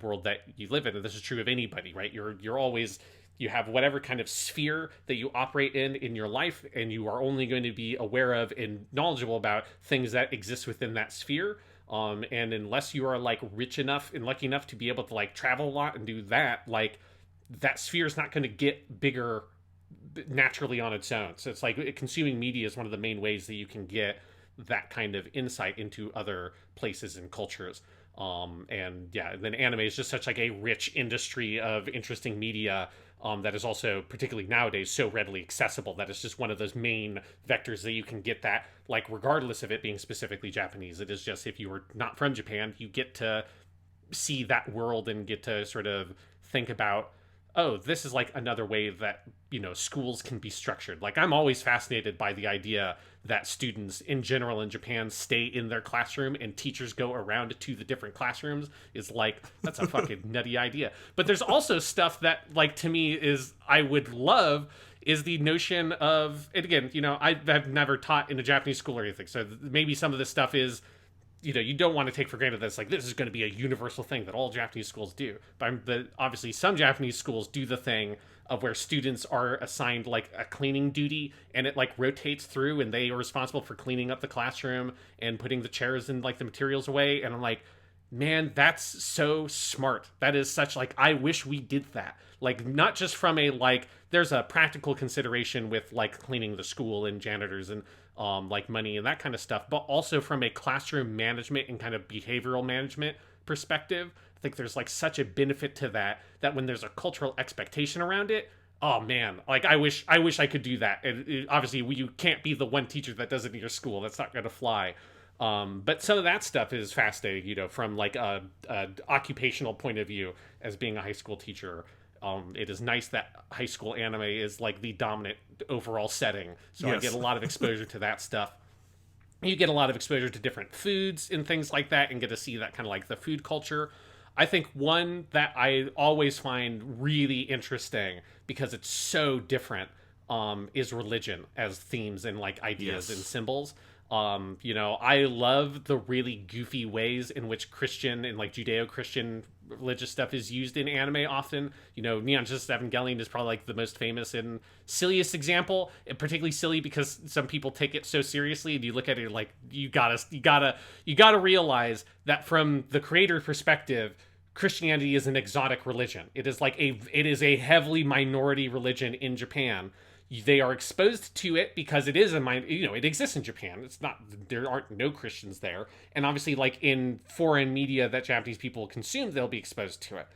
world that you live in. And this is true of anybody, right? You're always, you have whatever kind of sphere that you operate in your life, and you are only going to be aware of and knowledgeable about things that exist within that sphere. And unless you are, like, rich enough and lucky enough to be able to, like, travel a lot and do that, like, that sphere is not going to get bigger naturally on its own. So it's like consuming media is one of the main ways that you can get that kind of insight into other places and cultures. And yeah, then anime is just such, like, a rich industry of interesting media that is also, particularly nowadays, so readily accessible that it's just one of those main vectors that you can get that, like, regardless of it being specifically Japanese. It is just, if you were not from Japan, you get to see that world and get to sort of think about, oh, this is, like, another way that, schools can be structured. Like, I'm always fascinated by the idea that students in general in Japan stay in their classroom and teachers go around to the different classrooms is, like, that's a fucking nutty idea. But there's also stuff that, like, to me I would love is the notion of, and again, I've never taught in a Japanese school or anything. So maybe some of this stuff is, you don't want to take for granted that it's like, this is going to be a universal thing that all Japanese schools do. But obviously some Japanese schools do the thing of where students are assigned, like, a cleaning duty, and it, like, rotates through, and they are responsible for cleaning up the classroom and putting the chairs and, like, the materials away. And I'm like, man, that's so smart. That is such, like, I wish we did that. Like, not just from a, like, there's a practical consideration with, like, cleaning the school and janitors and like, money and that kind of stuff, but also from a classroom management and kind of behavioral management perspective. I think there's, like, such a benefit to that when there's a cultural expectation around it, oh man, like, I wish I could do that. And obviously you can't be the one teacher that does it in your school. That's not going to fly. But some of that stuff is fascinating, from, like, a occupational point of view as being a high school teacher. It is nice that high school anime is, like, the dominant overall setting. So yes. I get a lot of exposure to that stuff. You get a lot of exposure to different foods and things like that, and get to see that kind of, like, the food culture. I think one that I always find really interesting because it's so different is religion as themes and, like, ideas and symbols. I love the really goofy ways in which Christian and, like, Judeo-Christian religious stuff is used in anime often. Neon Genesis Evangelion is probably, like, the most famous and silliest example, and particularly silly because some people take it so seriously, and you look at it like, you gotta realize that from the creator perspective, Christianity is an exotic religion. It is a heavily minority religion in Japan. They are exposed to it because it is it exists in Japan. It's not, there aren't no Christians there. And obviously, like, in foreign media that Japanese people consume, they'll be exposed to it.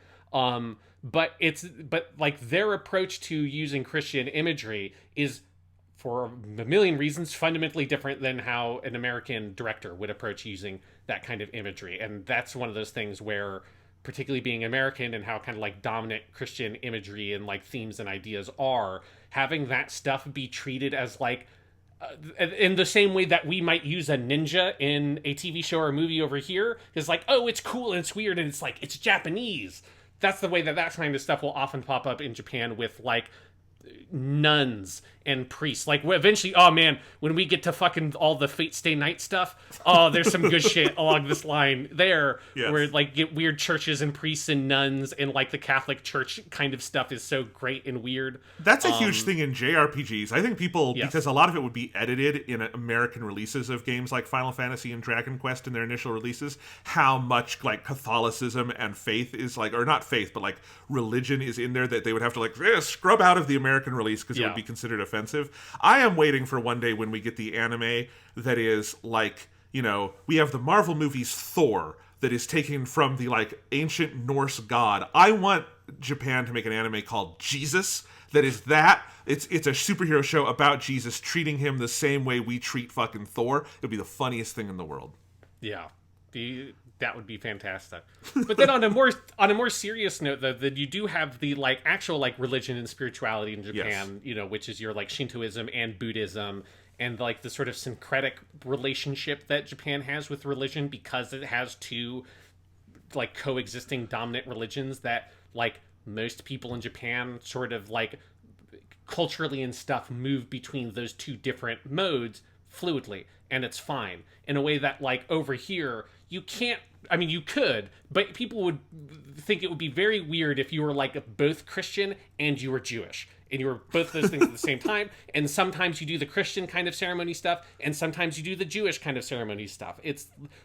But their approach to using Christian imagery is, for a million reasons, fundamentally different than how an American director would approach using that kind of imagery. And that's one of those things where, particularly being American and how kind of, like, dominant Christian imagery and, like, themes and ideas are, having that stuff be treated as, like, in the same way that we might use a ninja in a TV show or a movie over here, is like, oh, it's cool and it's weird and it's, like, it's Japanese. That's the way that kind of stuff will often pop up in Japan with, like, nuns and priests. Like, eventually, oh man, when we get to fucking all the Fate Stay Night stuff, oh, there's some good shit along this line there, Yes. where like get weird churches and priests and nuns, and like the Catholic Church kind of stuff is so great and weird. That's a huge thing in JRPGs. I think people, Yes. because a lot of it would be edited in American releases of games like Final Fantasy and Dragon Quest in their initial releases, how much like Catholicism and faith is like, or not faith, but like religion is in there, that they would have to like scrub out of the American release because it would be considered offensive. I am waiting for one day when we get the anime that is like, you know, we have the Marvel movies Thor that is taken from the like ancient Norse god. I want Japan to make an anime called Jesus that is that. It's a superhero show about Jesus, treating him the same way we treat fucking Thor. It would be the funniest thing in the world. Yeah. That would be fantastic. But then on a more serious note, though, that you do have the like actual like religion and spirituality in Japan, you know, which is your like Shintoism and Buddhism, and like the sort of syncretic relationship that Japan has with religion, because it has two like coexisting dominant religions that like most people in Japan sort of like culturally and stuff move between those two different modes fluidly, and it's fine, in a way that like over here you can't. I mean, you could, but people would think it would be very weird if you were like both Christian and you were Jewish, and you were both those things at the same time. And sometimes you do the Christian kind of ceremony stuff, and sometimes you do the Jewish kind of ceremony stuff.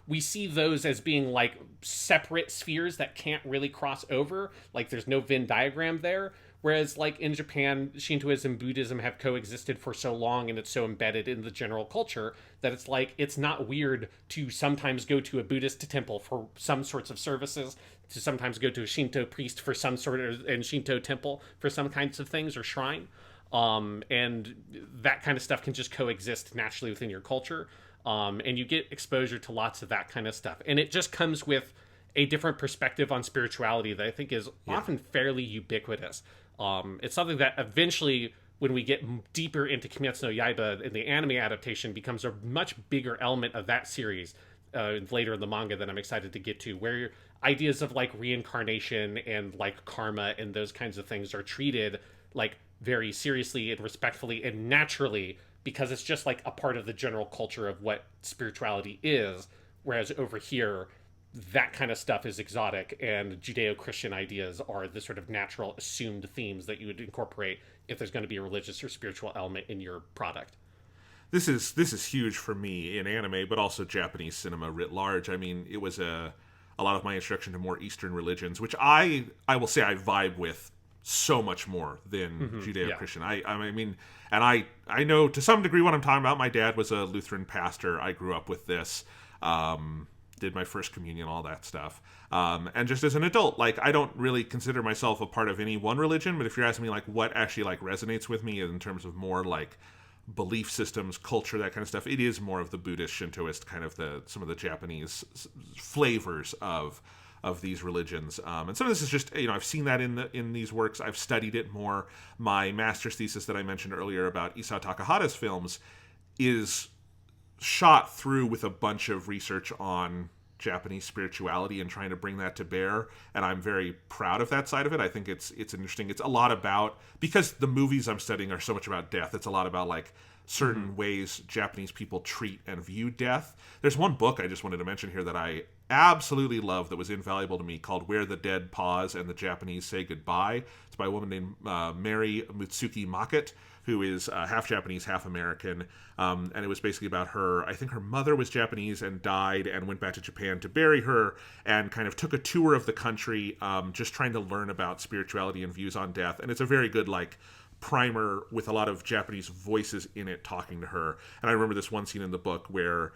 We see those as being like separate spheres that can't really cross over. Like there's no Venn diagram there. Whereas, like, in Japan, Shintoism and Buddhism have coexisted for so long, and it's so embedded in the general culture that it's like, it's not weird to sometimes go to a Buddhist temple for some sorts of services, to sometimes go to a Shinto priest for some sort of, and Shinto temple for some kinds of things, or shrine. And that kind of stuff can just coexist naturally within your culture. And you get exposure to lots of that kind of stuff. And it just comes with a different perspective on spirituality that I think is often fairly ubiquitous. It's something that eventually, when we get deeper into Kimetsu no Yaiba and the anime adaptation, becomes a much bigger element of that series later in the manga that I'm excited to get to, where ideas of like reincarnation and like karma and those kinds of things are treated like very seriously and respectfully and naturally, because it's just like a part of the general culture of what spirituality is. Whereas over here, that kind of stuff is exotic, and Judeo-Christian ideas are the sort of natural assumed themes that you would incorporate if there's going to be a religious or spiritual element in your product. This is huge for me in anime, but also Japanese cinema writ large. I mean, it was a lot of my introduction to more Eastern religions, which I will say I vibe with so much more than Judeo-Christian. Yeah. I mean, and I know to some degree what I'm talking about. My dad was a Lutheran pastor. I grew up with this. Did my first communion, all that stuff. And just as an adult, like, I don't really consider myself a part of any one religion, but if you're asking me, like, what actually, like, resonates with me in terms of more, like, belief systems, culture, that kind of stuff, it is more of the Buddhist, Shintoist, kind of some of the Japanese flavors of these religions. And some of this is just, you know, I've seen that in these works. I've studied it more. My master's thesis that I mentioned earlier about Isao Takahata's films is shot through with a bunch of research on Japanese spirituality and trying to bring that to bear, and I'm very proud of that side of it. I think it's interesting. It's a lot about, because the movies I'm studying are so much about death, it's a lot about like certain ways Japanese people treat and view death. There's one book I just wanted to mention here that I absolutely love that was invaluable to me, called Where the Dead Pause and the Japanese Say Goodbye. It's by a woman named Mary Mutsuki Maket, who is half Japanese, half American. And it was basically about her. I think her mother was Japanese and died and went back to Japan to bury her, and kind of took a tour of the country, just trying to learn about spirituality and views on death. And it's a very good, like, primer with a lot of Japanese voices in it talking to her. And I remember this one scene in the book where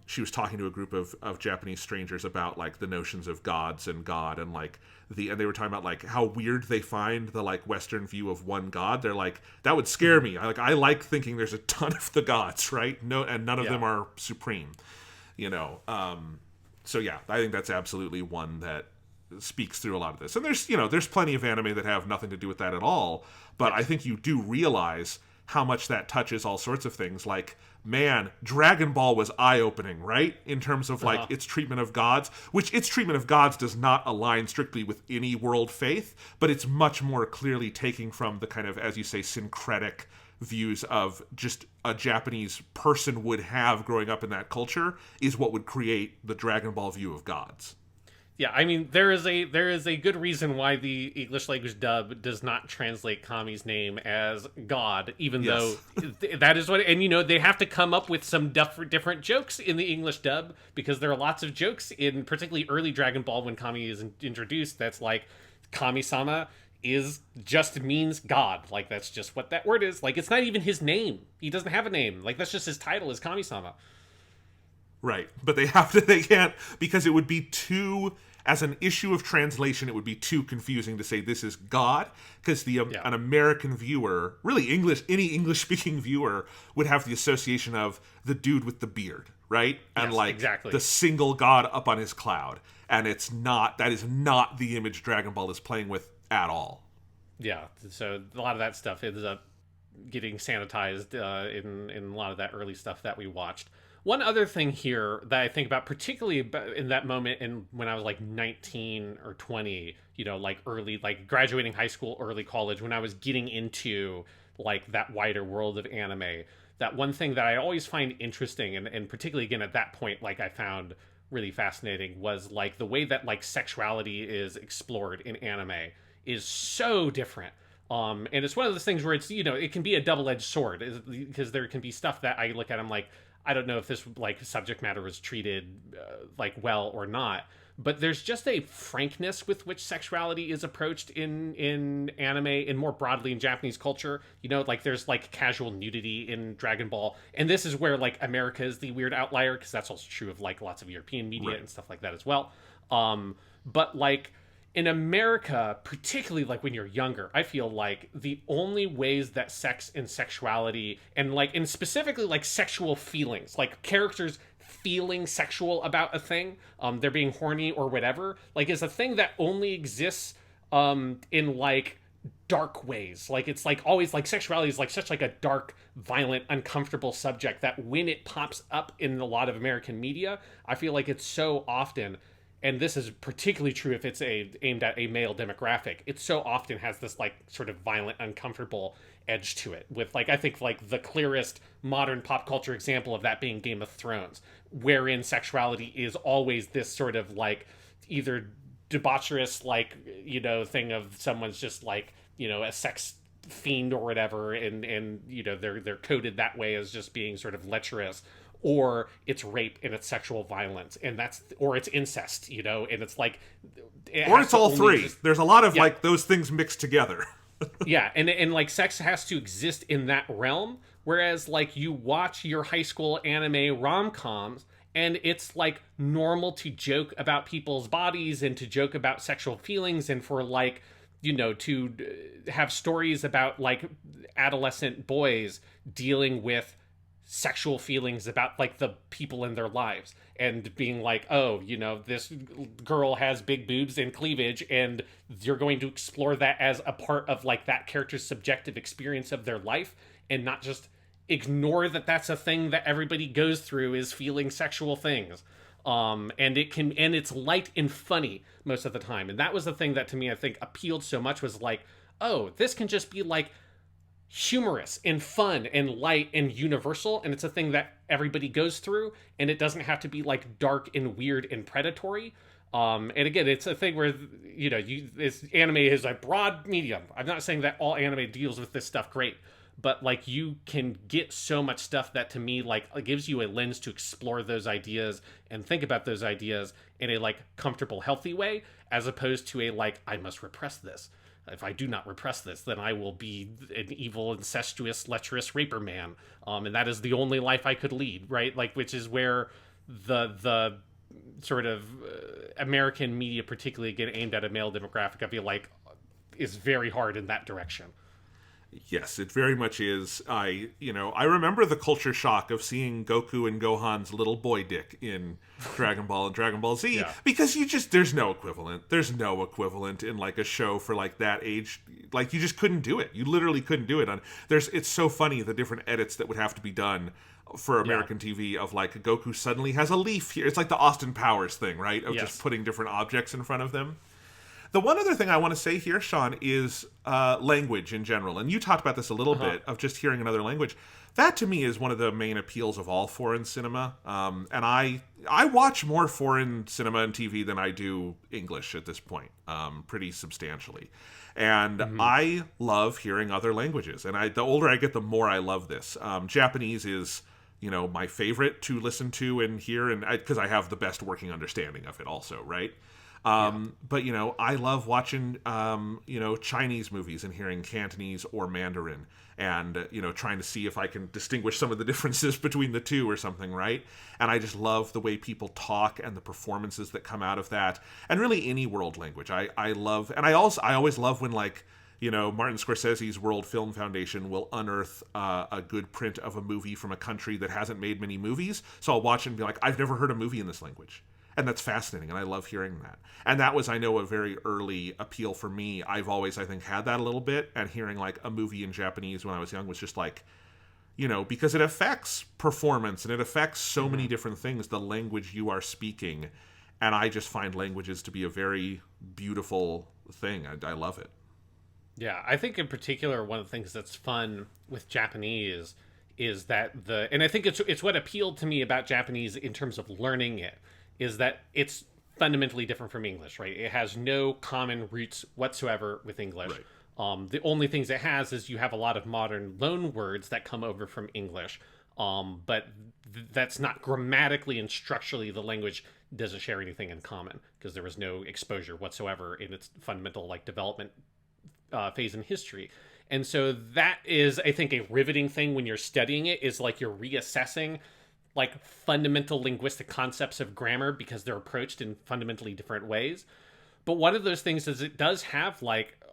she was talking to a group of Japanese strangers about like the notions of gods and God, and like and they were talking about like how weird they find the like Western view of one God. They're like, that would scare me. I like thinking there's a ton of the gods, right? No, and none of them are supreme, you know. So yeah, I think that's absolutely one that speaks through a lot of this. And there's plenty of anime that have nothing to do with that at all. But I think you do realize how much that touches all sorts of things. Like, man, Dragon Ball was eye-opening, right? In terms of, like, its treatment of gods, which its treatment of gods does not align strictly with any world faith, but it's much more clearly taking from the kind of, as you say, syncretic views of just a Japanese person would have growing up in that culture, is what would create the Dragon Ball view of gods. Yeah, I mean, there is a good reason why the English language dub does not translate Kami's name as God, even though that is what, and they have to come up with some different jokes in the English dub, because there are lots of jokes in particularly early Dragon Ball when Kami is introduced that's like, Kami-sama just means God. Like, that's just what that word is. Like, it's not even his name. He doesn't have a name. Like, that's just his title is Kami-sama. Right. But they can't, because it would be too, as an issue of translation, it would be too confusing to say this is God, because an American viewer, really any English-speaking viewer, would have the association of the dude with the beard, right? And exactly. The single God up on his cloud. And that is not the image Dragon Ball is playing with at all. Yeah, so a lot of that stuff ends up getting sanitized in a lot of that early stuff that we watched. One other thing here that I think about, particularly in that moment, and when I was like 19 or 20, like early, like graduating high school, early college, when I was getting into like that wider world of anime, that one thing that I always find interesting, and particularly again at that point, like I found really fascinating, was like the way that like sexuality is explored in anime is so different. And it's one of those things where it's, it can be a double-edged sword, because there can be stuff that I look at, I'm like, I don't know if this like subject matter was treated like well or not, but there's just a frankness with which sexuality is approached in anime and more broadly in Japanese culture. Like there's like casual nudity in Dragon Ball, and this is where like America is the weird outlier, because that's also true of like lots of European media and stuff like that as well. But like in America, particularly like when you're younger, I feel like the only ways that sex and sexuality and specifically like sexual feelings, like characters feeling sexual about a thing, they're being horny or whatever, like is a thing that only exists in like dark ways. Like it's like always like sexuality is like such like a dark, violent, uncomfortable subject that when it pops up in a lot of American media, I feel like it's so often, and this is particularly true if it's aimed at a male demographic, it so often has this like sort of violent, uncomfortable edge to it, with like I think like the clearest modern pop culture example of that being Game of Thrones, wherein sexuality is always this sort of like either debaucherous like thing of someone's just like a sex fiend or whatever, and they're coded that way as just being sort of lecherous, or it's rape and it's sexual violence, and or it's incest, and it's like or it's all three. There's a lot of like those things mixed together. Yeah, and like sex has to exist in that realm, whereas like you watch your high school anime rom-coms and it's like normal to joke about people's bodies and to joke about sexual feelings, and for like to have stories about like adolescent boys dealing with sexual feelings about like the people in their lives, and being like, oh, this girl has big boobs and cleavage, and you're going to explore that as a part of like that character's subjective experience of their life, and not just ignore that that's a thing that everybody goes through, is feeling sexual things. And it's light and funny most of the time. And that was the thing that to me I think appealed so much, was like, oh, this can just be like humorous and fun and light and universal, and it's a thing that everybody goes through, and it doesn't have to be like dark and weird and predatory. And again, it's a thing where this anime is a broad medium. I'm not saying that all anime deals with this stuff great, but like you can get so much stuff that to me like gives you a lens to explore those ideas and think about those ideas in a like comfortable, healthy way, as opposed to a like, I must repress this. If I do not repress this, then I will be an evil, incestuous, lecherous raper man. And that is the only life I could lead, right? Like, which is where the sort of American media, particularly again aimed at a male demographic, I feel like is very hard in that direction. Yes, it very much is. I remember the culture shock of seeing Goku and Gohan's little boy dick in Dragon Ball and Dragon Ball Z, Yeah. because there's no equivalent. There's no equivalent in like a show for like that age. Like you just couldn't do it. You literally couldn't do it. It's so funny the different edits that would have to be done for American TV of like Goku suddenly has a leaf here. It's like the Austin Powers thing, right? Of just putting different objects in front of them. The one other thing I want to say here, Sean, is language in general. And you talked about this a little bit, of just hearing another language. That, to me, is one of the main appeals of all foreign cinema. And I watch more foreign cinema and TV than I do English at this point, pretty substantially. And I love hearing other languages. And the older I get, the more I love this. Japanese is, my favorite to listen to and hear, and because I have the best working understanding of it also, right? But, I love watching, Chinese movies and hearing Cantonese or Mandarin and, trying to see if I can distinguish some of the differences between the two or something, right? And I just love the way people talk and the performances that come out of that. And really any world language. I love, and I always love when, like, Martin Scorsese's World Film Foundation will unearth a good print of a movie from a country that hasn't made many movies. So I'll watch it and be like, I've never heard a movie in this language. And that's fascinating, and I love hearing that. And that was, I know, a very early appeal for me. I've always, I think, had that a little bit, and hearing, like, a movie in Japanese when I was young was just like, because it affects performance, and it affects so many different things, the language you are speaking. And I just find languages to be a very beautiful thing. I love it. Yeah, I think in particular, one of the things that's fun with Japanese is that and I think it's what appealed to me about Japanese in terms of learning it, is that it's fundamentally different from English, right? It has no common roots whatsoever with English. Right. The only things it has is you have a lot of modern loan words that come over from English, but that's not grammatically and structurally the language doesn't share anything in common, because there was no exposure whatsoever in its fundamental development phase in history. And so that is, I think, a riveting thing when you're studying it, is like you're reassessing fundamental linguistic concepts of grammar because they're approached in fundamentally different ways. But one of those things is it does have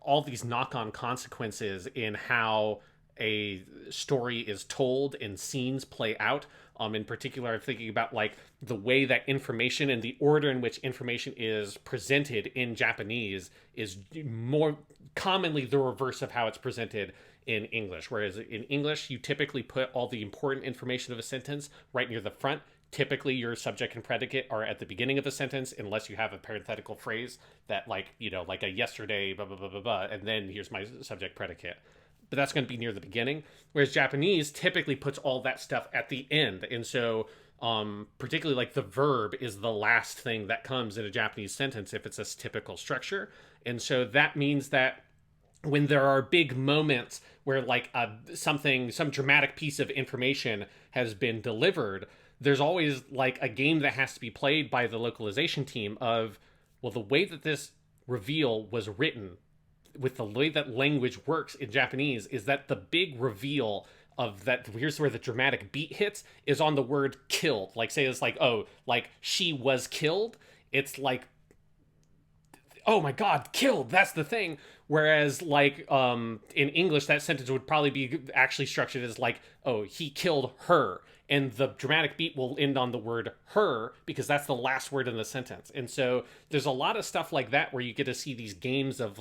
all these knock-on consequences in how a story is told and scenes play out. In particular, I'm thinking about the way that information and the order in which information is presented in Japanese is more commonly the reverse of how it's presented in English. Whereas in English, you typically put all the important information of a sentence right near the front. Typically, your subject and predicate are at the beginning of a sentence, unless you have a parenthetical phrase that like a yesterday, blah, blah, blah, blah, blah, and then here's my subject predicate. But that's going to be near the beginning. Whereas Japanese typically puts all that stuff at the end. And so particularly the verb is the last thing that comes in a Japanese sentence if it's a typical structure. And so that means that when there are big moments where some dramatic piece of information has been delivered, there's always a game that has to be played by the localization team of, well, the way that this reveal was written with the way that language works in Japanese is that the big reveal of that, here's where the dramatic beat hits, is on the word killed. Say it's she was killed. It's oh my God, killed, that's the thing. Whereas in English, that sentence would probably be actually structured as oh, he killed her. And the dramatic beat will end on the word her, because that's the last word in the sentence. And so there's a lot of stuff like that where you get to see these games of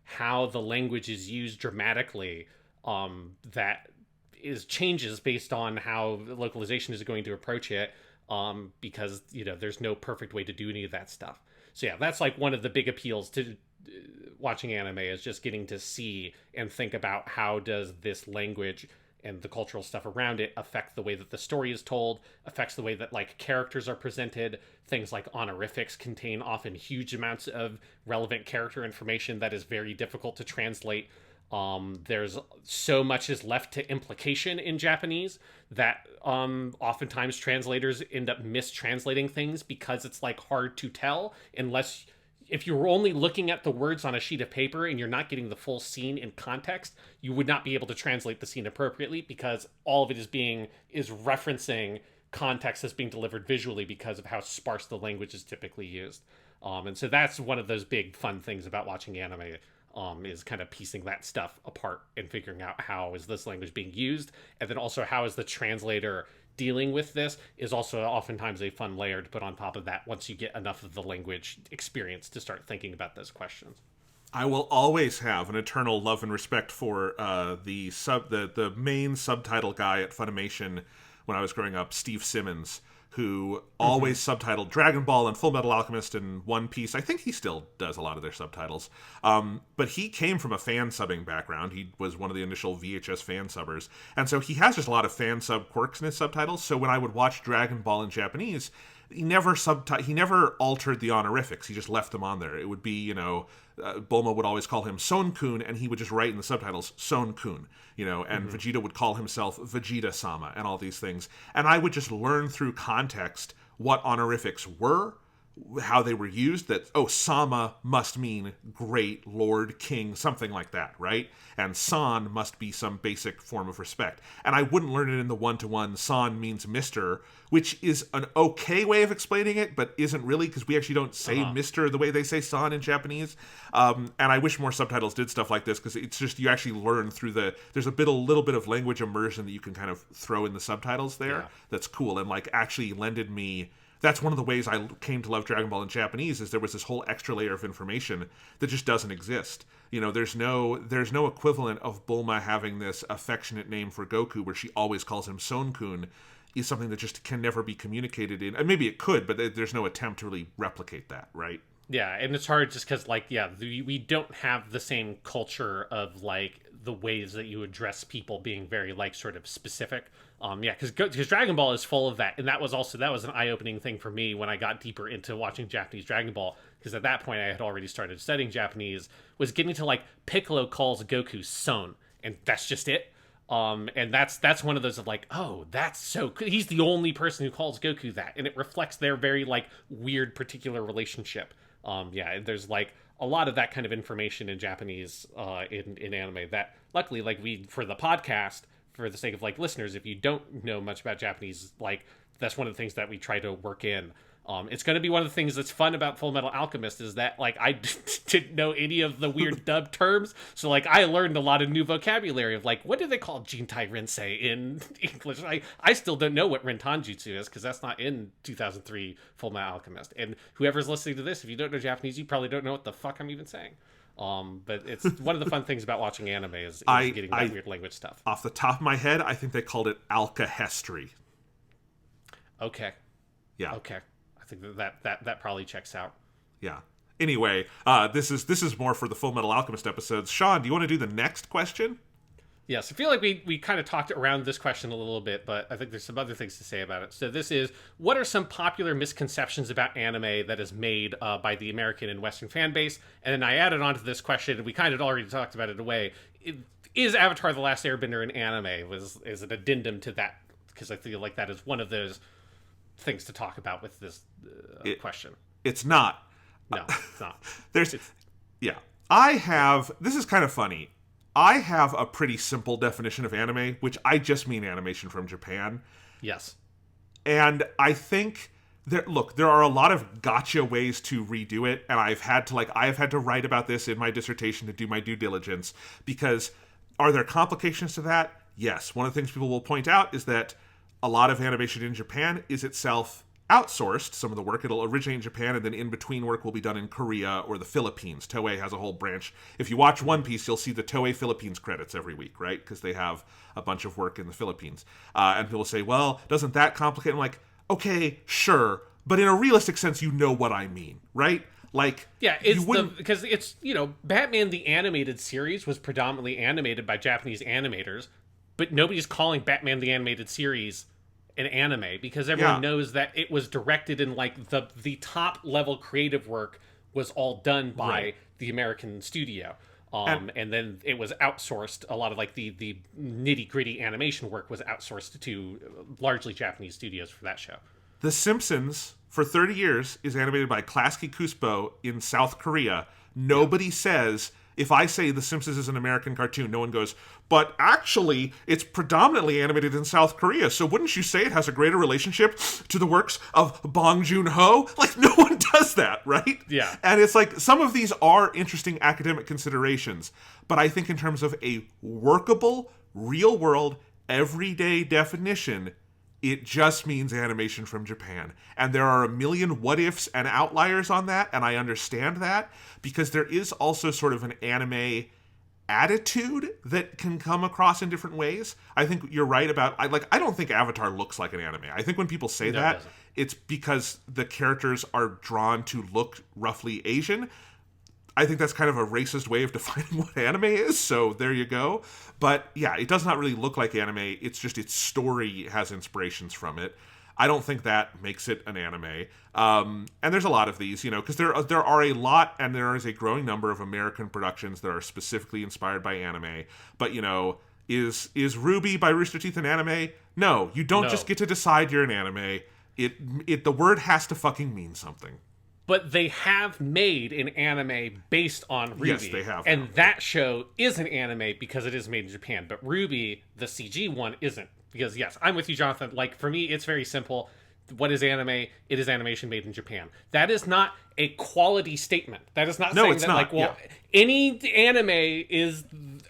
how the language is used dramatically, that changes based on how the localization is going to approach it, because there's no perfect way to do any of that stuff. So yeah, that's one of the big appeals to watching anime, is just getting to see and think about how does this language and the cultural stuff around it affect the way that the story is told, affects the way that characters are presented. Things like honorifics contain often huge amounts of relevant character information that is very difficult to translate. There's so much is left to implication in Japanese that oftentimes translators end up mistranslating things because it's hard to tell unless if you were only looking at the words on a sheet of paper and you're not getting the full scene in context, you would not be able to translate the scene appropriately, because all of it is referencing context that's being delivered visually because of how sparse the language is typically used. And so that's one of those big fun things about watching anime, is kind of piecing that stuff apart and figuring out how is this language being used, and then also how is the translator dealing with this is also oftentimes a fun layer to put on top of that once you get enough of the language experience to start thinking about those questions. I will always have an eternal love and respect for the main subtitle guy at Funimation when I was growing up, Steve Simmons, who always subtitled Dragon Ball and Fullmetal Alchemist and One Piece. I think he still does a lot of their subtitles. But he came from a fan subbing background. He was one of the initial VHS fan subbers. And so he has just a lot of fan sub quirks in his subtitles. So when I would watch Dragon Ball in Japanese, he never altered the honorifics. He just left them on there. It would be, Bulma would always call him Son-kun, and he would just write in the subtitles, Son-kun, and Vegeta would call himself Vegeta-sama, and all these things. And I would just learn through context what honorifics were, how they were used, that, Sama must mean great, lord, king, something like that, right? And San must be some basic form of respect. And I wouldn't learn it in the one-to-one, San means Mr., which is an okay way of explaining it, but isn't really, because we actually don't say Mr. the way they say San in Japanese. And I wish more subtitles did stuff like this, because it's just, you actually learn through there's a little bit of language immersion that you can kind of throw in the subtitles there. That's cool, and actually lended me. That's one of the ways I came to love Dragon Ball in Japanese, is there was this whole extra layer of information that just doesn't exist. There's no equivalent of Bulma having this affectionate name for Goku where she always calls him Son-kun, is something that just can never be communicated in. And maybe it could, but there's no attempt to really replicate that, right? Yeah, and it's hard just because, we don't have the same culture of, the ways that you address people being very, sort of specific. Because Dragon Ball is full of that, and that was an eye-opening thing for me when I got deeper into watching Japanese Dragon Ball, because at that point I had already started studying Japanese, was getting to, Piccolo calls Goku Son, and that's just it. And that's one of those of that's so cool. He's the only person who calls Goku that, and it reflects their very, weird particular relationship. There's a lot of that kind of information in Japanese in anime that luckily we for the podcast, for the sake of listeners, if you don't know much about Japanese, that's one of the things that we try to work in. It's going to be one of the things that's fun about Fullmetal Alchemist is that I didn't know any of the weird dub terms, so I learned a lot of new vocabulary of what do they call Jintai Rensei in English. I still don't know what Rentanjutsu is, because that's not in 2003 Fullmetal Alchemist. And whoever's listening to this, if you don't know Japanese, you probably don't know what the fuck I'm even saying. But it's one of the fun things about watching anime is getting that weird language stuff. Off the top of my head, I think they called it alkahestry. Okay. Yeah. Okay. I think that probably checks out. Yeah. Anyway, this is more for the Fullmetal Alchemist episodes. Sean, do you want to do the next question? Yes, I feel like we kind of talked around this question a little bit, but I think there's some other things to say about it. So this is, what are some popular misconceptions about anime that is made by the American and Western fan base? And then I added on to this question, and we kind of already talked about it in a way. Is Avatar: The Last Airbender an anime? Is an addendum to that? Because I feel like that is one of those things to talk about with this question. It's not. No, it's not. This is kind of funny. I have a pretty simple definition of anime, which I just mean animation from Japan. Yes. And I think there are a lot of gotcha ways to redo it, and I have had to write about this in my dissertation to do my due diligence, because are there complications to that? Yes. One of the things people will point out is that a lot of animation in Japan is itself outsourced. Some of the work, it'll originate in Japan, and then in-between work will be done in Korea or the Philippines. Toei has a whole branch. If you watch One Piece, you'll see the Toei Philippines credits every week, right? Because they have a bunch of work in the Philippines. And people say, well, doesn't that complicate? I'm like, okay, sure, but in a realistic sense, you know what I mean, right? Because it's, Batman the Animated Series was predominantly animated by Japanese animators, but nobody's calling Batman the Animated Series an anime, because everyone knows that it was directed in the top level creative work was all done by the American studio. And then it was outsourced. A lot of the nitty gritty animation work was outsourced to largely Japanese studios for that show. The Simpsons for 30 years is animated by Klasky Kuspo in South Korea. Nobody says if I say The Simpsons is an American cartoon, no one goes, but actually, it's predominantly animated in South Korea, so wouldn't you say it has a greater relationship to the works of Bong Joon-ho? Like, no one does that, right? Yeah. And it's like, some of these are interesting academic considerations, but I think in terms of a workable, real-world, everyday definition, it just means animation from Japan. And there are a million what-ifs and outliers on that, and I understand that, because there is also sort of an anime attitude that can come across in different ways. I think you're right about, I don't think Avatar looks like an anime. I think when people say that, it's because the characters are drawn to look roughly Asian. I think that's kind of a racist way of defining what anime is, so there you go. But yeah, it does not really look like anime. It's just its story has inspirations from it. I don't think that makes it an anime. And there's a lot of these, because there are a lot, and there is a growing number of American productions that are specifically inspired by anime. But, is Ruby by Rooster Teeth an anime? No, you don't just get to decide you're an anime. The word has to fucking mean something. But they have made an anime based on Ruby. Yes, they have. And that show is an anime because it is made in Japan. But Ruby, the CG one, isn't. Because, yes, I'm with you, Jonathan. Like, for me, it's very simple. What is anime? It is animation made in Japan. That is not a quality statement. That is not saying that, any anime is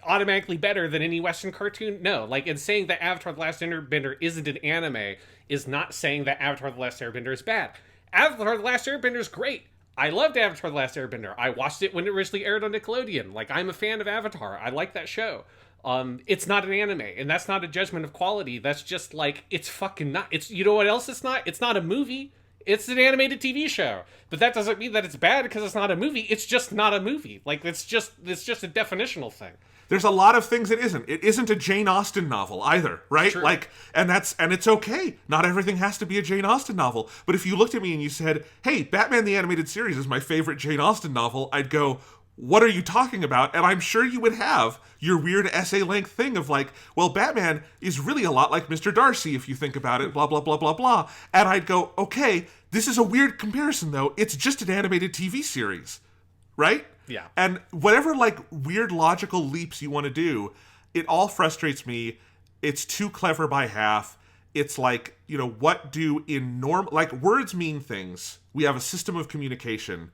automatically better than any Western cartoon. No. Like, and saying that Avatar: The Last Airbender isn't an anime is not saying that Avatar: The Last Airbender is bad. Avatar: The Last Airbender is great. I loved Avatar: The Last Airbender. I watched it when it originally aired on Nickelodeon. Like, I'm a fan of Avatar. I like that show. It's not an anime, and that's not a judgment of quality. That's just like, it's fucking not. It's, you know what else it's not? It's not a movie. It's an animated TV show. But that doesn't mean that it's bad because it's not a movie. It's just not a movie. Like, it's just a definitional thing. There's a lot of things it isn't. It isn't a Jane Austen novel either, right? True. Like, and it's okay. Not everything has to be a Jane Austen novel. But if you looked at me and you said, "Hey, Batman the Animated Series is my favorite Jane Austen novel," I'd go, "What are you talking about?" And I'm sure you would have your weird essay-length thing of like, well, Batman is really a lot like Mr. Darcy if you think about it, blah, blah, blah, blah, blah. And I'd go, okay, this is a weird comparison, though. It's just an animated TV series, right? Yeah. And whatever, like, weird logical leaps you want to do, it all frustrates me. It's too clever by half. It's like, what do in like, words mean things. We have a system of communication.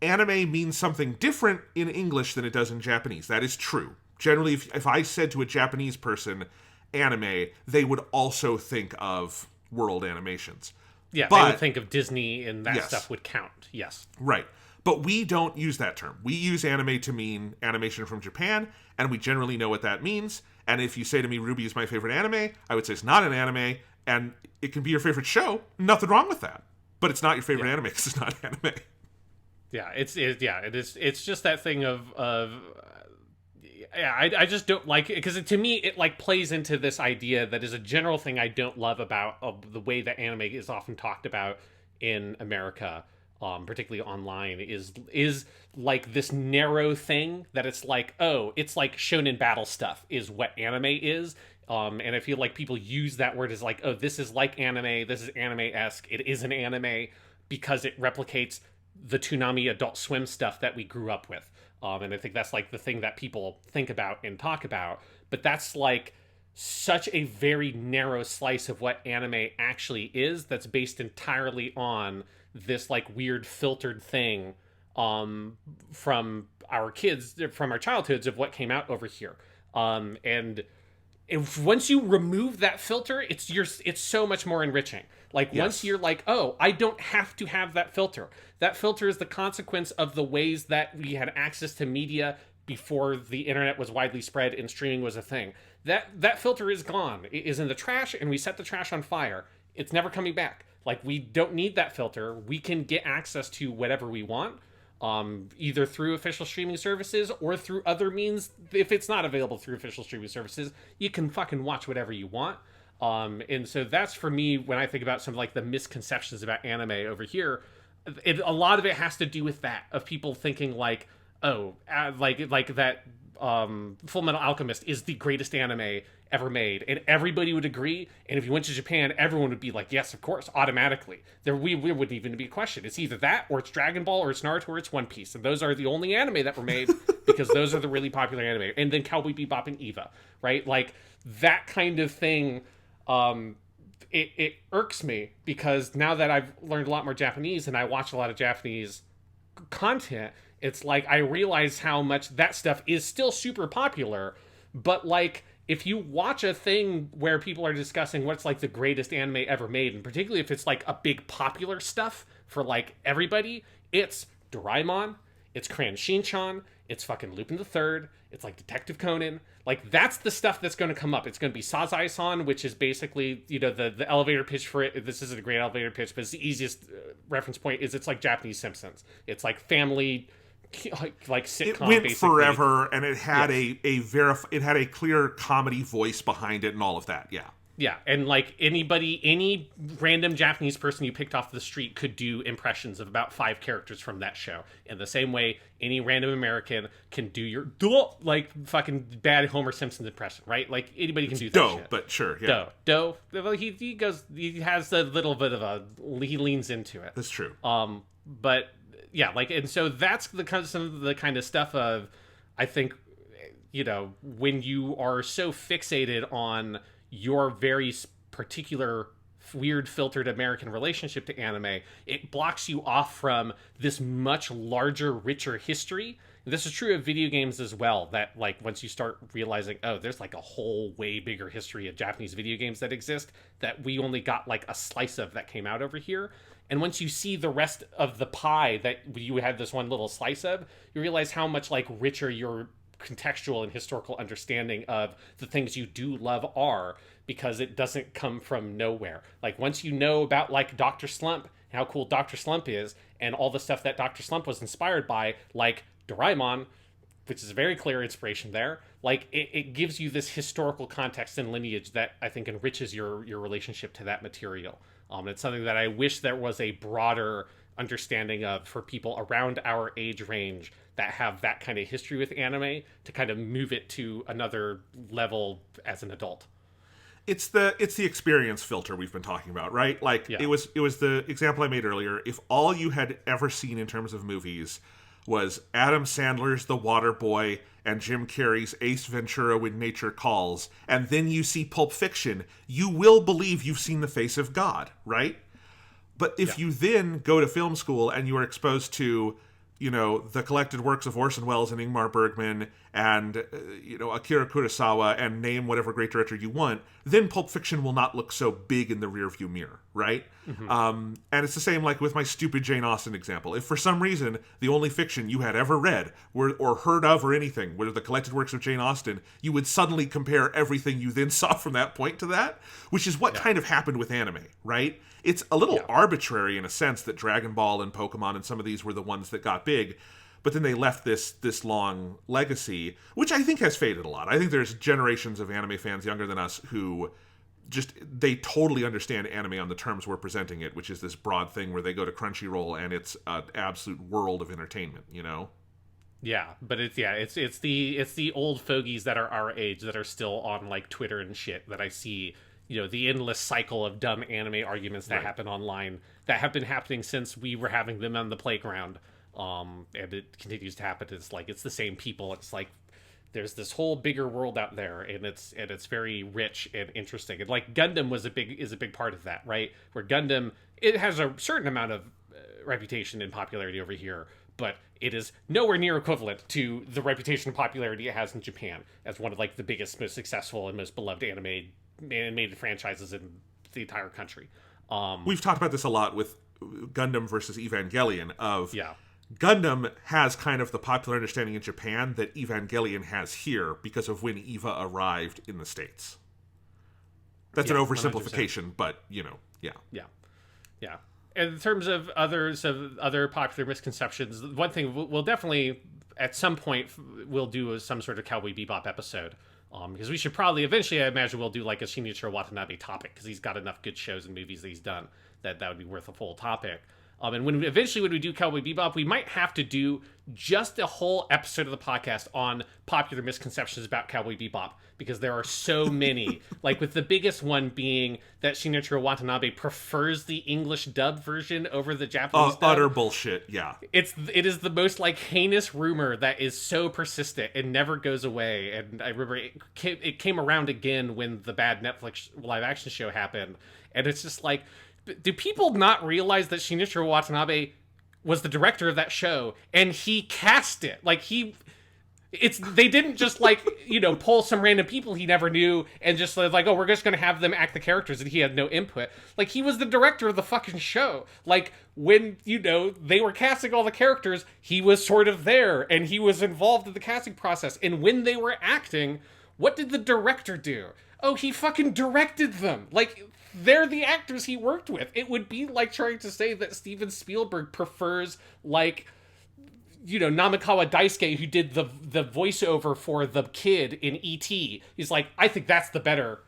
Anime means something different in English than it does in Japanese. That is true. Generally, if I said to a Japanese person anime, they would also think of world animations. Yeah, they would think of Disney, and that stuff would count. Yes. Right. But we don't use that term. We use anime to mean animation from Japan, and we generally know what that means. And if you say to me, Ruby is my favorite anime, I would say it's not an anime, and it can be your favorite show. Nothing wrong with that. But it's not your favorite anime because it's not anime. Yeah, it is. It's just that thing I just don't like it, because to me it like plays into this idea that is a general thing I don't love about the way that anime is often talked about in America, particularly online, is like this narrow thing that it's like, oh, it's like shonen battle stuff is what anime is. And I feel like people use that word as like, oh, this is like anime, this is anime-esque. It is an anime because it replicates the Toonami Adult Swim stuff that we grew up with. And I think that's like the thing that people think about and talk about. But that's like such a very narrow slice of what anime actually is, that's based entirely on this like weird filtered thing from our childhoods of what came out over here. And once you remove that filter, it's so much more enriching. Like, once you're like, oh, I don't have to have that filter. That filter is the consequence of the ways that we had access to media before the internet was widely spread and streaming was a thing. That filter is gone. It is in the trash, and we set the trash on fire. It's never coming back. Like, we don't need that filter. We can get access to whatever we want, either through official streaming services or through other means. If it's not available through official streaming services, you can fucking watch whatever you want. And so that's, for me, when I think about some of like the misconceptions about anime over here, a lot of it has to do with that, of people thinking like, like that Fullmetal Alchemist is the greatest anime ever made, and everybody would agree. And if you went to Japan, everyone would be like, yes, of course, automatically. We wouldn't even be a question. It's either that, or it's Dragon Ball, or it's Naruto, or it's One Piece, and those are the only anime that were made because those are the really popular anime. And then Cowboy Bebop and Eva, right? Like that kind of thing. It irks me because now that I've learned a lot more Japanese and I watch a lot of Japanese content, it's like I realize how much that stuff is still super popular, but like if you watch a thing where people are discussing what's like the greatest anime ever made, and particularly if it's like a big popular stuff for like everybody, it's Doraemon, it's Crayon Shinchan, it's fucking Lupin the Third, it's like Detective Conan. Like that's the stuff that's going to come up. It's going to be Sazae-san, which is basically, you know, the elevator pitch for it. This isn't a great elevator pitch, but it's the easiest reference point is it's like Japanese Simpsons. It's like family, like sitcom. It went basically. forever, and it had it had a clear comedy voice behind it, and all of that. Yeah. Yeah, and like any random Japanese person you picked off the street could do impressions of about 5 characters from that show. In the same way, any random American can do your like fucking bad Homer Simpson impression, right? Like anybody can do that shit. But sure, yeah. Doe. Well, he has a little bit of he leans into it. That's true. But yeah, like, and so that's some of the kind of stuff of, I think, you know, when you are so fixated on your very particular weird filtered American relationship to anime, it blocks you off from this much larger, richer history. And this is true of video games as well, that like once you start realizing, oh, there's like a whole way bigger history of Japanese video games that exist that we only got like a slice of that came out over here. And once you see the rest of the pie that you had this one little slice of, you realize how much like richer your contextual and historical understanding of the things you do love are, because it doesn't come from nowhere. Like once you know about like Dr. Slump, how cool Dr. Slump is, and all the stuff that Dr. Slump was inspired by, like Doraemon, which is a very clear inspiration there, like it gives you this historical context and lineage that I think enriches your relationship to that material. It's something that I wish there was a broader understanding of for people around our age range that have that kind of history with anime, to kind of move it to another level as an adult. It's the experience filter we've been talking about, right? Like it was the example I made earlier. If all you had ever seen in terms of movies was Adam Sandler's The Waterboy and Jim Carrey's Ace Ventura: When Nature Calls, and then you see Pulp Fiction, you will believe you've seen the face of God, right? But if you then go to film school and you are exposed to, you know, the collected works of Orson Welles and Ingmar Bergman and, you know, Akira Kurosawa, and name whatever great director you want, then Pulp Fiction will not look so big in the rearview mirror, right? Mm-hmm. And it's the same like with my stupid Jane Austen example. If for some reason the only fiction you had ever read or heard of or anything were the collected works of Jane Austen, you would suddenly compare everything you then saw from that point to that, which is what kind of happened with anime, right? It's a little arbitrary in a sense that Dragon Ball and Pokemon and some of these were the ones that got big, but then they left this long legacy, which I think has faded a lot. I think there's generations of anime fans younger than us who they totally understand anime on the terms we're presenting it, which is this broad thing where they go to Crunchyroll and it's an absolute world of entertainment, you know? Yeah, but it's the old fogies that are our age that are still on like Twitter and shit that I see. You know, the endless cycle of dumb anime arguments that happen online that have been happening since we were having them on the playground. And it continues to happen. It's like, it's the same people. It's like, there's this whole bigger world out there, and it's very rich and interesting. And like Gundam is a big part of that, right? Where Gundam, it has a certain amount of reputation and popularity over here, but it is nowhere near equivalent to the reputation and popularity it has in Japan as one of like the biggest, most successful, and most beloved animated franchises in the entire country. We've talked about this a lot with Gundam versus Evangelion Gundam has kind of the popular understanding in Japan that Evangelion has here because of when Eva arrived in the States. That's an oversimplification, 100%. But, you know, yeah. And in terms of other popular misconceptions, one thing we'll definitely, at some point, we'll do some sort of Cowboy Bebop episode. Because we should probably, eventually, I imagine we'll do like a Shinichiro Watanabe topic, because he's got enough good shows and movies that he's done that would be worth a full topic. And when we do Cowboy Bebop, we might have to do just a whole episode of the podcast on popular misconceptions about Cowboy Bebop, because there are so many. Like, with the biggest one being that Shinichiro Watanabe prefers the English dub version over the Japanese dub. Utter bullshit, yeah. It is the most, like, heinous rumor that is so persistent and never goes away. And I remember it came around again when the bad Netflix live-action show happened. And it's just like, do people not realize that Shinichiro Watanabe was the director of that show, and he cast it? Like, they didn't just, like, pull some random people he never knew and just like, oh, we're just gonna have them act the characters, and he had no input. Like, he was the director of the fucking show. Like, when, they were casting all the characters, he was sort of there, and he was involved in the casting process. And when they were acting, what did the director do? Oh, he fucking directed them. Like, they're the actors he worked with. It would be like trying to say that Steven Spielberg prefers, like, Namikawa Daisuke, who did the voiceover for the kid in E.T. He's like, I think that's the better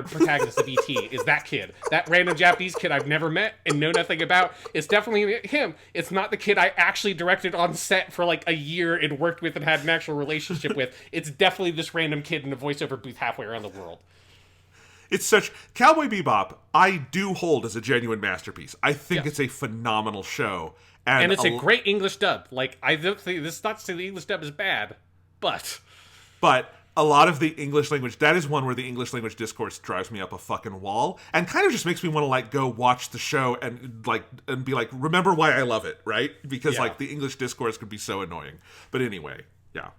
protagonist of E.T. is that kid. That random Japanese kid I've never met and know nothing about. It's definitely him. It's not the kid I actually directed on set for like a year and worked with and had an actual relationship with. It's definitely this random kid in a voiceover booth halfway around the world. It's such... Cowboy Bebop, I do hold as a genuine masterpiece. I think it's a phenomenal show. And it's a great English dub. Like, I don't think... This is not to say the English dub is bad, but... But a lot of the English language... That is one where the English language discourse drives me up a fucking wall. And kind of just makes me want to, like, go watch the show and be like, remember why I love it, right? Because, like, the English discourse could be so annoying. But anyway, yeah.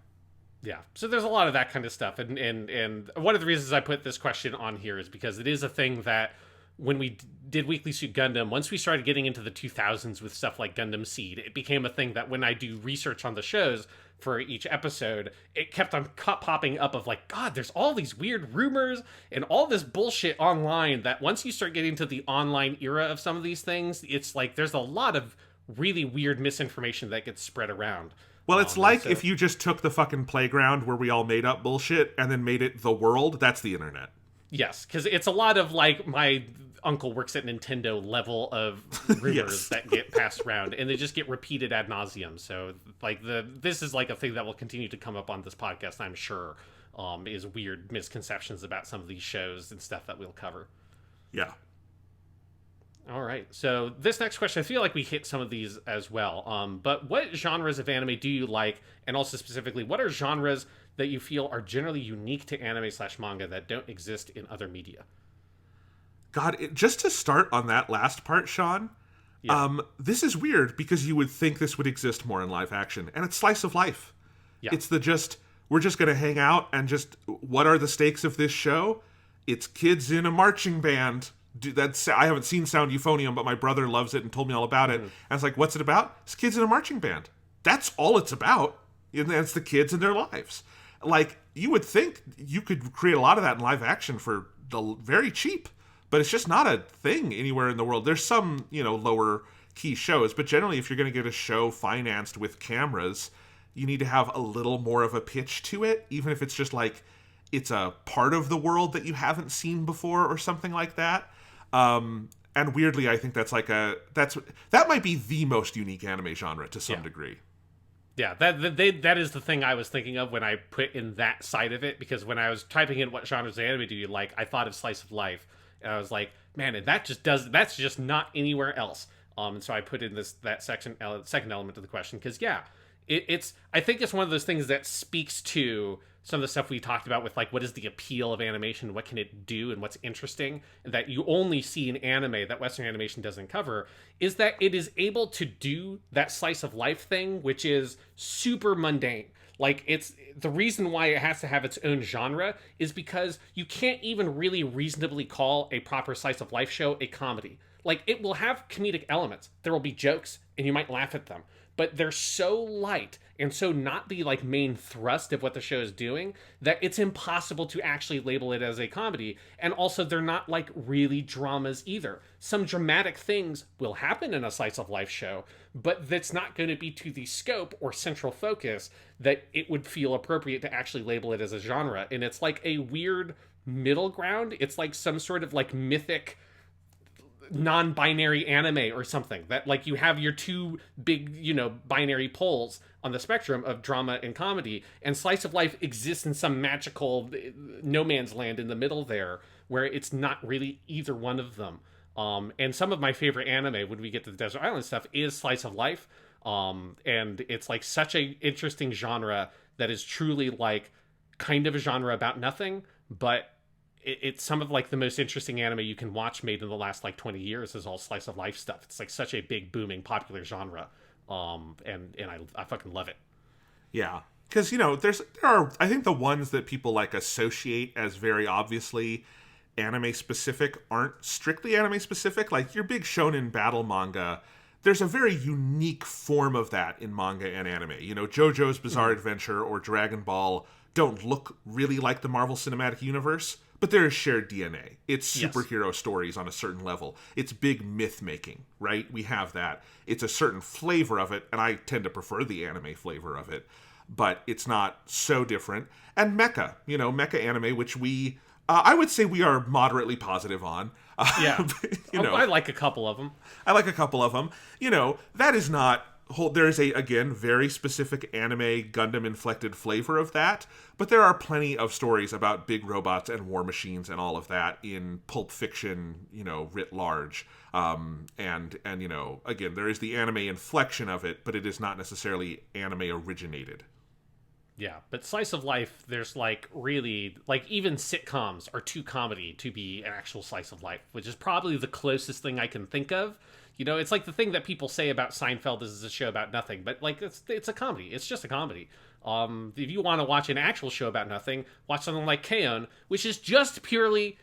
Yeah, so there's a lot of that kind of stuff, and one of the reasons I put this question on here is because it is a thing that when we did Weekly Suit Gundam, once we started getting into the 2000s with stuff like Gundam Seed, it became a thing that when I do research on the shows for each episode, it kept on popping up of like, God, there's all these weird rumors and all this bullshit online that once you start getting to the online era of some of these things, it's like there's a lot of really weird misinformation that gets spread around. Well, it's like if you just took the fucking playground where we all made up bullshit and then made it the world. That's the internet. Yes, because it's a lot of, like, my uncle works at Nintendo level of rumors that get passed around, and they just get repeated ad nauseum. So, like, this is, like, a thing that will continue to come up on this podcast, I'm sure, is weird misconceptions about some of these shows and stuff that we'll cover. Yeah. All right, so this next question, I feel like we hit some of these as well, but what genres of anime do you like, and also specifically, what are genres that you feel are generally unique to anime/manga that don't exist in other media? God, just to start on that last part, Sean, this is weird because you would think this would exist more in live action, and it's slice of life. Yeah. It's we're just going to hang out and just, what are the stakes of this show? It's kids in a marching band. I haven't seen Sound Euphonium, but my brother loves it and told me all about it. And I was like, what's it about? It's kids in a marching band. That's all it's about. And it's the kids and their lives. Like, you would think you could create a lot of that in live action for very cheap, but it's just not a thing anywhere in the world. There's some, lower key shows, but generally if you're going to get a show financed with cameras, you need to have a little more of a pitch to it, even if it's just like, it's a part of the world that you haven't seen before or something like that. And weirdly, I think that's that might be the most unique anime genre to some degree. Yeah, that is the thing I was thinking of when I put in that side of it, because when I was typing in what genres of anime do you like, I thought of slice of life, and I was like, man, and that's just not anywhere else. And so I put in that second element of the question, because I think it's one of those things that speaks to some of the stuff we talked about with, like, what is the appeal of animation, what can it do, and what's interesting, and that you only see in anime that Western animation doesn't cover, is that it is able to do that slice of life thing, which is super mundane. Like, it's the reason why it has to have its own genre is because you can't even really reasonably call a proper slice of life show a comedy. Like, it will have comedic elements. There will be jokes, and you might laugh at them. But they're so light and so not the, like, main thrust of what the show is doing that it's impossible to actually label it as a comedy. And also, they're not, like, really dramas either. Some dramatic things will happen in a slice of life show, but that's not going to be to the scope or central focus that it would feel appropriate to actually label it as a genre. And it's like a weird middle ground. It's like some sort of, like, mythic non-binary anime or something, that like you have your two big, binary poles on the spectrum of drama and comedy, and slice of life exists in some magical no man's land in the middle there where it's not really either one of them. And some of my favorite anime when we get to the Desert Island stuff is slice of life. And it's like such a interesting genre that is truly like kind of a genre about nothing, but it's some of like the most interesting anime you can watch made in the last like 20 years is all slice of life stuff. It's like such a big booming popular genre. And I fucking love it. Yeah. Because, there are, I think the ones that people like associate as very obviously anime specific aren't strictly anime specific. Like your big shonen battle manga, there's a very unique form of that in manga and anime. JoJo's Bizarre Adventure or Dragon Ball don't look really like the Marvel Cinematic Universe, but there is shared DNA. It's superhero stories on a certain level. It's big myth making, right? We have that. It's a certain flavor of it, and I tend to prefer the anime flavor of it, but it's not so different. And mecha, mecha anime, which I would say we are moderately positive on. Yeah. I like a couple of them. That is not... There's again, very specific anime Gundam-inflected flavor of that, but there are plenty of stories about big robots and war machines and all of that in pulp fiction, writ large. And again, there is the anime inflection of it, but it is not necessarily anime originated. Yeah, but slice of life, there's like really, like even sitcoms are too comedy to be an actual slice of life, which is probably the closest thing I can think of. It's like the thing that people say about Seinfeld is a show about nothing, but like it's a comedy. It's just a comedy. If you want to watch an actual show about nothing, watch something like K-On!, which is just purely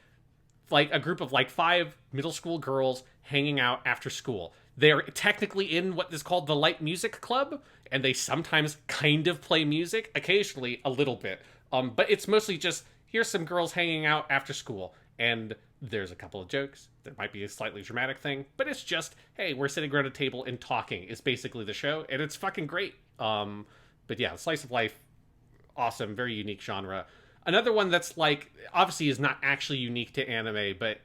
like a group of like 5 middle school girls hanging out after school. They're technically in what is called the light music club, and they sometimes kind of play music, occasionally a little bit. But it's mostly just, here's some girls hanging out after school, and there's a couple of jokes. There might be a slightly dramatic thing, but it's just, hey, we're sitting around a table and talking is basically the show, and it's fucking great. But yeah, slice of life, awesome, very unique genre. Another one that's like obviously is not actually unique to anime, but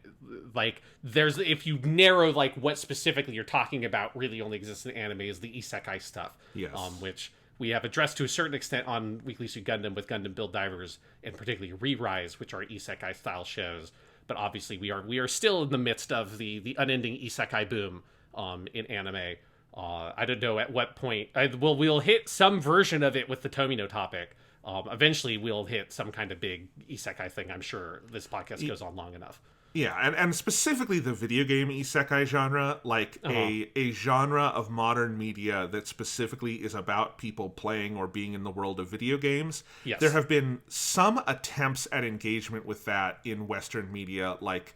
like there's, if you narrow like what specifically you're talking about, really only exists in anime, is the isekai stuff. Yes. Which we have addressed to a certain extent on Weekly Suit Gundam with Gundam Build Divers, and particularly Re-Rise, which are isekai style shows. But obviously we are still in the midst of the unending isekai boom in anime. I don't know at what point we'll hit some version of it with the Tomino topic. Eventually we'll hit some kind of big isekai thing. I'm sure this podcast goes on long enough. Yeah, and specifically the video game isekai genre, like a genre of modern media that specifically is about people playing or being in the world of video games. Yes. There have been some attempts at engagement with that in Western media, like,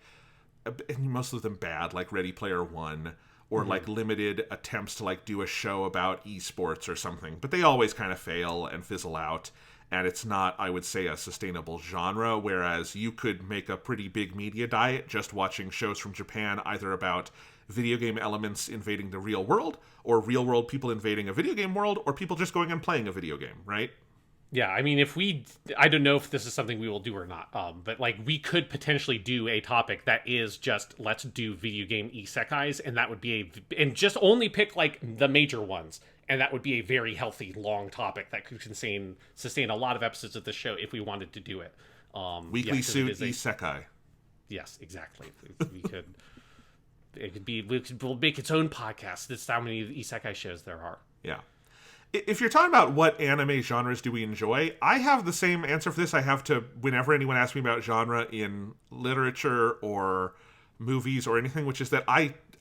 and most of them bad, like Ready Player One, or like limited attempts to like do a show about esports or something, but they always kind of fail and fizzle out. And it's not, I would say, a sustainable genre, whereas you could make a pretty big media diet just watching shows from Japan, either about video game elements invading the real world, or real world people invading a video game world, or people just going and playing a video game, right? Yeah, I mean, I don't know if this is something we will do or not, but like we could potentially do a topic that is just, let's do video game isekais, and that would be and just only pick like the major ones. And that would be a very healthy, long topic that could sustain a lot of episodes of the show if we wanted to do it. Weekly Suit Isekai. Yes, exactly. We could. We'll make its own podcast. That's how many isekai shows there are. Yeah. If you're talking about what anime genres do we enjoy, I have the same answer for this I have to whenever anyone asks me about genre in literature or movies or anything, which is that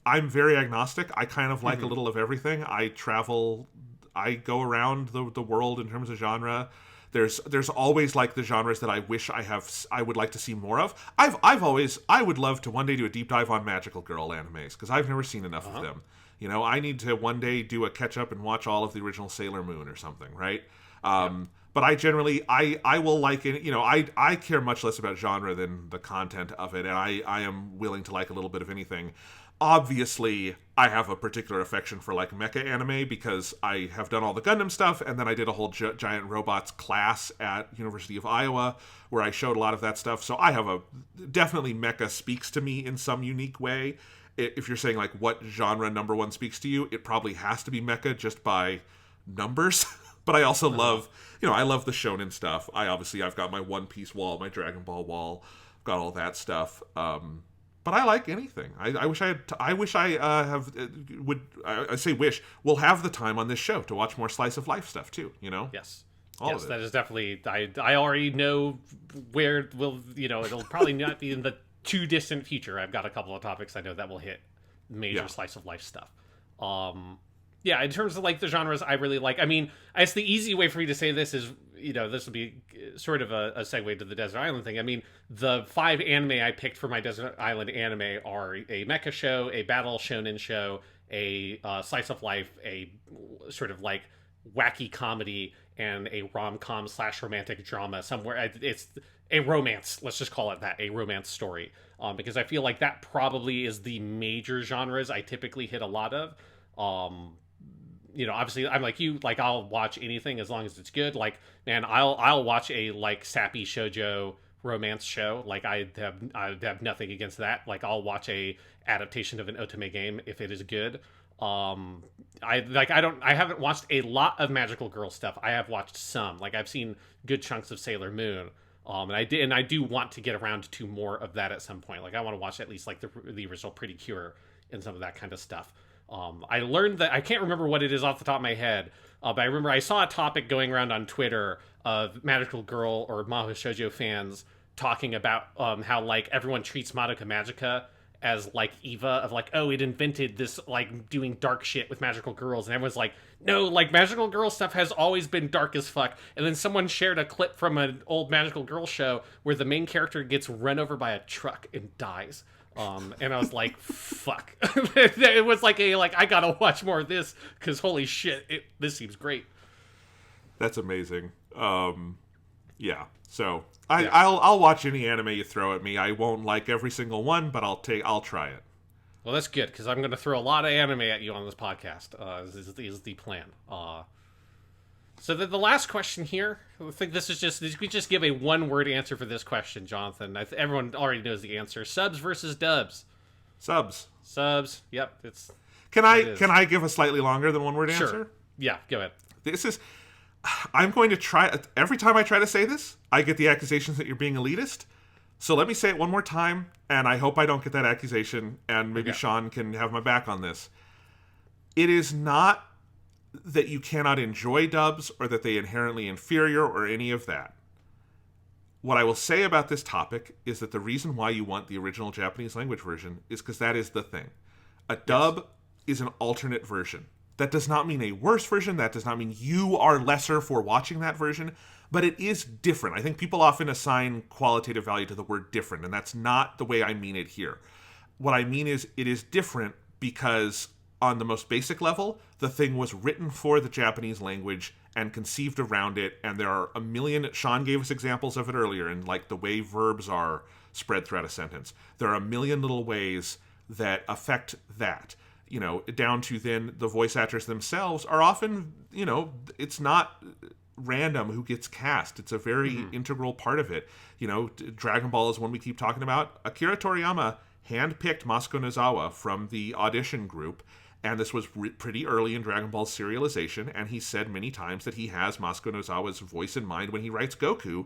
I'm very agnostic. I kind of like a little of everything. I travel, I go around the world in terms of genre. There's always like the genres that I wish I would like to see more of. I would love to one day do a deep dive on magical girl animes, because I've never seen enough of them. I need to one day do a catch up and watch all of the original Sailor Moon or something, right? But I generally, I will like it, I care much less about genre than the content of it, and I am willing to like a little bit of anything. Obviously, I have a particular affection for like mecha anime because I have done all the Gundam stuff, and then I did a whole giant robots class at University of Iowa where I showed a lot of that stuff. So I have definitely mecha speaks to me in some unique way, if you're saying like what genre number one speaks to you, it probably has to be mecha just by numbers. But I also love, I love the shonen stuff. I've got my One Piece wall, my Dragon Ball wall, I've got all that stuff. But I like anything. I wish I had. I wish I would. I say wish. We'll have the time on this show to watch more slice of life stuff too. Yes. All of yes, it. that is definitely. I already know where will. It'll probably not be in the too distant future. I've got a couple of topics I know that will hit major slice of life stuff. Yeah, in terms of like the genres I really like, I mean, I guess the easy way for me to say this is, this will be sort of a segue to the Desert Island thing. I mean, the 5 anime I picked for my Desert Island anime are a mecha show, a battle shonen show, a slice of life, a sort of like wacky comedy, and a rom-com / romantic drama somewhere. It's a romance, let's just call it that, a romance story. Because I feel like that probably is the major genres I typically hit a lot of. Obviously I'm like you, like I'll watch anything as long as it's good. Like, man, I'll watch a like sappy shoujo romance show. Like I have nothing against that. Like I'll watch a adaptation of an otome game if it is good. I haven't watched a lot of magical girl stuff. I have watched some. Like I've seen good chunks of Sailor Moon. And I do want to get around to more of that at some point. Like I want to watch at least like the original Pretty Cure and some of that kind of stuff. I learned that, I can't remember what it is off the top of my head, but I remember I saw a topic going around on Twitter of magical girl or Mahou Shoujo fans talking about how like everyone treats Madoka Magica as like Eva, of like, oh, it invented this like doing dark shit with magical girls, and everyone's like, no, like magical girl stuff has always been dark as fuck. And then someone shared a clip from an old magical girl show where the main character gets run over by a truck and dies. And I was like, fuck. It was like I gotta watch more of this because holy shit, this seems great. That's amazing. Yeah. So I'll watch any anime you throw at me. I won't like every single one, but I'll try it. Well, that's good because I'm gonna throw a lot of anime at you on this podcast. Is the plan. So the last question here, I think we just give a one-word answer for this question, Jonathan. Everyone already knows the answer. Subs versus dubs. Subs. Yep. Can I give a slightly longer than one-word answer? Sure. Yeah, go ahead. I'm going to try, every time I try to say this, I get the accusations that you're being elitist. So let me say it one more time, and I hope I don't get that accusation, and maybe Sean can have my back on this. It is not that you cannot enjoy dubs or that they inherently inferior or any of that. What I will say about this topic is that the reason why you want the original Japanese language version is because that is the thing. A dub is an alternate version. That does not mean a worse version. That does not mean you are lesser for watching that version, but it is different. I think people often assign qualitative value to the word different, and that's not the way I mean it here. What I mean is it is different because on the most basic level, the thing was written for the Japanese language and conceived around it, and there are a million, Sean gave us examples of it earlier, in like the way verbs are spread throughout a sentence. There are a million little ways that affect that. Down to then the voice actors themselves are often, it's not random who gets cast. It's a very integral part of it. Dragon Ball is one we keep talking about. Akira Toriyama handpicked Masuko Nozawa from the audition group, and this was pretty early in Dragon Ball's serialization, and he said many times that he has Masuko Nozawa's voice in mind when he writes Goku.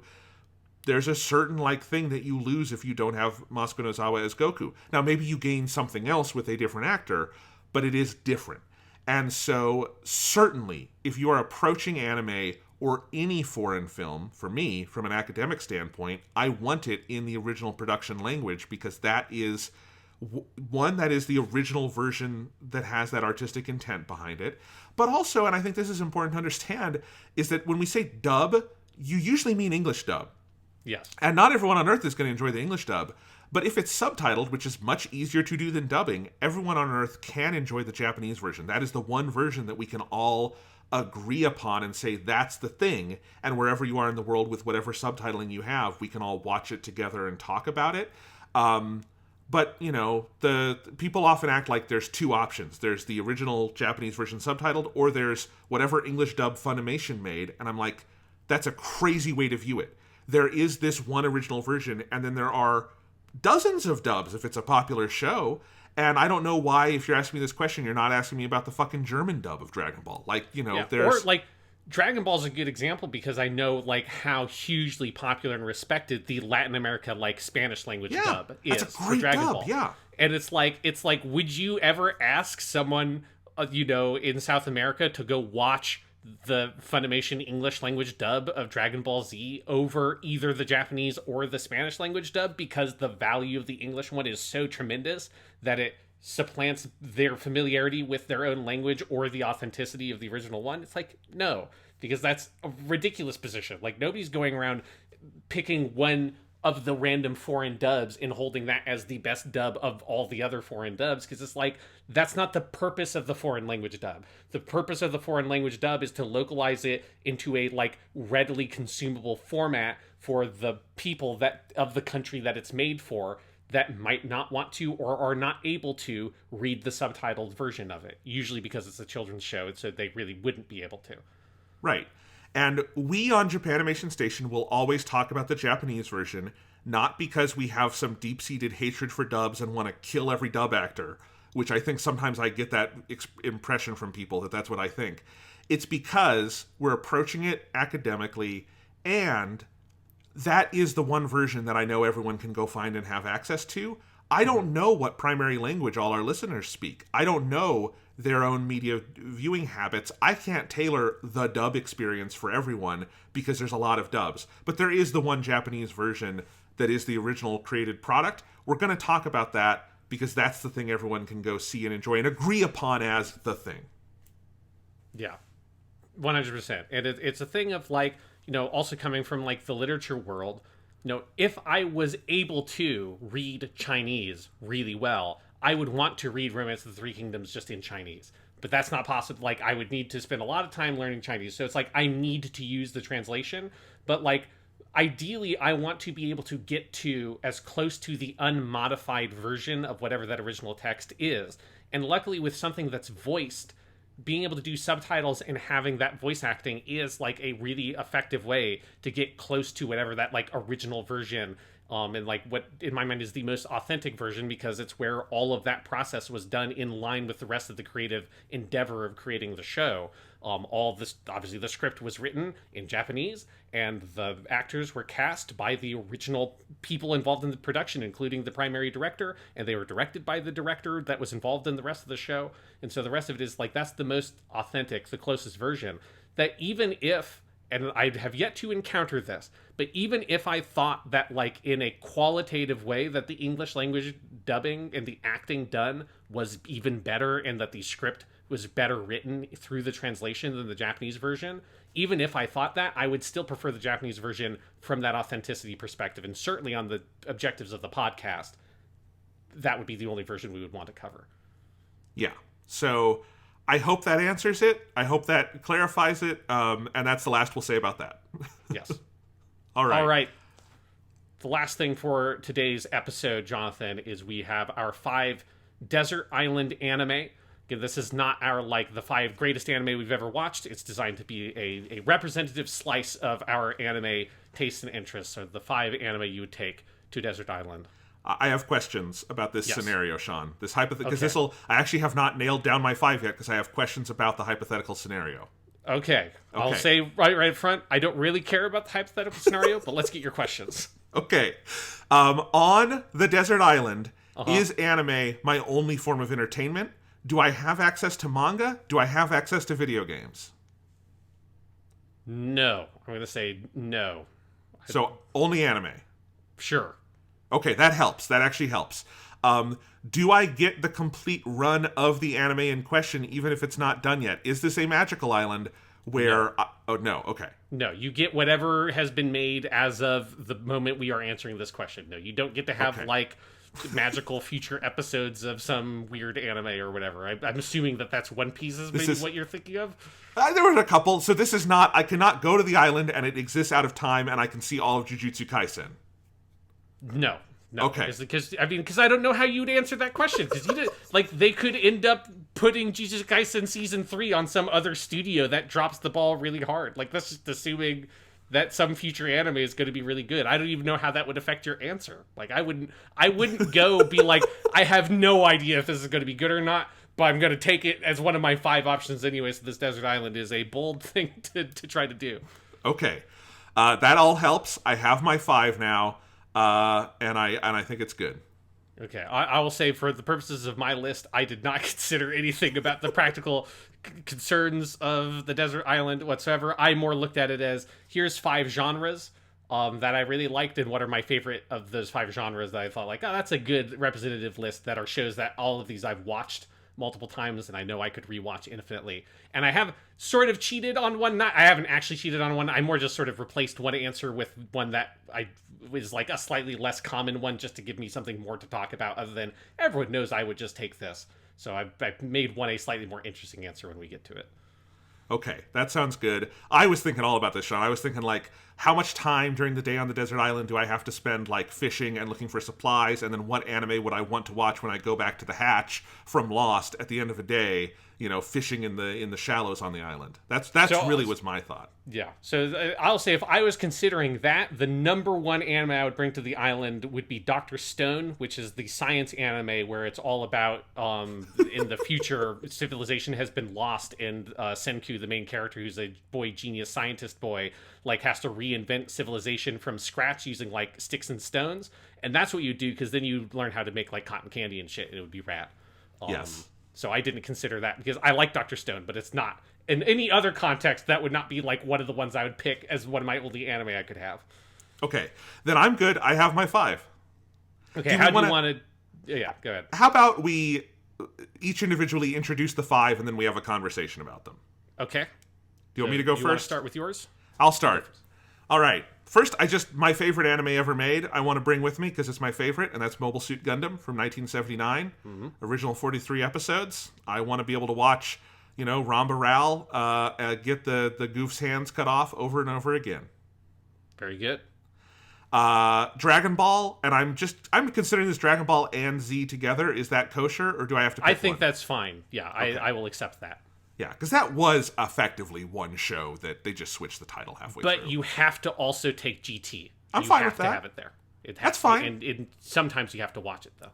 There's a certain thing that you lose if you don't have Masuko Nozawa as Goku. Now, maybe you gain something else with a different actor, but it is different. And so, certainly, if you are approaching anime or any foreign film, for me, from an academic standpoint, I want it in the original production language because that is, one, that is the original version that has that artistic intent behind it. But also, and I think this is important to understand, is that when we say dub, you usually mean English dub. Yes. And not everyone on Earth is going to enjoy the English dub. But if it's subtitled, which is much easier to do than dubbing, everyone on Earth can enjoy the Japanese version. That is the one version that we can all agree upon and say that's the thing. And wherever you are in the world with whatever subtitling you have, we can all watch it together and talk about it. But, the people often act like there's two options. There's the original Japanese version subtitled, or there's whatever English dub Funimation made. And I'm like, that's a crazy way to view it. There is this one original version, and then there are dozens of dubs if it's a popular show, And I don't know why, if you're asking me this question, you're not asking me about the fucking German dub of Dragon Ball. Like, you know, there's... Or, like, Dragon Ball's a good example because I know, like, how hugely popular and respected the Latin America, like, Spanish language dub is that's a great for Dragon dub, Ball. yeah. And it's like, would you ever ask someone, you know, in South America to go watch the Funimation English language dub of Dragon Ball Z over either the Japanese or the Spanish language dub because the value of the English one is so tremendous that it supplants their familiarity with their own language or the authenticity of the original one? It's like, no, because that's a ridiculous position. Like, nobody's going around picking one of the random foreign dubs and holding that as the best dub of all the other foreign dubs, because it's like, that's not the purpose of the foreign language dub. The purpose of the foreign language dub is to localize it into a, like, readily consumable format for the people that of the country that it's made for that might not want to or are not able to read the subtitled version of it, usually because it's a children's show, and so they really wouldn't be able to. Right. And we on Japanimation Station will always talk about the Japanese version, not because we have some deep-seated hatred for dubs and want to kill every dub actor, which I think sometimes I get that impression from people that that's what I think. It's because we're approaching it academically, and that is the one version that I know everyone can go find and have access to. I don't know what primary language all our listeners speak. I don't know their own media viewing habits. I can't tailor the dub experience for everyone because there's a lot of dubs. But there is the one Japanese version that is the original created product. We're going to talk about that because that's the thing everyone can go see and enjoy and agree upon as the thing. Yeah, 100%. And it's a thing of, like, you know, also coming from, like, the literature world, you know, if I was able to read Chinese really well, I would want to read Romance of the Three Kingdoms just in Chinese. But that's not possible. Like, I would need to spend a lot of time learning Chinese. So it's like, I need to use the translation. But, like, ideally, I want to be able to get to as close to the unmodified version of whatever that original text is. And luckily, with something that's voiced, being able to do subtitles and having that voice acting is, like, a really effective way to get close to whatever that, like, original version and, like, what in my mind is the most authentic version, because it's where all of that process was done in line with the rest of the creative endeavor of creating the show. All this, obviously the script was written in Japanese and the actors were cast by the original people involved in the production, including the primary director, and they were directed by the director that was involved in the rest of the show. And so the rest of it is, like, that's the most authentic, the closest version. That even if, and I have yet to encounter this, but even if I thought that, like, in a qualitative way that the English language dubbing and the acting done was even better and that the script was better written through the translation than the Japanese version, even if I thought that, I would still prefer the Japanese version from that authenticity perspective. And certainly on the objectives of the podcast, that would be the only version we would want to cover. Yeah. So I hope that answers it. I hope that clarifies it. And that's the last we'll say about that. Yes. All right. All right. The last thing for today's episode, Jonathan, is we have our 5 desert island anime. Again, this is not our, like, the 5 greatest anime we've ever watched. It's designed to be a representative slice of our anime tastes and interests. So the 5 anime you would take to Desert Island. I have questions about this scenario, Sean. This because Okay. I actually have not nailed down my 5 yet because I have questions about the hypothetical scenario. Okay. I'll say right up front, I don't really care about the hypothetical scenario, but let's get your questions. Okay. On the desert island, is anime my only form of entertainment? Do I have access to manga? Do I have access to video games? No. I'm going to say no. So, only anime. Sure. Okay, that helps. That actually helps. Do I get the complete run of the anime in question, even if it's not done yet? Is this a magical island where... no, okay. No, you get whatever has been made as of the moment we are answering this question. No, you don't get to have, like, magical future episodes of some weird anime or whatever. I'm assuming that that's One Piece is maybe what you're thinking of? There were a couple. So this is not... I cannot go to the island and it exists out of time and I can see all of Jujutsu Kaisen. No. Okay. Because I don't know how you'd answer that question. Because you did, like, they could end up putting Jujutsu Kaisen Season 3 on some other studio that drops the ball really hard. Like, that's just assuming that some future anime is going to be really good. I don't even know how that would affect your answer. Like, I wouldn't go be like, I have no idea if this is going to be good or not, but I'm going to take it as one of my 5 options anyway, so this desert island is a bold thing to try to do. Okay. That all helps. I have my 5 now, and I think it's good. Okay, I will say for the purposes of my list, I did not consider anything about the practical concerns of the desert island whatsoever. I more looked at it as, here's 5 genres that I really liked, and what are my favorite of those 5 genres that I thought, like, oh, that's a good representative list that are shows that all of these I've watched multiple times, and I know I could rewatch infinitely. And I have sort of cheated on one. I haven't actually cheated on one. I more just sort of replaced one answer with one that I was like a slightly less common one, just to give me something more to talk about, other than everyone knows I would just take this. So I've made one a slightly more interesting answer when we get to it. Okay, that sounds good. I was thinking all about this, Sean. I was thinking, like, how much time during the day on the desert island do I have to spend, like, fishing and looking for supplies, and then what anime would I want to watch when I go back to the hatch from Lost at the end of a day, you know, fishing in the shallows on the island. That's really was my thought. Yeah. So I'll say, if I was considering that, the number one anime I would bring to the island would be Dr. Stone, which is the science anime where it's all about in the future civilization has been lost, and Senku, the main character, who's a boy genius scientist boy, like has to reinvent civilization from scratch using like sticks and stones. And that's what you do, because then you learn how to make like cotton candy and shit, and it would be rad. Yes. So I didn't consider that, because I like Dr. Stone, but it's not. In any other context, that would not be like one of the ones I would pick as one of my only anime I could have. Okay, then I'm good. I have my 5. Okay, how do you want to... Yeah, go ahead. How about we each individually introduce the 5, and then we have a conversation about them? Okay. Do you want me to go you first? Want to start with yours? I'll start. All right. First, my favorite anime ever made, I want to bring with me because it's my favorite, and that's Mobile Suit Gundam from 1979. Mm-hmm. Original 43 episodes. I want to be able to watch, you know, Ramba Ral get the goof's hands cut off over and over again. Very good. Dragon Ball, and I'm considering this Dragon Ball and Z together. Is that kosher, or do I have to pick I think one? That's fine. Yeah, okay. I will accept that. Yeah, because that was effectively one show that they just switched the title halfway through. But you have to also take GT. I'm fine with that. You have to have it there. That's fine. And sometimes you have to watch it, though.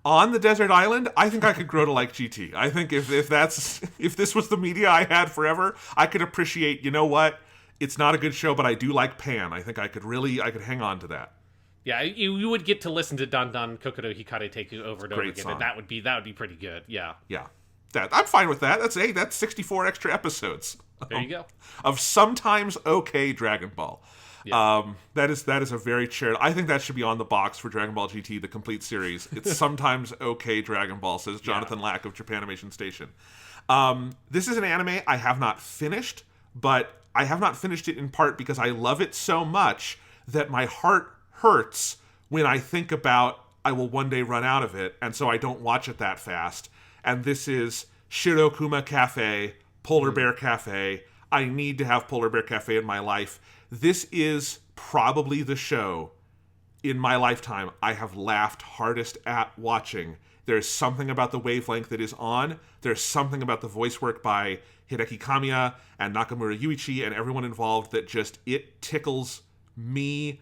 On the desert island, I think I could grow to like GT. I think if this was the media I had forever, I could appreciate, you know what? It's not a good show, but I do like Pan. I think I could hang on to that. Yeah, you would get to listen to Dan Dan Kokoro Hikare Teku over and over again, song. and that would be pretty good. Yeah. Yeah. I'm fine with that. That's 64 extra episodes. There you go. Of sometimes okay Dragon Ball. Yeah. That is a very charitable. I think that should be on the box for Dragon Ball GT, the complete series. It's sometimes okay Dragon Ball, says Jonathan Lack of Japanimation Station. This is an anime I have not finished, but I have not finished it in part because I love it so much that my heart hurts when I think about I will one day run out of it, and so I don't watch it that fast. And this is Shirokuma Cafe, Polar Bear Cafe. I need to have Polar Bear Cafe in my life. This is probably the show in my lifetime I have laughed hardest at watching. There's something about the wavelength that is on. There's something about the voice work by Hideki Kamiya and Nakamura Yuichi and everyone involved that just, it tickles me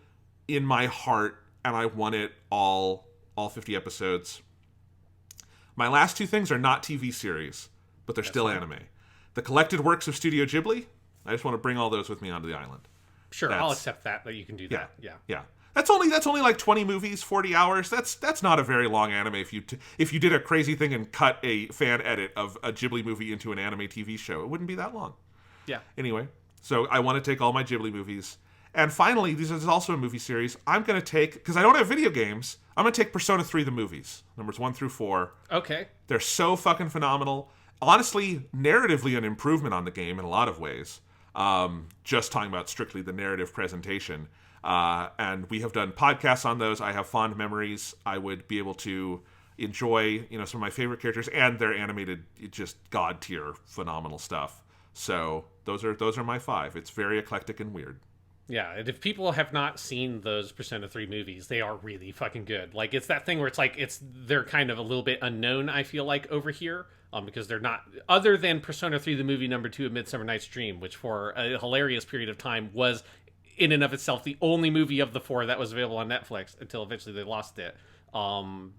in my heart, and I want it all 50 episodes. My last 2 things are not TV series, but they're still anime. The collected works of Studio Ghibli, I just want to bring all those with me onto the island. Sure, I'll accept that you can do that. Yeah. That's only like 20 movies, 40 hours. That's not a very long anime if you did a crazy thing and cut a fan edit of a Ghibli movie into an anime TV show. It wouldn't be that long. Yeah. Anyway, so I want to take all my Ghibli movies. And finally, this is also a movie series. I'm going to take, because I don't have video games, I'm going to take Persona 3 the movies, numbers 1 through 4. Okay. They're so fucking phenomenal. Honestly, narratively an improvement on the game in a lot of ways. Just talking about strictly the narrative presentation. And we have done podcasts on those. I have fond memories. I would be able to enjoy, you know, some of my favorite characters, and their animated, just god tier phenomenal stuff. So those are my 5. It's very eclectic and weird. Yeah, and if people have not seen those Persona 3 movies, they are really fucking good. Like, it's that thing where it's like, they're kind of a little bit unknown, I feel like, over here, because they're not, other than Persona 3 the movie number 2 of Midsummer Night's Dream, which for a hilarious period of time was in and of itself the only movie of the 4 that was available on Netflix until eventually they lost it.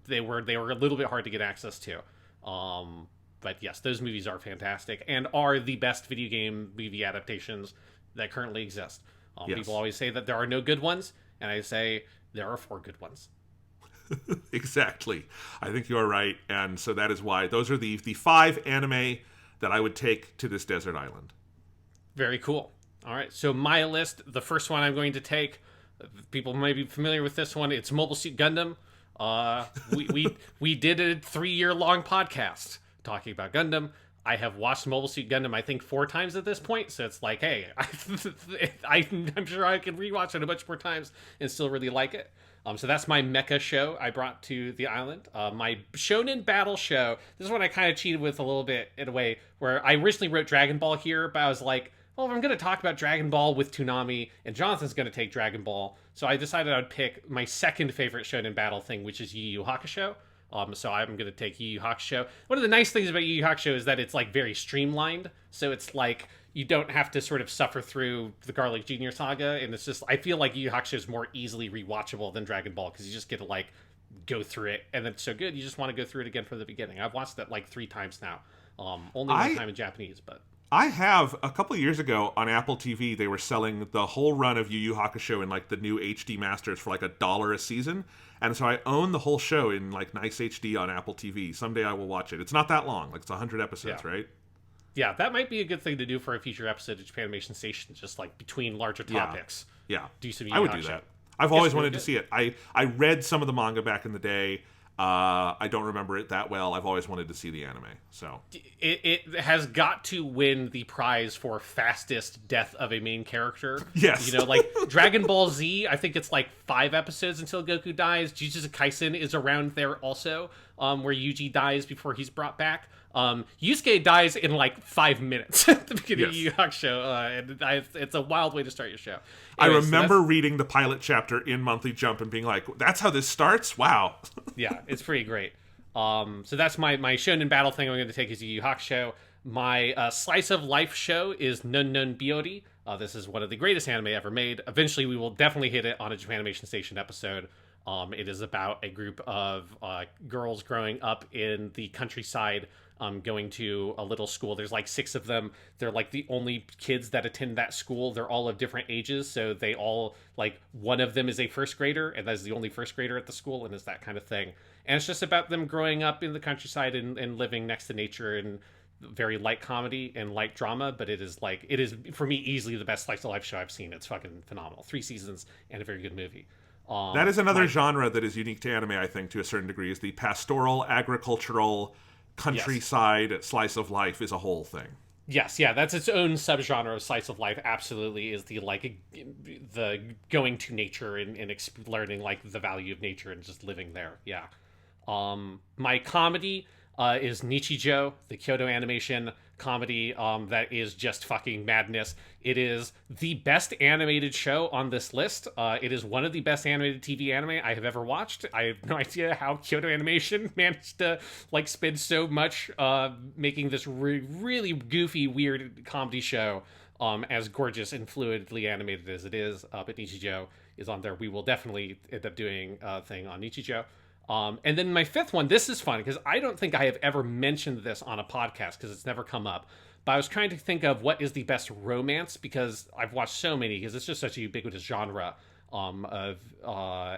They were a little bit hard to get access to. But yes, those movies are fantastic and are the best video game movie adaptations that currently exist. Yes. People always say that there are no good ones, and I say there are 4 good ones. Exactly. I think you are right, and so that is why those are the 5 anime that I would take to this desert island. Very cool. All right, so my list, the first one I'm going to take, people may be familiar with this one, it's Mobile Suit Gundam. We did a 3-year-long podcast talking about Gundam. I have watched Mobile Suit Gundam, I think, 4 times at this point, so it's like, hey, I'm sure I can rewatch it a bunch more times and still really like it. So that's my mecha show I brought to the island. My Shonen Battle show, this is one I kind of cheated with a little bit in a way, where I originally wrote Dragon Ball here, but I was like, well, if I'm going to talk about Dragon Ball with Toonami, and Jonathan's going to take Dragon Ball, so I decided I would pick my second favorite Shonen Battle thing, which is Yu Yu Hakusho. So I'm going to take Yu Yu Hakusho. One of the nice things about Yu Yu Hakusho is that it's like very streamlined. So it's like you don't have to sort of suffer through the Garlic Jr. saga. And it's just, I feel like Yu Yu Hakusho is more easily rewatchable than Dragon Ball because you just get to like go through it. And it's so good, you just want to go through it again from the beginning. I've watched that like 3 times now. Only one time in Japanese, but... I have, a couple years ago on Apple TV, they were selling the whole run of Yu Yu Hakusho in like the new HD Masters for like $1 a season. And so I own the whole show in like nice HD on Apple TV. Someday I will watch it. It's not that long. Like it's 100 episodes, right? Yeah, that might be a good thing to do for a future episode of Japanimation Station, just like between larger topics. Yeah. Do some I would do that. I've always wanted to see it. I read some of the manga back in the day. I don't remember it that well. I've always wanted to see the anime. So it has got to win the prize for fastest death of a main character. Yes. You know, like Dragon Ball Z, I think it's like 5 episodes until Goku dies. Jujutsu Kaisen is around there also, where Yuji dies before he's brought back. Yusuke dies in like 5 minutes at the beginning of Yu Yu Hakusho, and it's a wild way to start your show. Anyways, I remember reading the pilot chapter in Monthly Jump and being like, that's how this starts? Wow. Yeah, it's pretty great. So that's my Shonen Battle thing I'm going to take is Yu Yu Hakusho. My Slice of Life show is Nun Nun Biori. This is one of the greatest anime ever made. Eventually, we will definitely hit it on a Japanimation Station episode. It is about a group of girls growing up in the countryside, going to a little school. There's like 6 of them. They're like the only kids that attend that school. They're all of different ages, so they all, like, one of them is a first grader, and that's the only first grader at the school, and it's that kind of thing. And it's just about them growing up in the countryside and living next to nature, and very light comedy and light drama, but it is for me easily the best slice of life show I've seen. It's fucking phenomenal. 3 seasons and a very good movie. That is another genre that is unique to anime, I think, to a certain degree, is the pastoral, agricultural, countryside slice of life is a whole thing. Yes, yeah, that's its own subgenre of slice of life. Absolutely, is the going to nature and learning like the value of nature and just living there. Yeah. My comedy is Nichijou, the Kyoto Animation comedy that is just fucking madness. It is the best animated show on this list. It is one of the best animated TV anime I have ever watched. I have no idea how Kyoto Animation managed to like spend so much making this really goofy, weird comedy show as gorgeous and fluidly animated as it is. But Nichijou is on there. We will definitely end up doing a thing on Nichijou. And then my 5th one, this is fun because I don't think I have ever mentioned this on a podcast because it's never come up. But I was trying to think of what is the best romance because I've watched so many because it's just such a ubiquitous genre of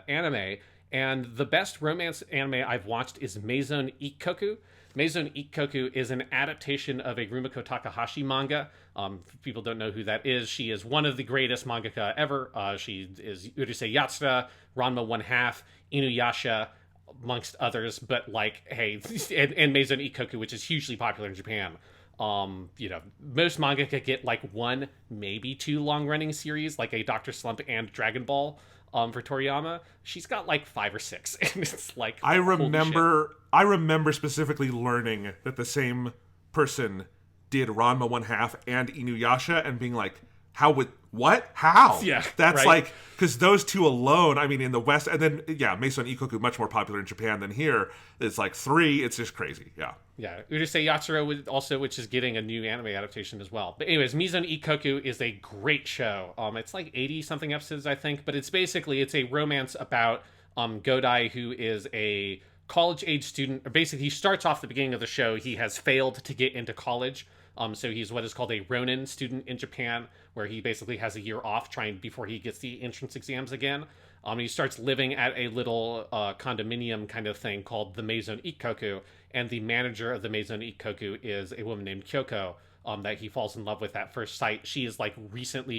anime. And the best romance anime I've watched is Maison Ikkoku. Maison Ikkoku is an adaptation of a Rumiko Takahashi manga. If people don't know who that is, she is one of the greatest mangaka ever. She is Urusei Yatsura, Ranma 1/2, Inuyasha, amongst others, but like, hey, and Maison Ikkoku, which is hugely popular in Japan. You know, most mangaka get like 1, maybe 2 long-running series, like a Dr. Slump and Dragon Ball. For Toriyama, she's got like 5 or 6, and it's like I remember specifically learning that the same person did Ranma 1/2 and Inuyasha, and being like, How? Yeah, That's right? like, because those two alone, I mean, in the West, and then, Mason Ikoku, much more popular in Japan than here. It's like 3, it's just crazy, yeah. Yeah, Urusei Yatsuro also, which is getting a new anime adaptation as well. But anyways, Mizon Ikoku is a great show. It's like 80-something episodes, I think, but it's a romance about Godai, who is a college-age student. Or basically, he starts off the beginning of the show, he has failed to get into college. So he's what is called a Ronin student in Japan, where he basically has a year off before he gets the entrance exams again. He starts living at a little condominium kind of thing called the Maison Ikoku, and the manager of the Maison Ikoku is a woman named Kyoko, that he falls in love with at first sight. She is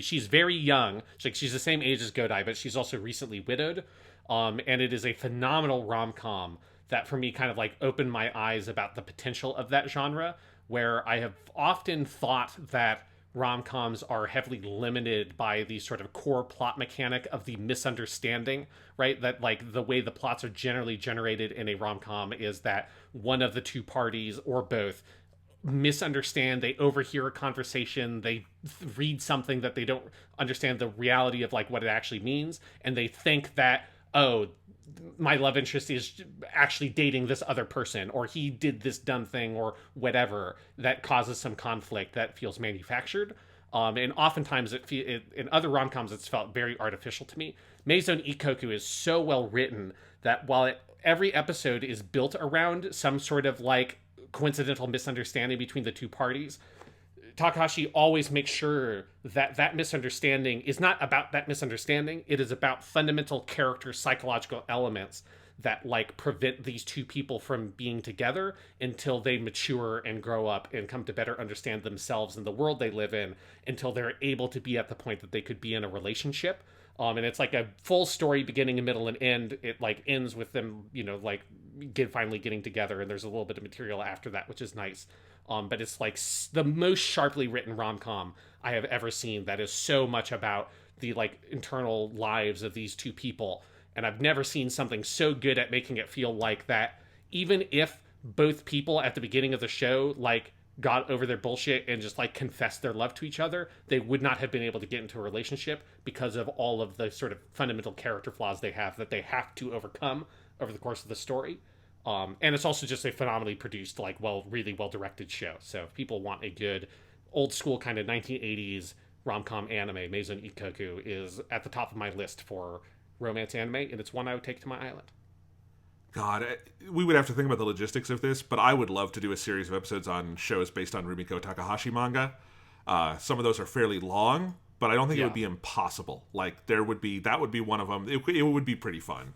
she's very young. She's the same age as Godai, but she's also recently widowed. And it is a phenomenal rom-com that for me kind of opened my eyes about the potential of that genre, where I have often thought that rom-coms are heavily limited by the sort of core plot mechanic of the misunderstanding, right? That the way the plots are generally generated in a rom-com is that one of the two parties or both misunderstand, they overhear a conversation, they read something that they don't understand the reality of what it actually means, and they think that, oh, my love interest is actually dating this other person, or he did this dumb thing, or whatever that causes some conflict that feels manufactured. And oftentimes in other rom-coms it's felt very artificial to me. Maison Ikoku is so well written that while every episode is built around some sort of coincidental misunderstanding between the two parties, Takahashi always makes sure that that misunderstanding is not about that misunderstanding. It is about fundamental character psychological elements that prevent these two people from being together until they mature and grow up and come to better understand themselves and the world they live in, until they're able to be at the point that they could be in a relationship. And it's a full story, beginning and middle and end. It ends with them, finally getting together, and there's a little bit of material after that, which is nice. But it's the most sharply written rom-com I have ever seen that is so much about the internal lives of these two people. And I've never seen something so good at making it feel like that, even if both people at the beginning of the show got over their bullshit and just confessed their love to each other, they would not have been able to get into a relationship because of all of the sort of fundamental character flaws they have that they have to overcome over the course of the story. And it's also just a phenomenally produced, really well directed show. So if people want a good old school kind of 1980s rom-com anime, Maison Ikoku is at the top of my list for romance anime, and it's one I would take to my island. God, we would have to think about the logistics of this, but I would love to do a series of episodes on shows based on Rumiko Takahashi manga. Some of those are fairly long, but I don't think it would be impossible. That would be one of them. It would be pretty fun.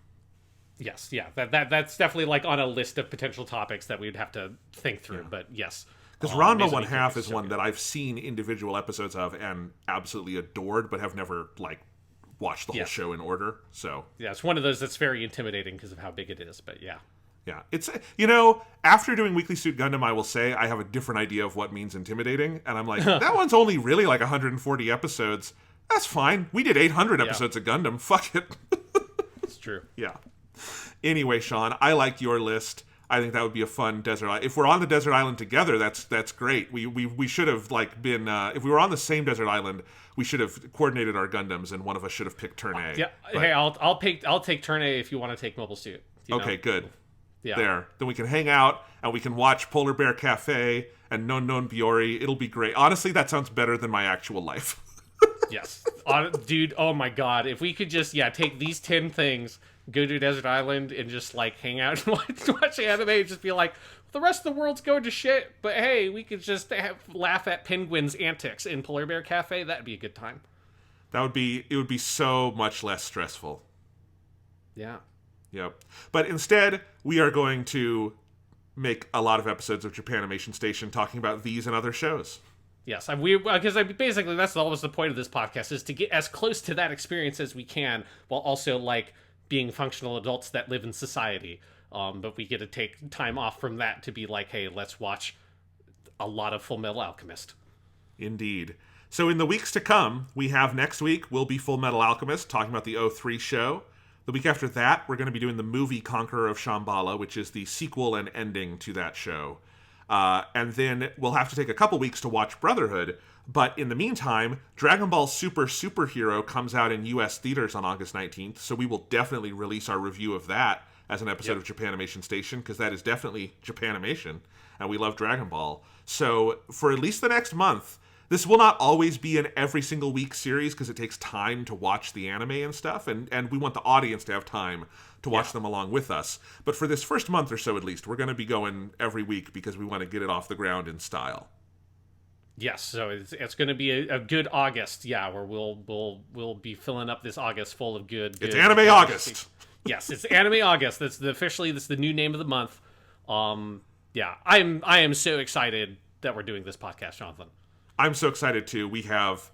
Yes, yeah, that's definitely on a list of potential topics that we'd have to think through. But yes, because Ranma 1/2 is one that I've seen individual episodes of and absolutely adored, but have never watched the whole show in order. So yeah, it's one of those that's very intimidating because of how big it is. But yeah, it's after doing Weekly Suit Gundam, I will say I have a different idea of what means intimidating, and I'm that one's only really 140 episodes. That's fine. We did 800 episodes of Gundam. Fuck it. It's true. Yeah. Anyway, Sean, I liked your list. I think that would be a fun desert island. If we're on the desert island together, that's great. We should have been if we were on the same desert island, we should have coordinated our Gundams, and one of us should have picked turn A. Yeah. But, hey, I'll take turn A if you want to take Mobile Suit. Okay, good. Yeah. There. Then we can hang out and we can watch Polar Bear Cafe and Non Non Biori. It'll be great. Honestly, that sounds better than my actual life. Yes. Dude, oh my god. If we could just take these 10 things, go to a desert island and just hang out and watch anime and just be the rest of the world's going to shit, but hey, we could just laugh at penguins' antics in Polar Bear Cafe. That'd be a good time. It would be so much less stressful. Yeah. Yep. But instead, we are going to make a lot of episodes of Japanimation Station talking about these and other shows. Yes, because basically that's always the point of this podcast, is to get as close to that experience as we can, while also being functional adults that live in society. But we get to take time off from that to be hey, let's watch a lot of Fullmetal Alchemist. Indeed. So in the weeks to come, we have next week will be Fullmetal Alchemist, talking about the 03 show. The week after that, we're going to be doing the movie Conqueror of Shambhala, which is the sequel and ending to that show. And then we'll have to take a couple weeks to watch Brotherhood. But in the meantime, Dragon Ball Super Superhero comes out in US theaters on August 19th, so we will definitely release our review of that as an episode of Japanimation Station, because that is definitely Japanimation, and we love Dragon Ball. So for at least the next month, this will not always be an every single week series, because it takes time to watch the anime and stuff, and we want the audience to have time to watch them along with us. But for this first month or so at least, we're going to be going every week because we want to get it off the ground in style. Yes, so it's going to be a good August, where we'll be filling up this August full of good. It's Anime August. Yes, it's Anime August. That's the new name of the month. I am so excited that we're doing this podcast, Jonathan. I'm so excited too. We have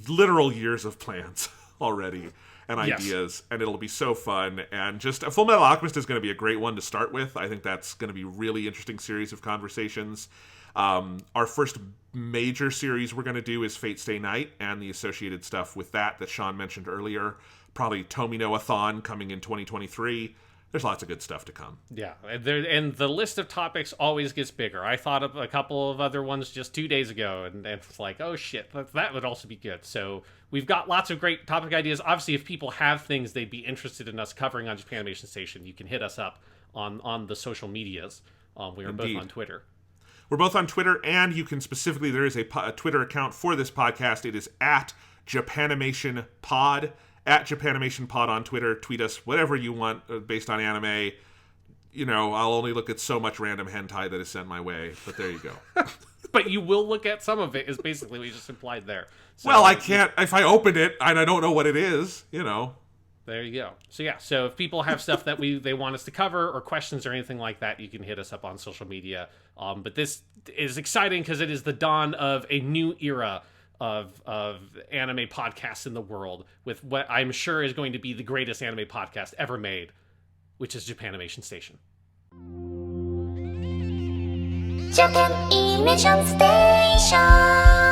literal years of plans already and ideas, and it'll be so fun. And just Fullmetal Alchemist is going to be a great one to start with. I think that's going to be a really interesting series of conversations. Our first major series we're going to do is Fate Stay Night and the associated stuff with that Sean mentioned earlier. Probably Tomino-a-thon coming in 2023. There's lots of good stuff to come. Yeah, and the list of topics always gets bigger. I thought of a couple of other ones just 2 days ago, and it's like, oh shit, that would also be good. So we've got lots of great topic ideas. Obviously, if people have things they'd be interested in us covering on Japanimation Station, you can hit us up on the social medias. We are both on Twitter. We're both on Twitter, and you can specifically, there is a Twitter account for this podcast. It is at Japanimation Pod. At Japanimation Pod on Twitter. Tweet us whatever you want based on anime. You know, I'll only look at so much random hentai that is sent my way, but there you go. But you will look at some of it, is basically what you just implied there. So, well, I can't, if I open it and I don't know what it is, you know. There you go. So if people have stuff that they want us to cover or questions or anything like that, you can hit us up on social media. But this is exciting because it is the dawn of a new era of anime podcasts in the world, with what I'm sure is going to be the greatest anime podcast ever made, which is Japanimation Station. Japanimation Station.